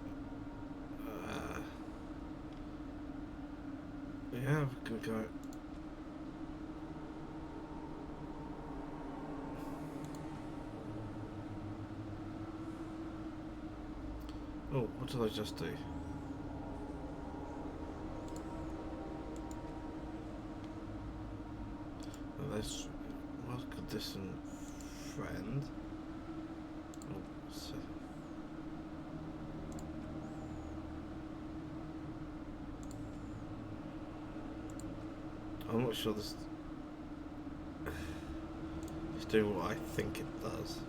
Yeah, we're gonna go. Oh, what did I just do? Oh, there's multi-distant friend. Oh, so. I'm not sure this is doing what I think it does.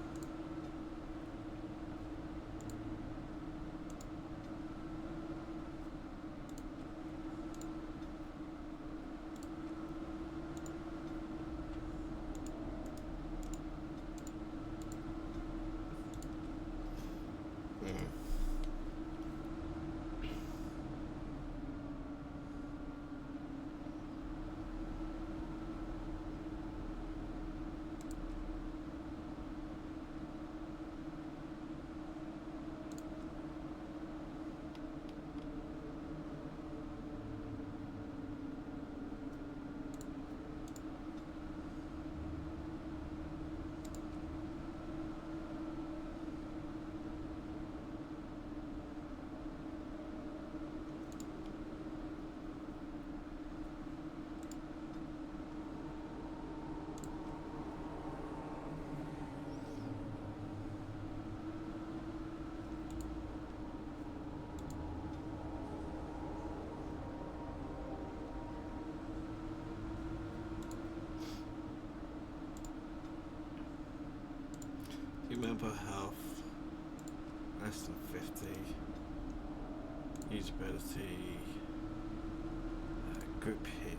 Remember health, less than 50, usability, group heal.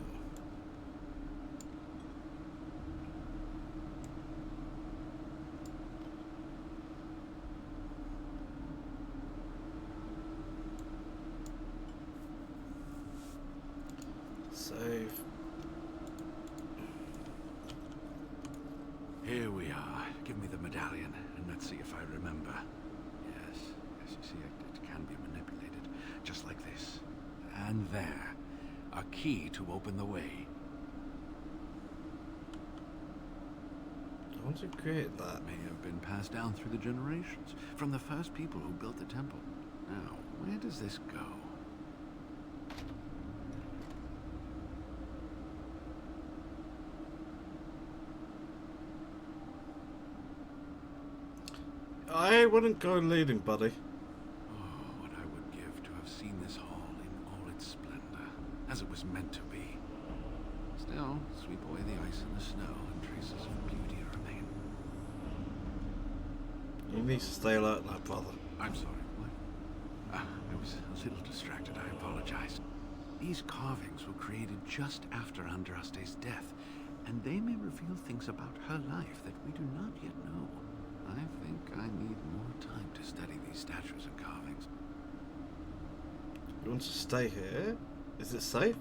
Save. there. A key to open the way. Once you created that, May have been passed down through the generations, from the first people who built the temple. Now, where does this go? I wouldn't go leading, buddy. Oh, what I would give to have seen this hall in all its splendor, as it was meant to be. Still, sweep away the ice and the snow, and traces of beauty remain. You need to stay alert now, brother. I'm sorry, what? I was a little distracted, I apologize. These carvings were created just after Andraste's death, and they may reveal things about her life that we do not yet know. I think I need more time to study these statues and carvings. You want to stay here? Is it safe?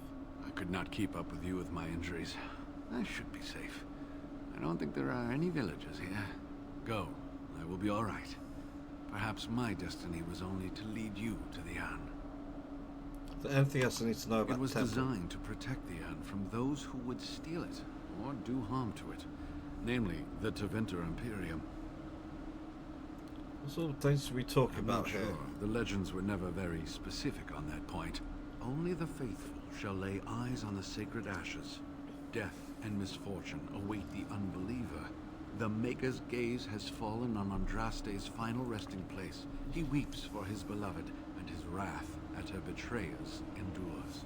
I could not keep up with you with my injuries. I should be safe. I don't think there are any villagers here. Go. I will be all right. Perhaps my destiny was only to lead you to the Urn. Is there anything else I need to know about It was the temple? designed to protect the Urn from those who would steal it or do harm to it. Namely, the Tevinter Imperium. What sort of things are we talking about not here? sure. The legends were never very specific on that point. Only the faithful shall lay eyes on the sacred ashes. Death and misfortune await the unbeliever. The Maker's gaze has fallen on Andraste's final resting place. He weeps for his beloved, and his wrath at her betrayers endures.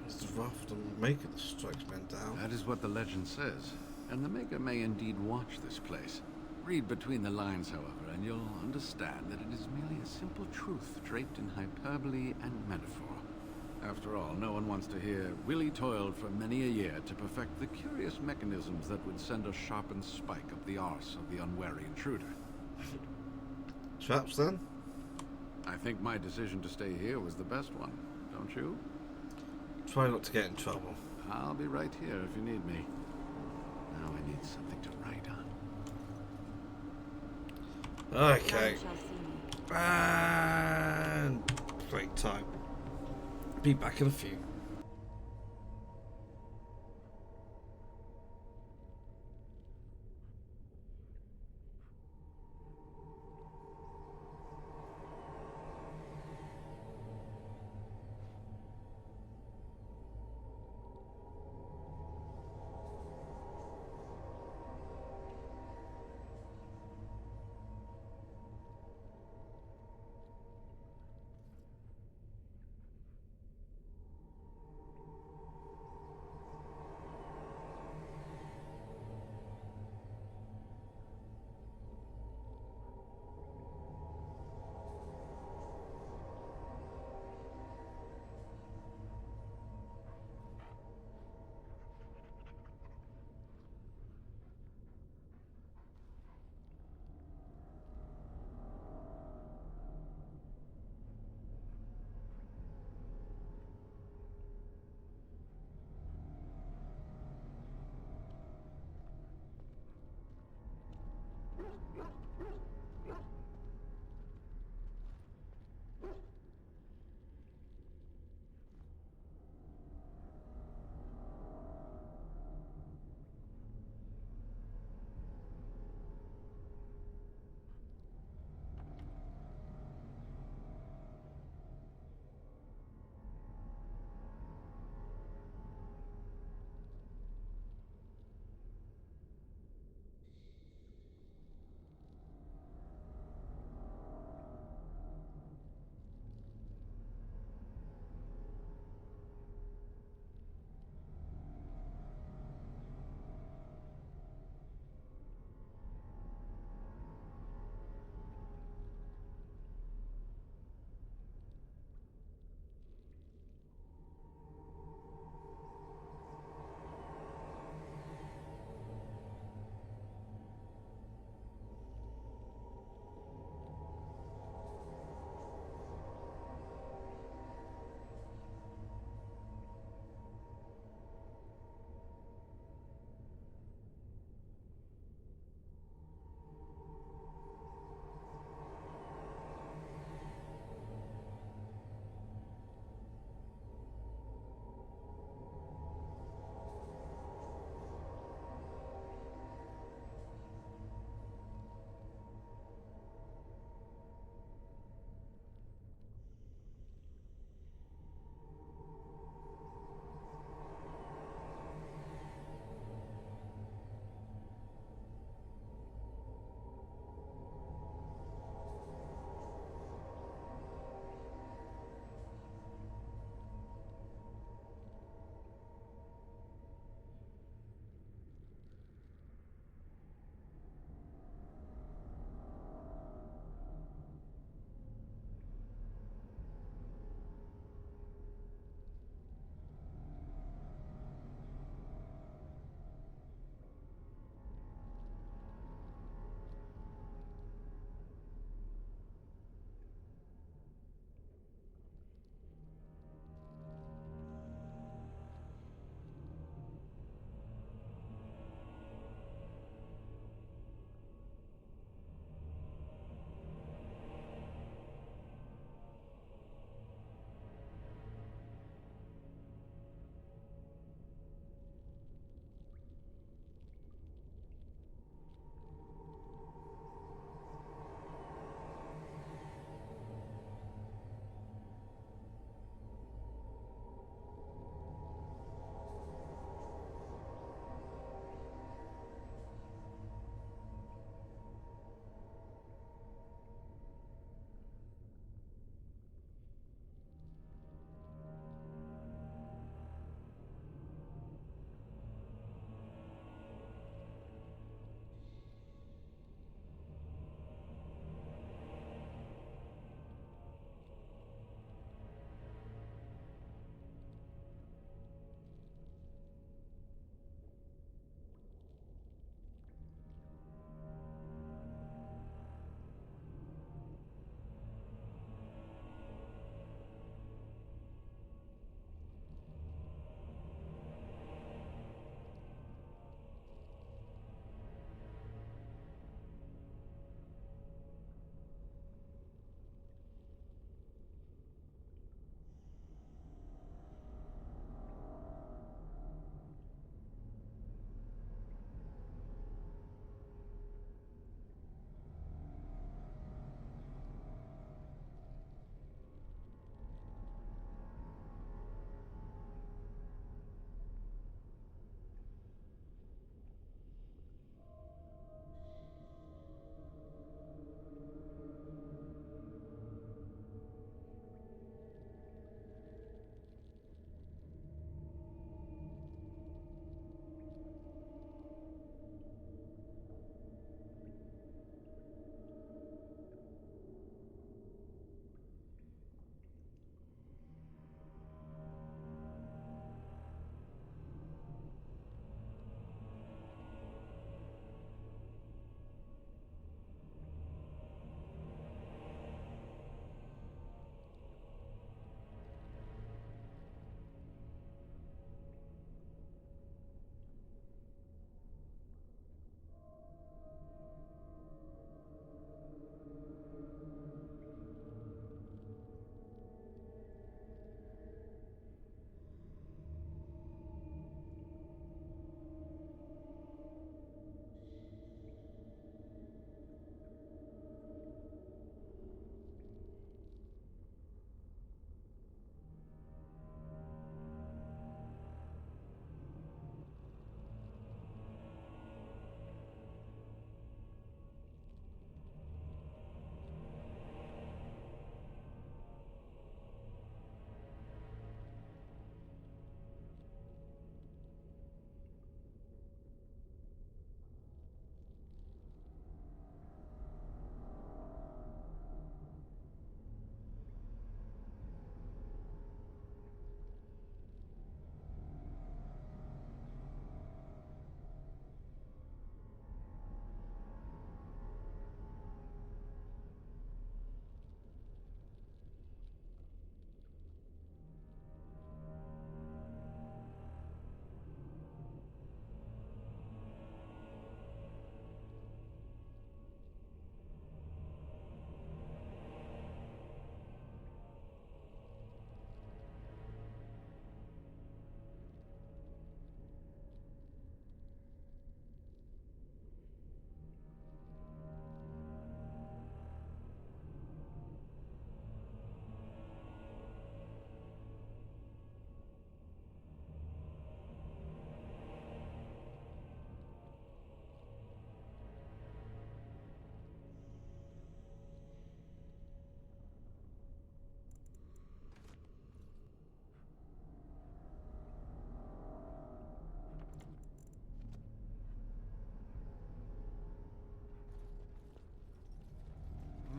It's the wrath of the Maker that strikes men down. That is what the legend says, and the Maker may indeed watch this place. Read between the lines, however, and you'll understand that it is merely a simple truth draped in hyperbole and metaphor. After all, no one wants to hear Willie toiled for many a year to perfect the curious mechanisms that would send a sharpened spike up the arse of the unwary intruder. Traps, then? I think my decision to stay here was the best one, don't you? Try not to get in trouble. I'll be right here if you need me. Now I need something to write on. Okay. And break time. Be back in a few.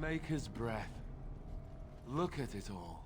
Maker's breath. Look at it all.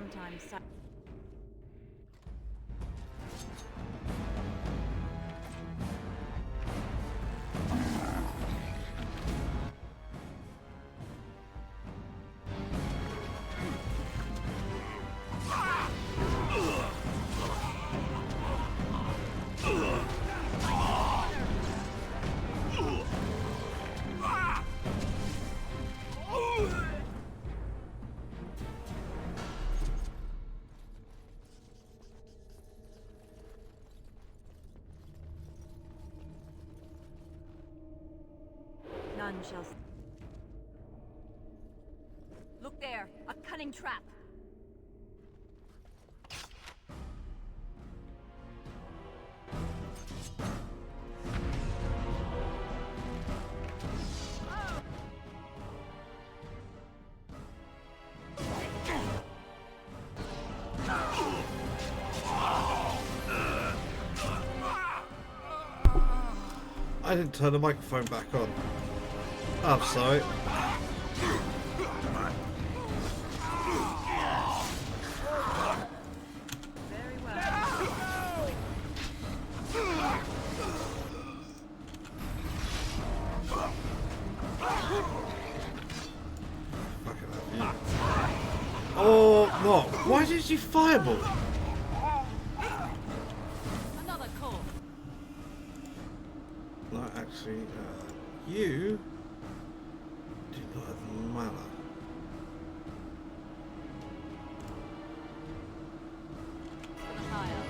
Sometimes. None shall. Look there, a cunning trap. I didn't turn the microphone back on. I'm sorry. Oh no! Why did you fireball? Another call. No, actually, you do not have mana. For the hire.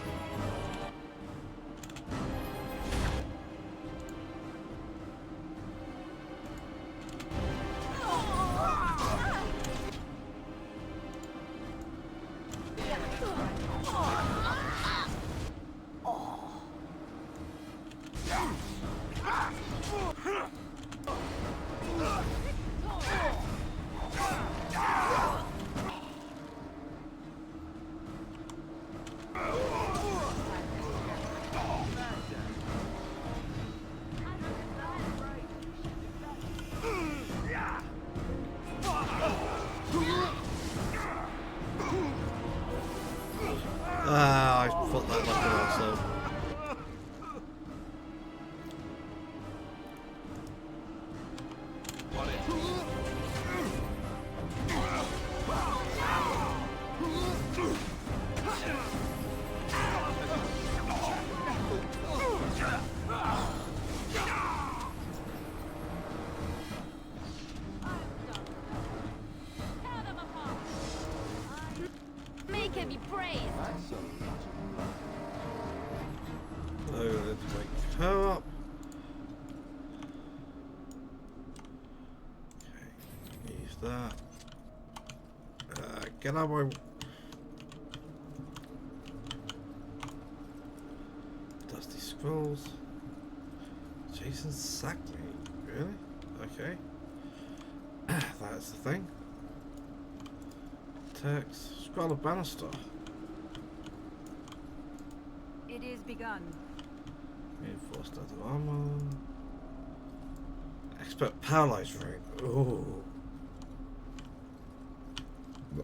I thought that like an asshole. Make him be praised. Oh, let's wake her up. Okay, use that. Get out of my... Scrolls. Jason Sackney. Really? Okay. That's the thing. Text. Scroll of Bannister. It is begun. Reinforced leather armor. Expert paralyzed ring. Ooh.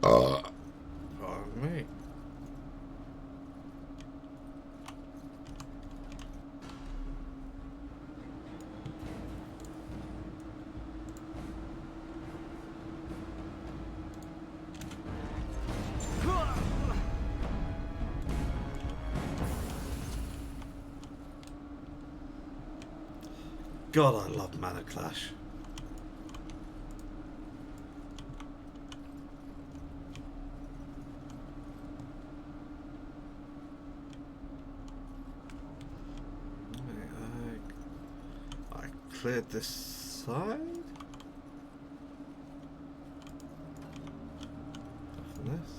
Pardon me. God, I love Mana Clash. I cleared this side. Nothing this.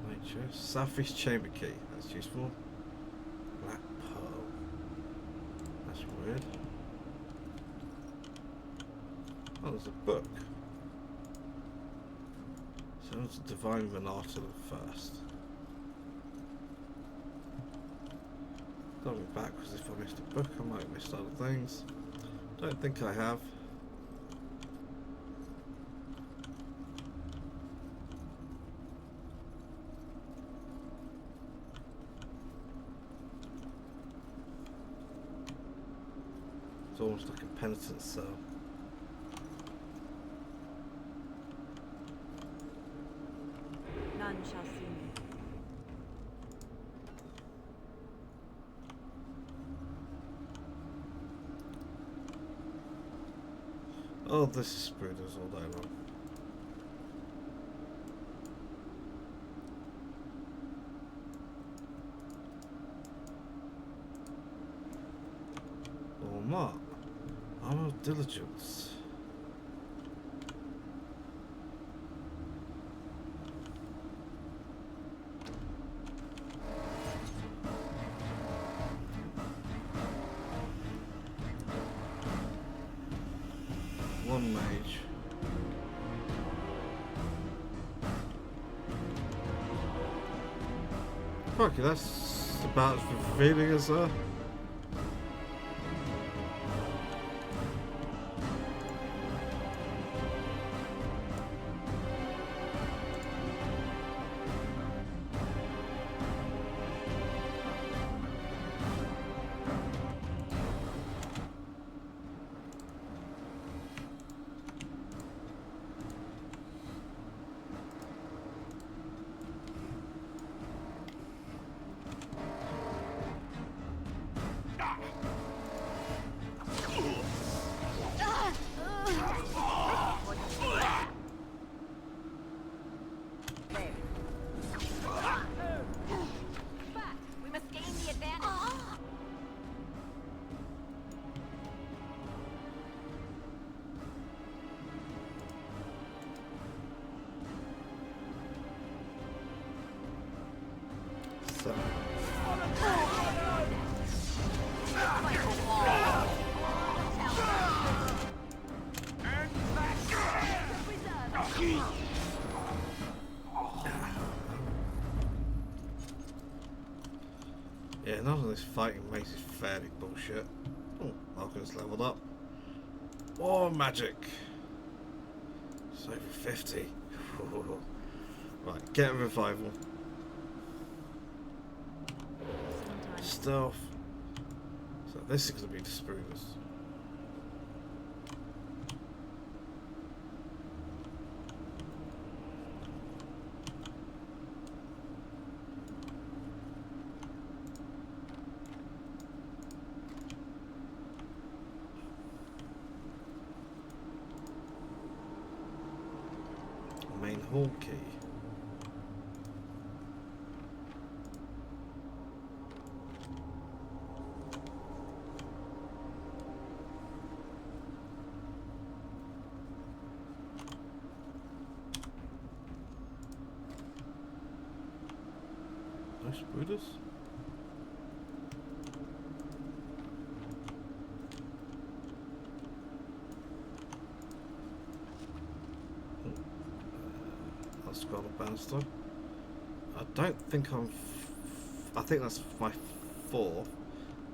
Nature. Southeast chamber key. That's useful. Black pearl. That's weird. Oh, there's a book. So it's a Divine Venata the First. Don't be back because if I missed a book, I might have missed other things. Don't think I have. It's almost like a penitent cell. None shall see me. Oh, this is Sprudas all day long. Oh, Mark. Armor of Diligence. One mage. Fuck, that's about as revealing as her. Yeah, none of this fighting makes it fairly bullshit. Oh, Malcolm's leveled up. War magic. It's over 50. Right, get a revival. Stealth. So this is going to be the Sprudas. Main hall key. No Sprudas? scroll of Bannister. I don't think I think that's my 4th.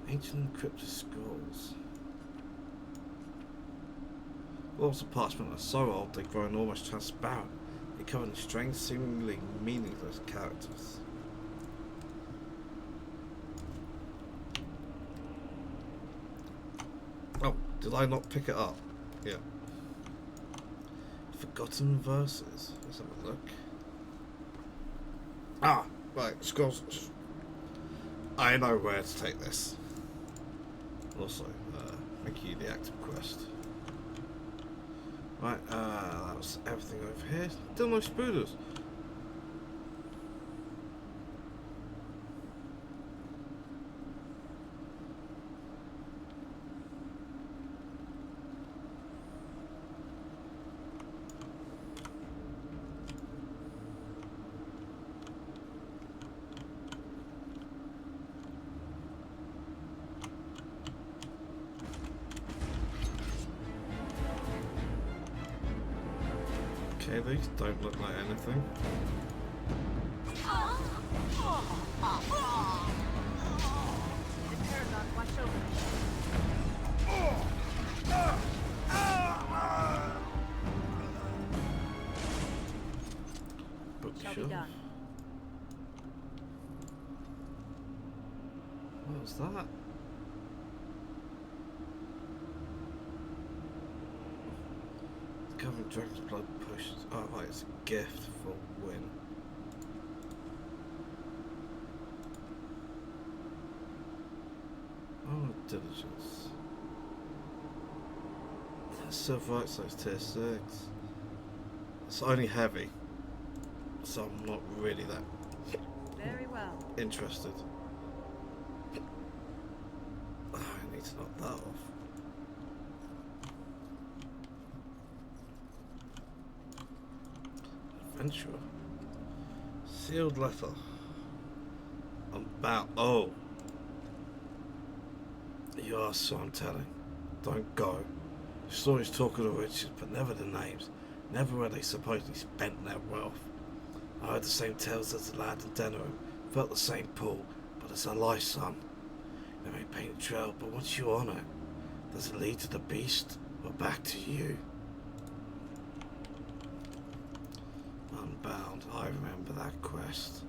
Ancient encrypted scrolls. Walls of parchment are so old they've grown almost transparent. They cover in strange, seemingly meaningless characters. Oh, did I not pick it up? Yeah. Forgotten verses. Let's have a look. Ah, right, scrolls. I know where to take this. Also, thank you, the active quest. Right, that was everything over here. Still no spoilers. Okay, these don't look like anything. Bookshelf. What was that? Covered dragon's blood pushes. Oh right, it's a gift for win. Oh, diligence. Spatvark size tier 6. It's only heavy, so I'm not really that Very well. interested. Oh, I need to knock that off. Adventurer. Sealed letter. About. Oh. You are, so I'm telling. Don't go. Stories talk of the riches, but never the names. Never where they supposedly spent their wealth. I heard the same tales as the lad in Denerim. Felt the same pull, but it's a lie, son. They may paint a trail, but once you're on it, does it lead to the beast or back to you? Unbound, I remember that quest.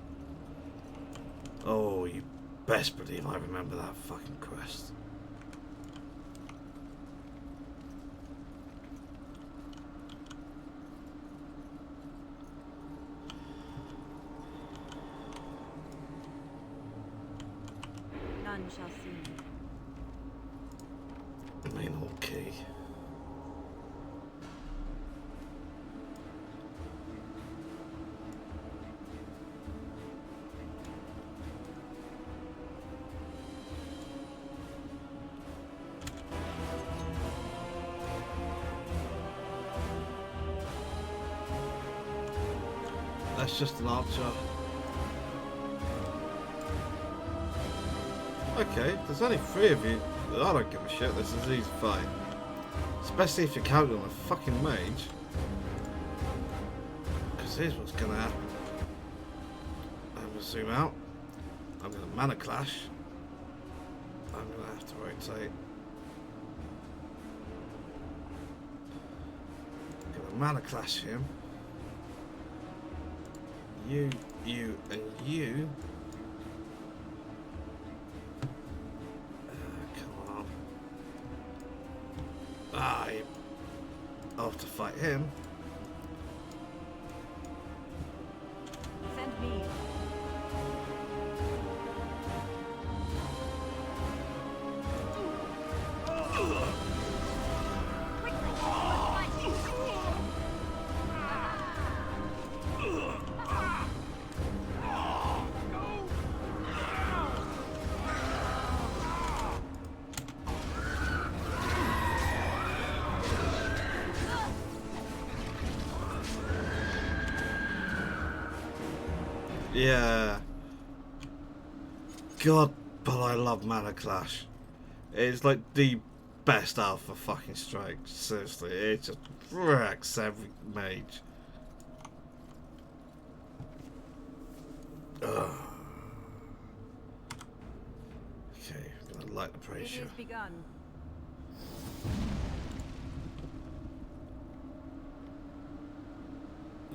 Oh, you best believe I remember that fucking quest. None shall see. Main hall key. That's just an archer. Okay, there's only 3 of you. I don't give a shit, this is easy fight. Especially if you're counting on a fucking mage. Because here's what's gonna happen. I'm gonna zoom out. I'm gonna mana clash. I'm gonna have to rotate. I'm gonna mana clash him. You, and you. Come on. I'll have to fight him. Send me. Yeah. God, but I love Mana Clash. It's like the best alpha fucking strike. Seriously, it just wrecks every mage. Okay, gonna light the It brazier. is begun.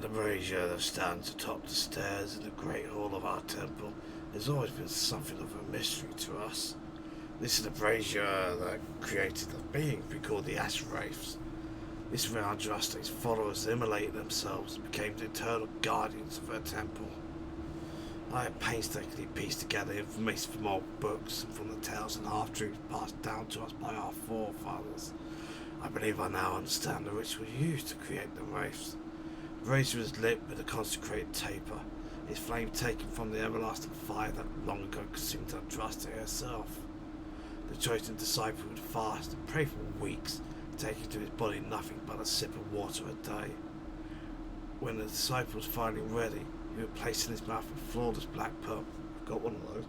The brazier that stands atop the stairs in the great hall of our temple has always been something of a mystery to us. This is the brazier that created the being we call the Ash Wraiths. This way Andraste's followers immolated themselves and became the eternal guardians of her temple. I have painstakingly pieced together information from old books and from the tales and half-truths passed down to us by our forefathers. I believe I now understand the ritual used to create the wraiths. The brazier is lit with a consecrated taper, its flame taken from the everlasting fire that long ago consumed Andraste herself. The chosen disciple would fast and pray for weeks, taking to his body nothing but a sip of water a day. When the disciple was finally ready, he would place in his mouth a flawless black pearl, I've got one of those,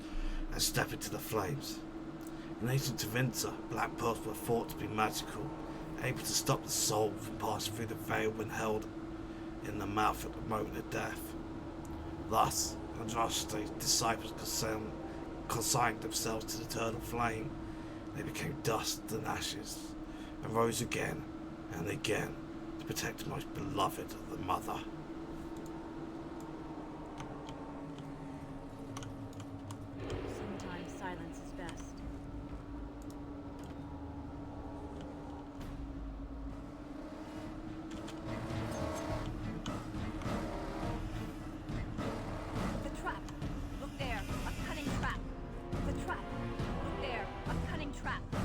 and step into the flames. In ancient Tevinter, black pearls were thought to be magical, able to stop the soul from passing through the veil when held in the mouth at the moment of death. Thus, Andraste's disciples consigned themselves to the eternal flame. They became dust and ashes, and rose again and again to protect the most beloved of the Mother. Sometimes silence is best. The trap! Look there! A cunning trap! The trap! Look there! A cunning trap! The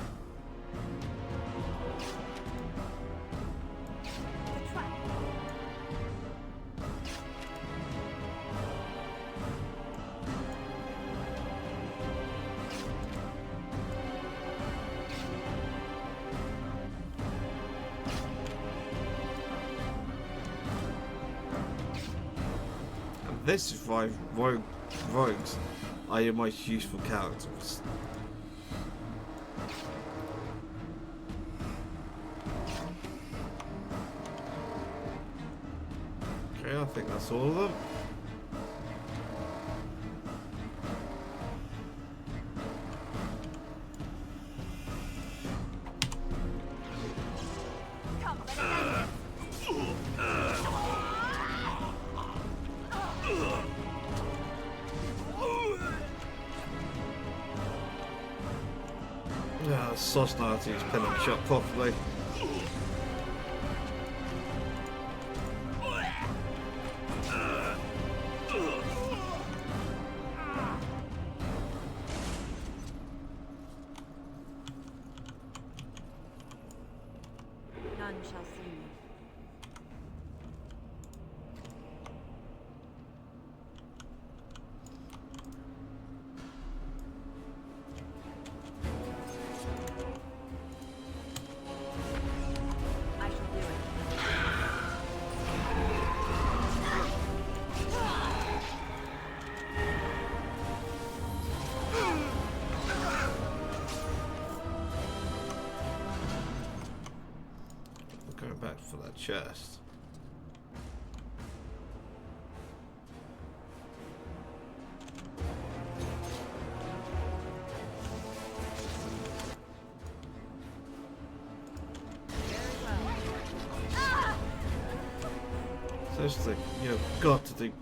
trap! And this is why rogues are your most useful characters. Okay, I think that's all of them. Yeah, sauce now to use pen and shot properly. None shall see me. I shall do it. We're going back for that chest. Seriously, you've got to do.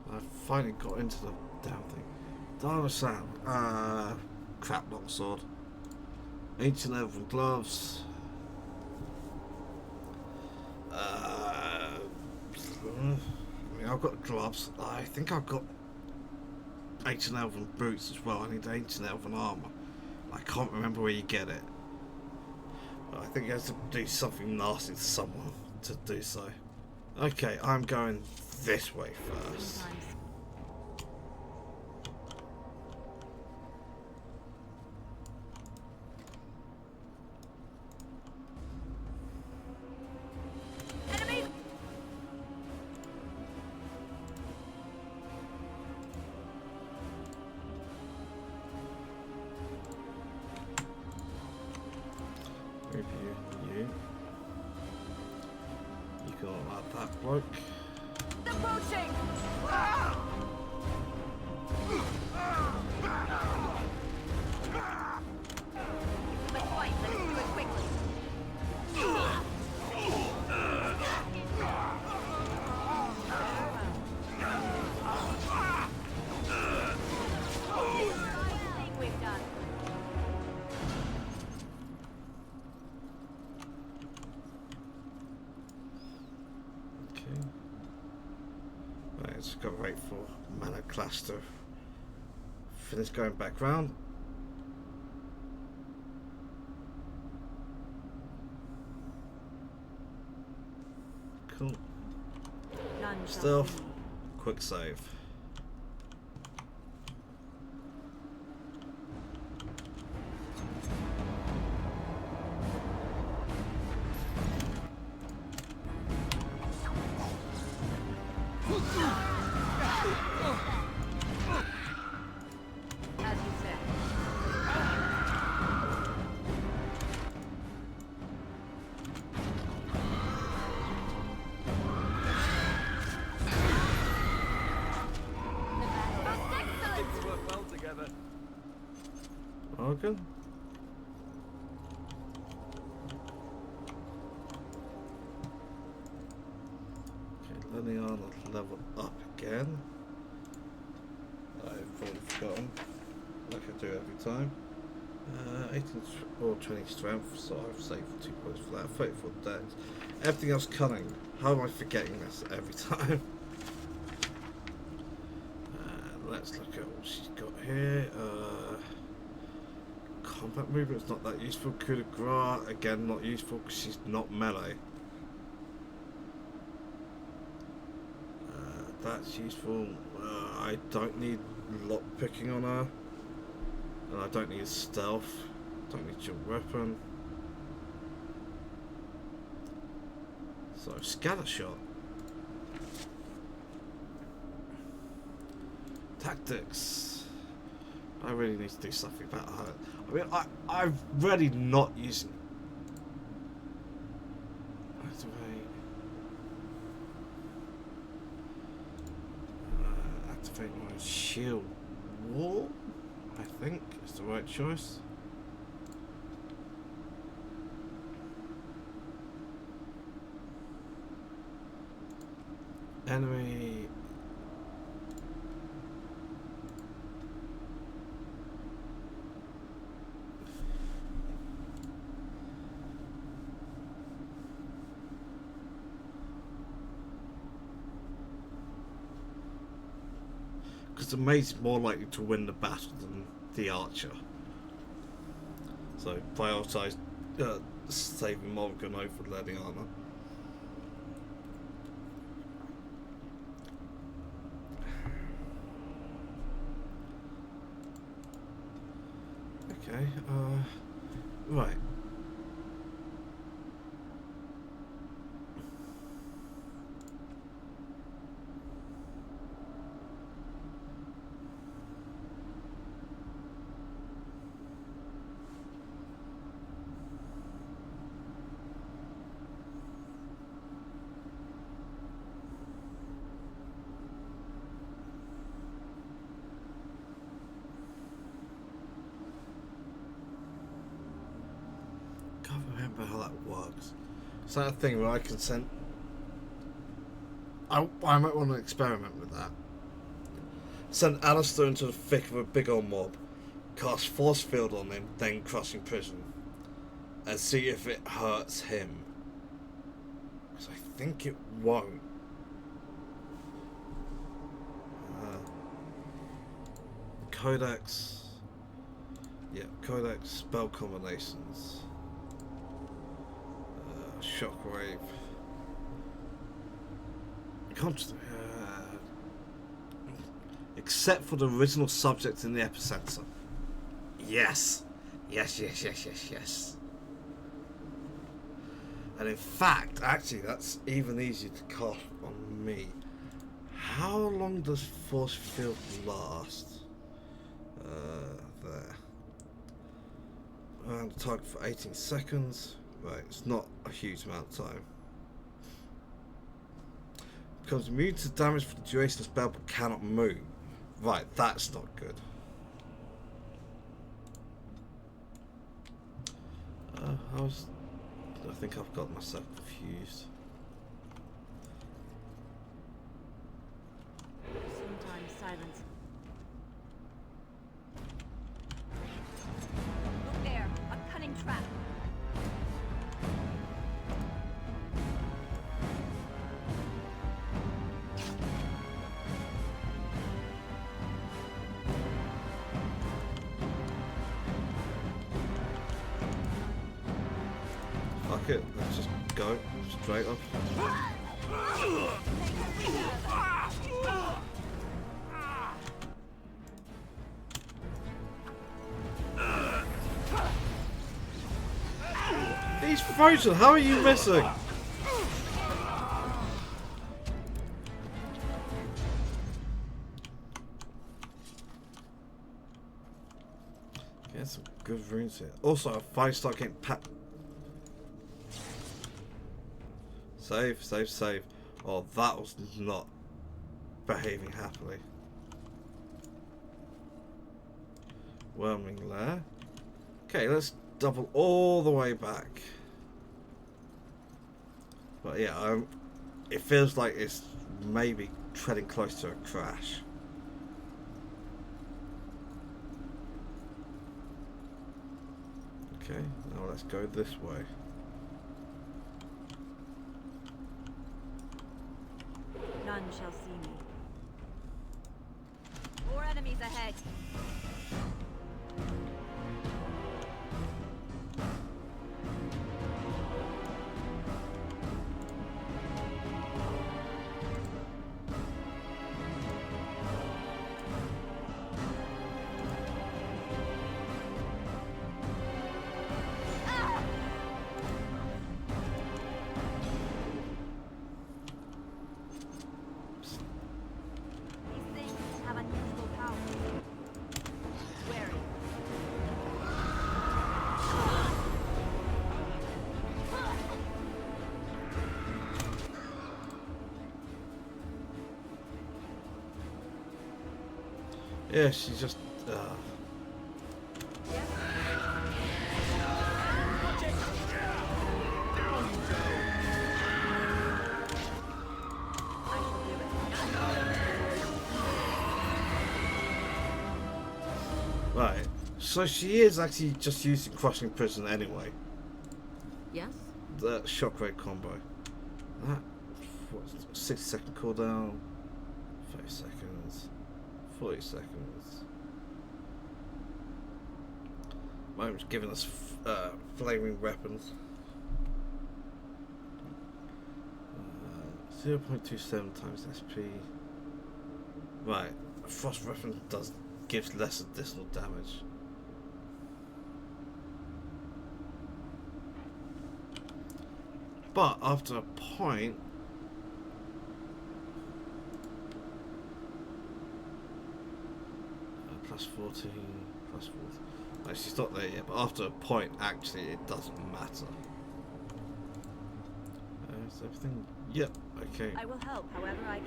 I finally got into the damn thing. Dial sound. Crap longsword. Ancient elven gloves. I mean, I've got gloves. I think I've got ancient elven boots as well. I need ancient elven armor. I can't remember where you get it. But I think you have to do something nasty to someone to do so. Okay, I'm going this way first. You. You can add that bloke. Approaching! Let's fight. Let's do it quickly. I think we've done. Okay. Right, just gotta wait for mana class to finish going back round. Cool. Stealth. Quick save. As you said. Things work well together. Morgan? Okay, learning on level up again. I've probably forgotten, like I do every time. 18 or 20 strength, so I've saved 2 points for that. 34 dex. Everything else cunning. How am I forgetting this every time? Let's look at what she's got here. Combat movement's not that useful. Coup de grace, again, not useful because she's not melee. That's useful. I don't need lock picking on her. And I don't need stealth. Don't need your weapon. So, scatter shot. Tactics. I really need to do something about her. I mean, I'm really not using. Activate my shield wall. I think is the right choice. Enemy. Because the mate's more likely to win the battle than the archer. So prioritise saving Morgan over Leliana. Okay, right. Can't remember how that works. Is that a thing where I can send... I might want to experiment with that. Send Alistair into the thick of a big old mob, cast force field on him, then crushing prison, and see if it hurts him. Because I think it won't. Codex. Yeah, Codex, spell combinations. Shockwave. Except for the original subject in the epicenter. Yes. Yes. And in fact, actually, that's even easier to cast on me. How long does force field last? There. Around the target for 18 seconds. Right, it's not a huge amount of time. Becomes immune to damage for the duration of the spell but cannot move. Right, that's not good. I think I've got myself confused. Sometimes silence. Look there, a cunning trap. Fuck it, let's just go straight up. He's frozen, how are you missing? Get some good runes here. Also, if I start getting Save, save, save. Oh, that was not behaving happily. Whelming lair. Okay, let's double all the way back. But yeah, it feels like it's maybe treading close to a crash. Okay, now let's go this way. None shall see me. More enemies ahead. Yeah, she's just. Right, so she is actually just using Crushing Prison anyway. Yes? The shockwave combo. That, what's 60-second cooldown, 30 seconds, 40 seconds. Moment's giving us flaming weapons. 0.27 times SP. Right, a frost weapon gives less additional damage. But after a point, plus 14, plus 14. No, she's not there yet, but after a point, actually, it doesn't matter. Is everything? Yep, okay. I will help however I can.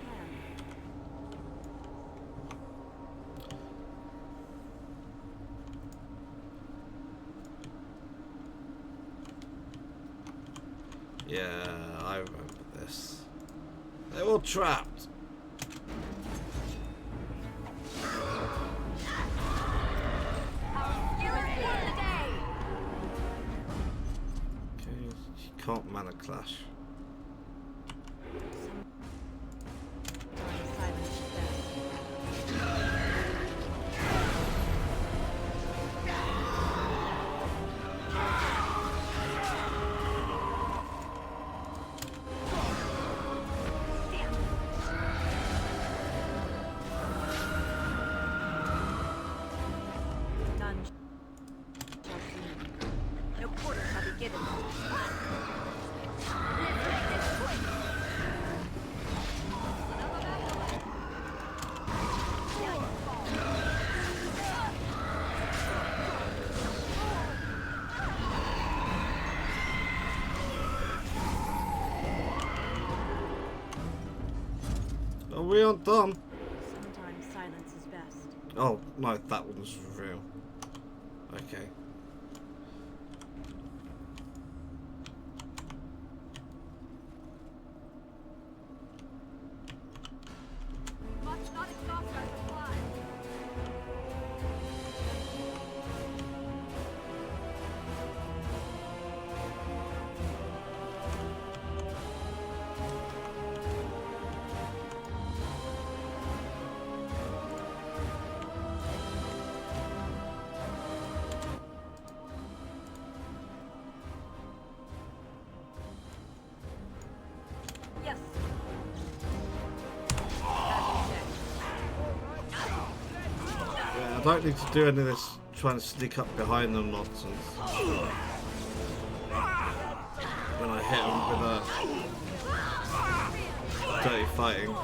Yeah, I remember this. They're all trapped. Okay, she can't mana clash. we aren't done. Sometimes silence is best. Oh, no, that one's real. Okay. Must not exhaust our supply. Yes. Yeah, I don't need to do any of this trying to sneak up behind them nonsense. When I hit them with a dirty fighting.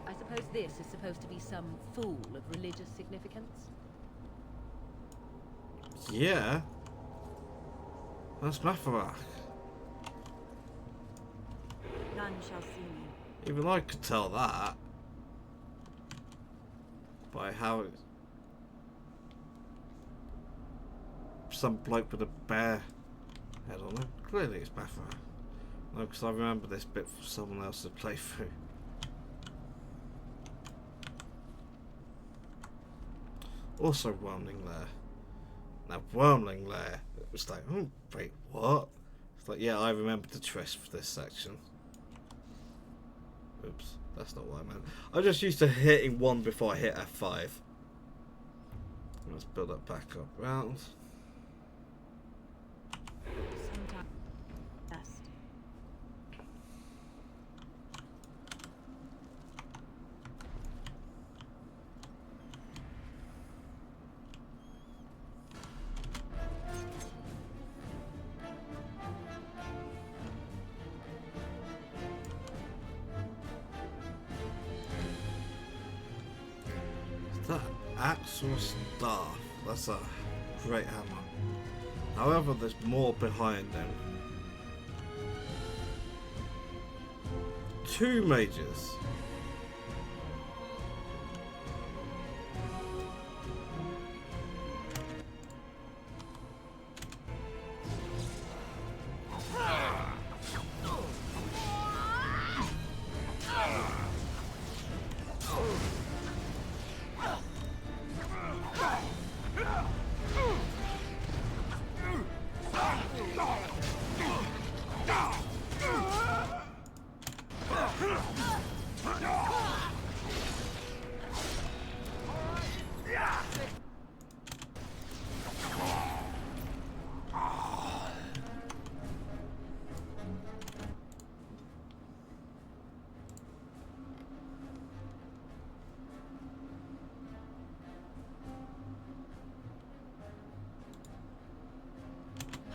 I suppose this is supposed to be some fool of religious significance? Yeah. That's Spatvark. None shall see me. Even I could tell that. By how it's some bloke with a bear head on him. Clearly it's Spatvark. No, because I remember this bit from someone else's playthrough. Also Wormling Lair. Now Wormling Lair, it was like, oh wait, what? It's like, yeah, I remembered the twist for this section. Oops, that's not what I meant. I'm just used to hitting 1 before I hit F5. Let's build that back up round. Sometimes best. Is that axe or staff? That's a great hammer. However, there's more behind them. 2 mages.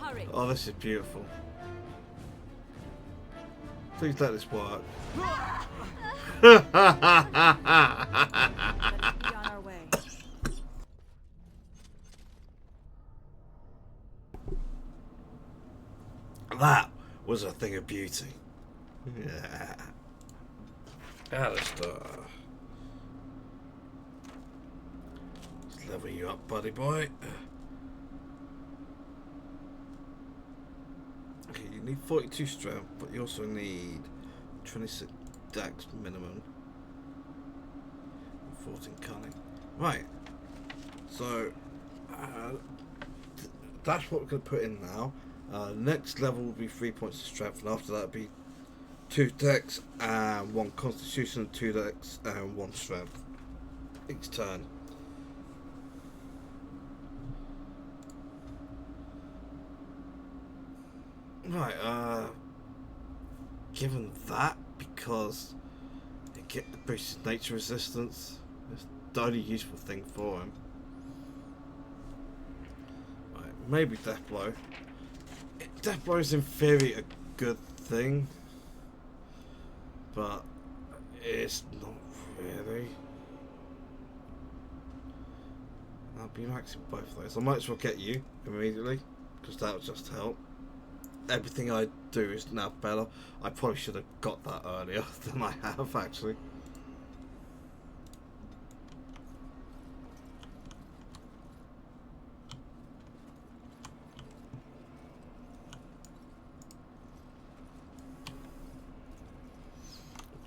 Hurry. Oh, this is beautiful. Please let this work. Be on our way. That was a thing of beauty. Yeah. Alistair. Let's level you up, buddy boy. Okay, you need 42 strength, but you also need 26 dex minimum. 14 cunning. Right. So, that's what we're going to put in now. Next level will be 3 points of strength, and after that will be 2 dex and 1 constitution, 2 dex and 1 strength each turn. Right, given that, because it get the boosted nature resistance, it's the only useful thing for him. Right, maybe Death Blow. Death Blow is in theory a good thing, but it's not really. be maxing both of those. I might as well get you immediately, because that would just help. Everything I do is now better. I probably should have got that earlier than I have, actually.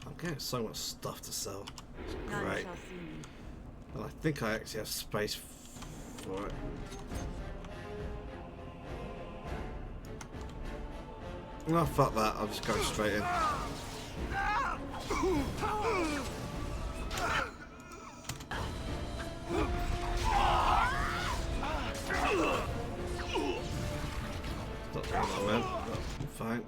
I'm getting so much stuff to sell. It's great. And I think I actually have space for it. No, fuck that. I'll just go straight in. Stop doing that, man. I'm fine.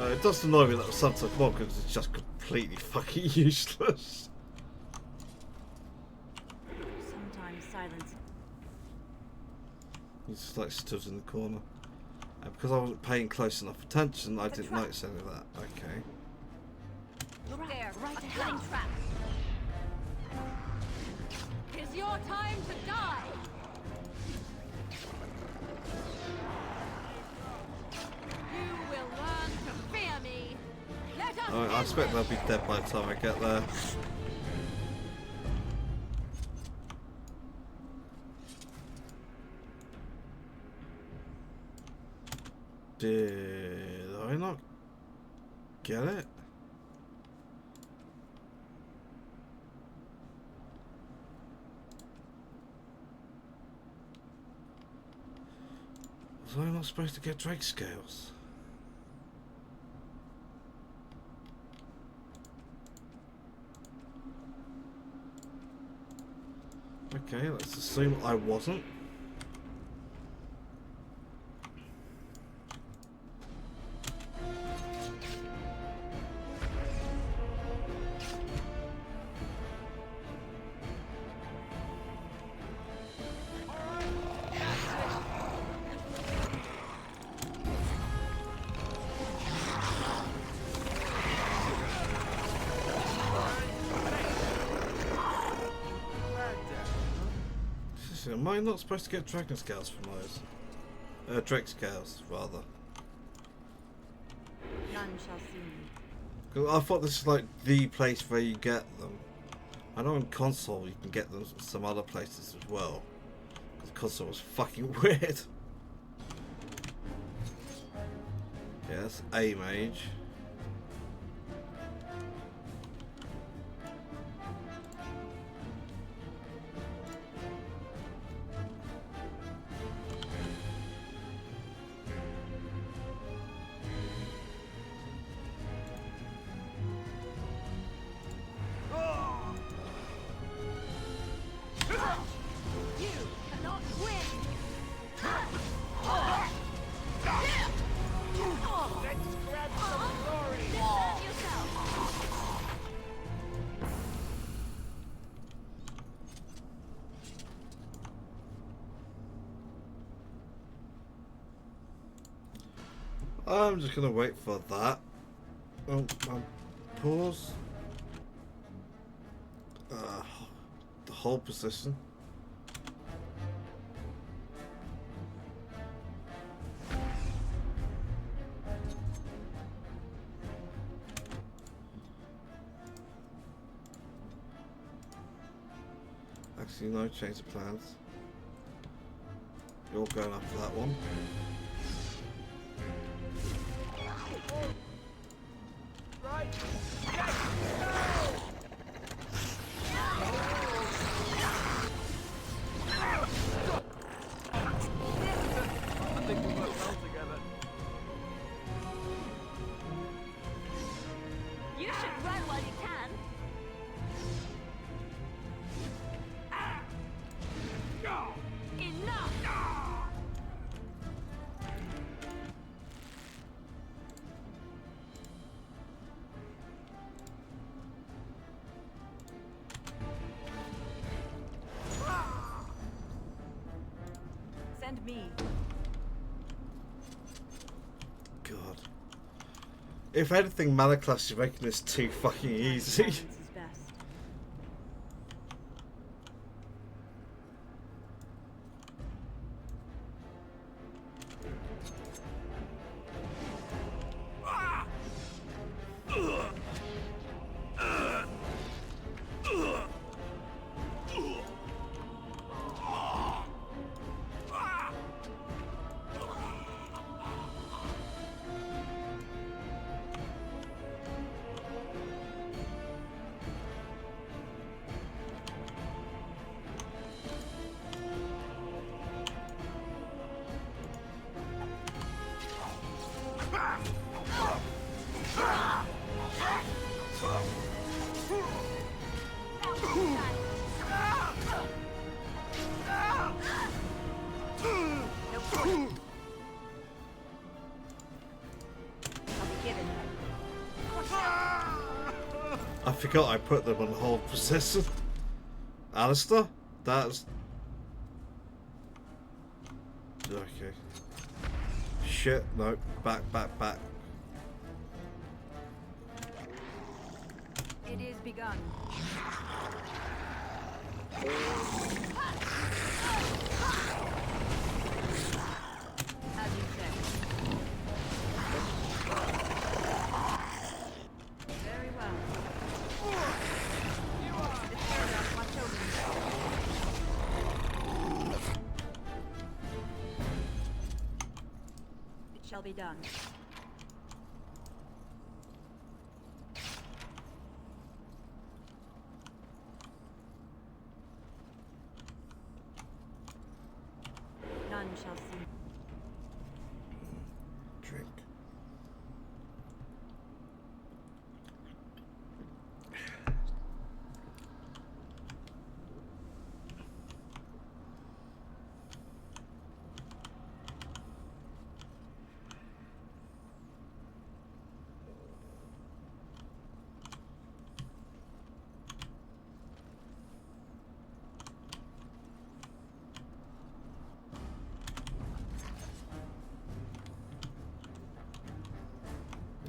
It does annoy me that sometimes more because it's just completely fucking useless. Sometimes silence. He's just like stood in the corner. And because I wasn't paying close enough attention, I didn't notice any of that. Okay. Look there, right ahead. Trap. It's your time to die. You will learn to fear me. Let us I expect they'll be dead by the time I get there. Did I not get it? Was I not supposed to get Drake scales? Okay, let's assume I wasn't. Am I not supposed to get dragon scales from those? Drake scales, rather. None shall see me. 'Cause I thought this is like the place where you get them. I know on console you can get them some other places as well. Because console was fucking weird. Yeah, that's a mage. I'm just gonna wait for that. Oh, pause. The whole position. Actually, no, change of plans. You're going after that one. You should run while you can. Enough! Send me. If anything, Malaclass is making this too fucking easy. Silence is best. I forgot I put them on hold possession. Alistair? That's... Okay. Shit, no. Back. It is begun. As you said. Very well. This area, watch over you. It shall be done. None shall see. Drink.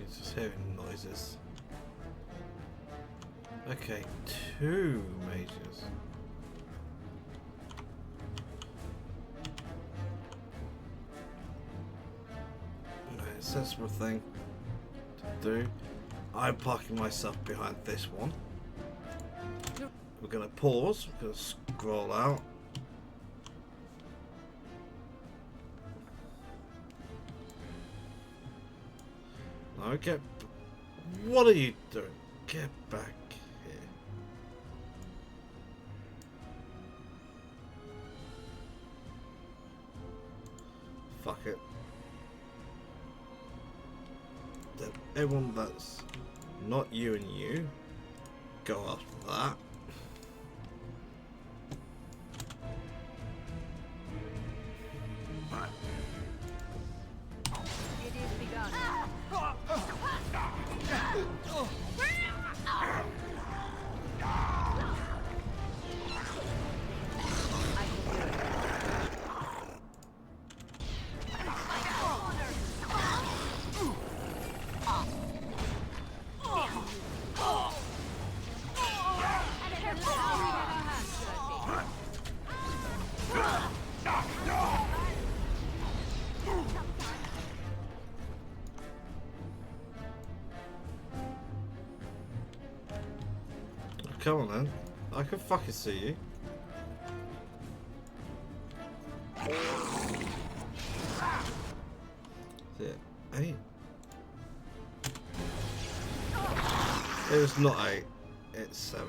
It's just hearing noises. Okay, 2 mages. Right, sensible thing to do. I'm parking myself behind this one. We're gonna pause, we're gonna scroll out. No, get... What are you doing? Get back here. Fuck it. Everyone that's not you and you, go after that. It is begun. Come on then. I can fucking see you. Yeah. Hey. It was not 8. It's 7.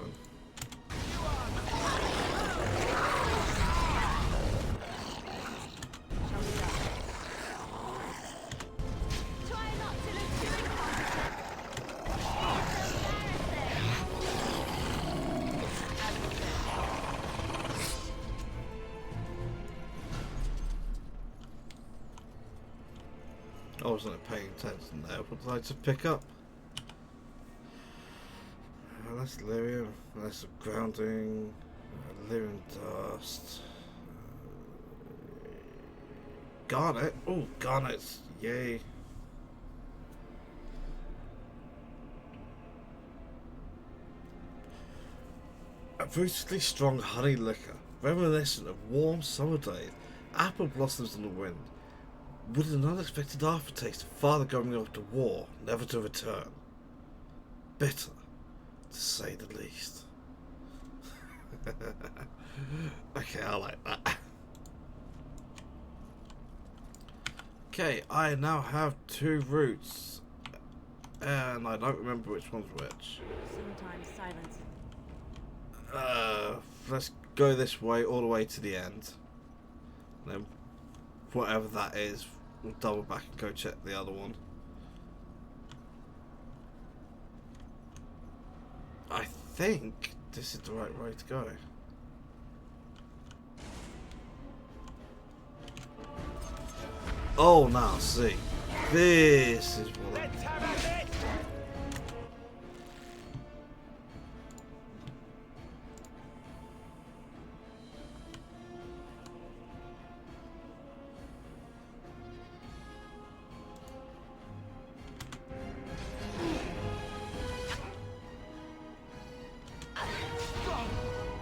I wasn't paying attention there. What did I just pick up? That's lyrium. That's grounding. Lyrium dust. Garnet. Oh, garnets. Yay. A brutally strong honey liquor, reminiscent of warm summer days, apple blossoms in the wind, with an unexpected aftertaste of father going off to war, never to return. Bitter, to say the least. Okay, I like that. Okay, I now have 2 routes, and I don't remember which one's which. Sometimes silence. Let's go this way all the way to the end. And then whatever that is, we'll double back and go check the other one. I think this is the right way to go. Oh, now see, this is what.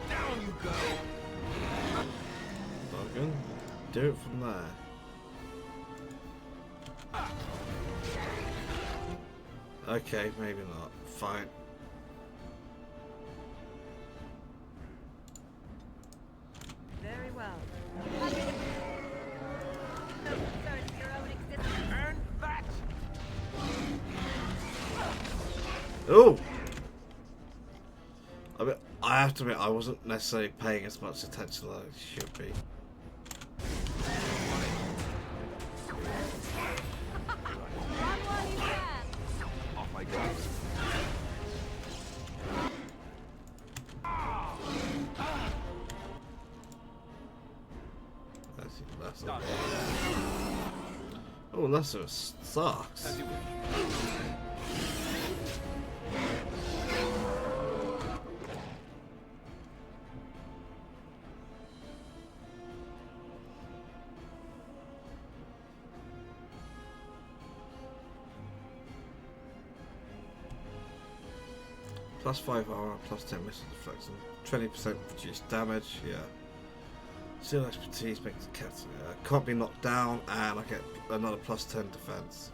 Down you go. Bugger. Do it from there. Okay, maybe not. Fine. Very well. No concern for your own existence. Earn that. Oh! I mean, I have to admit, I wasn't necessarily paying as much attention as I should be. Off I go. That's not. Oh, lesser sucks. +5 armor, +10 missile deflection, 20% reduced damage, yeah. Seal expertise makes the cat can't be knocked down, and I get another +10 defense.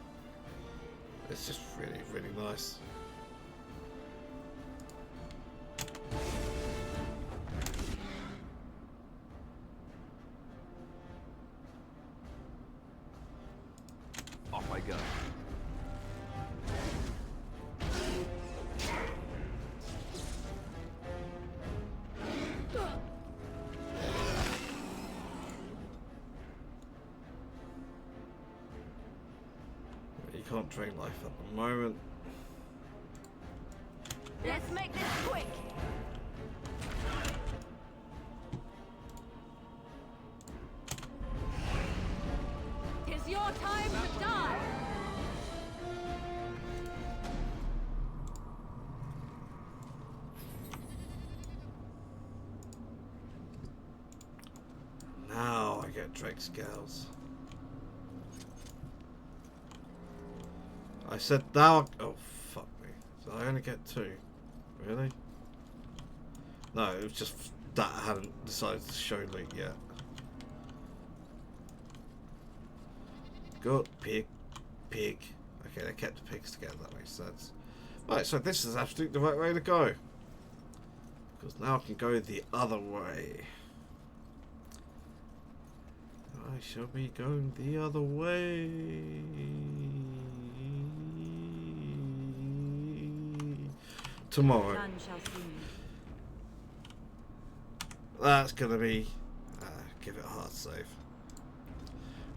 It's just really, really nice. Off I go. You can't drain life at the moment. Let's make this quick. Tis your time to die. Now I get Drake scales. I said now. Oh, fuck me. So I only get 2. Really? No, it was just that I hadn't decided to show loot yet. Good. Pig. Pig. Okay, they kept the pigs together. That makes sense. Right, so this is absolutely the right way to go. Because now I can go the other way. I shall be going the other way. Tomorrow. None shall see me. That's going to be... give it a hard save.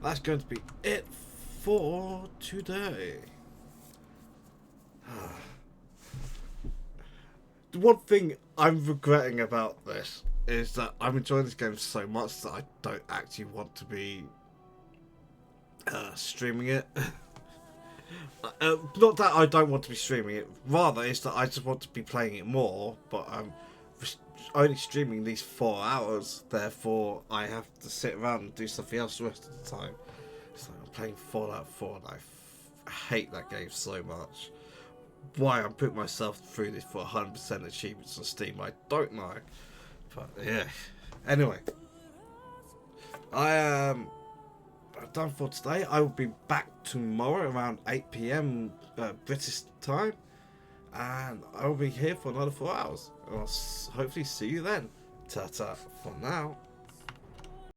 That's going to be it for today. The one thing I'm regretting about this is that I'm enjoying this game so much that I don't actually want to be streaming it. Not that I don't want to be streaming it, rather it's that I just want to be playing it more, but I'm only streaming these 4 hours, therefore I have to sit around and do something else the rest of the time. So I'm playing Fallout 4 and I hate that game so much. why I'm putting myself through this for 100% achievements on Steam. I don't know. But yeah. Anyway. I am done for today. I will be back tomorrow around 8 PM British time. And I will be here for another 4 hours. I'll hopefully see you then. Ta-ta for now.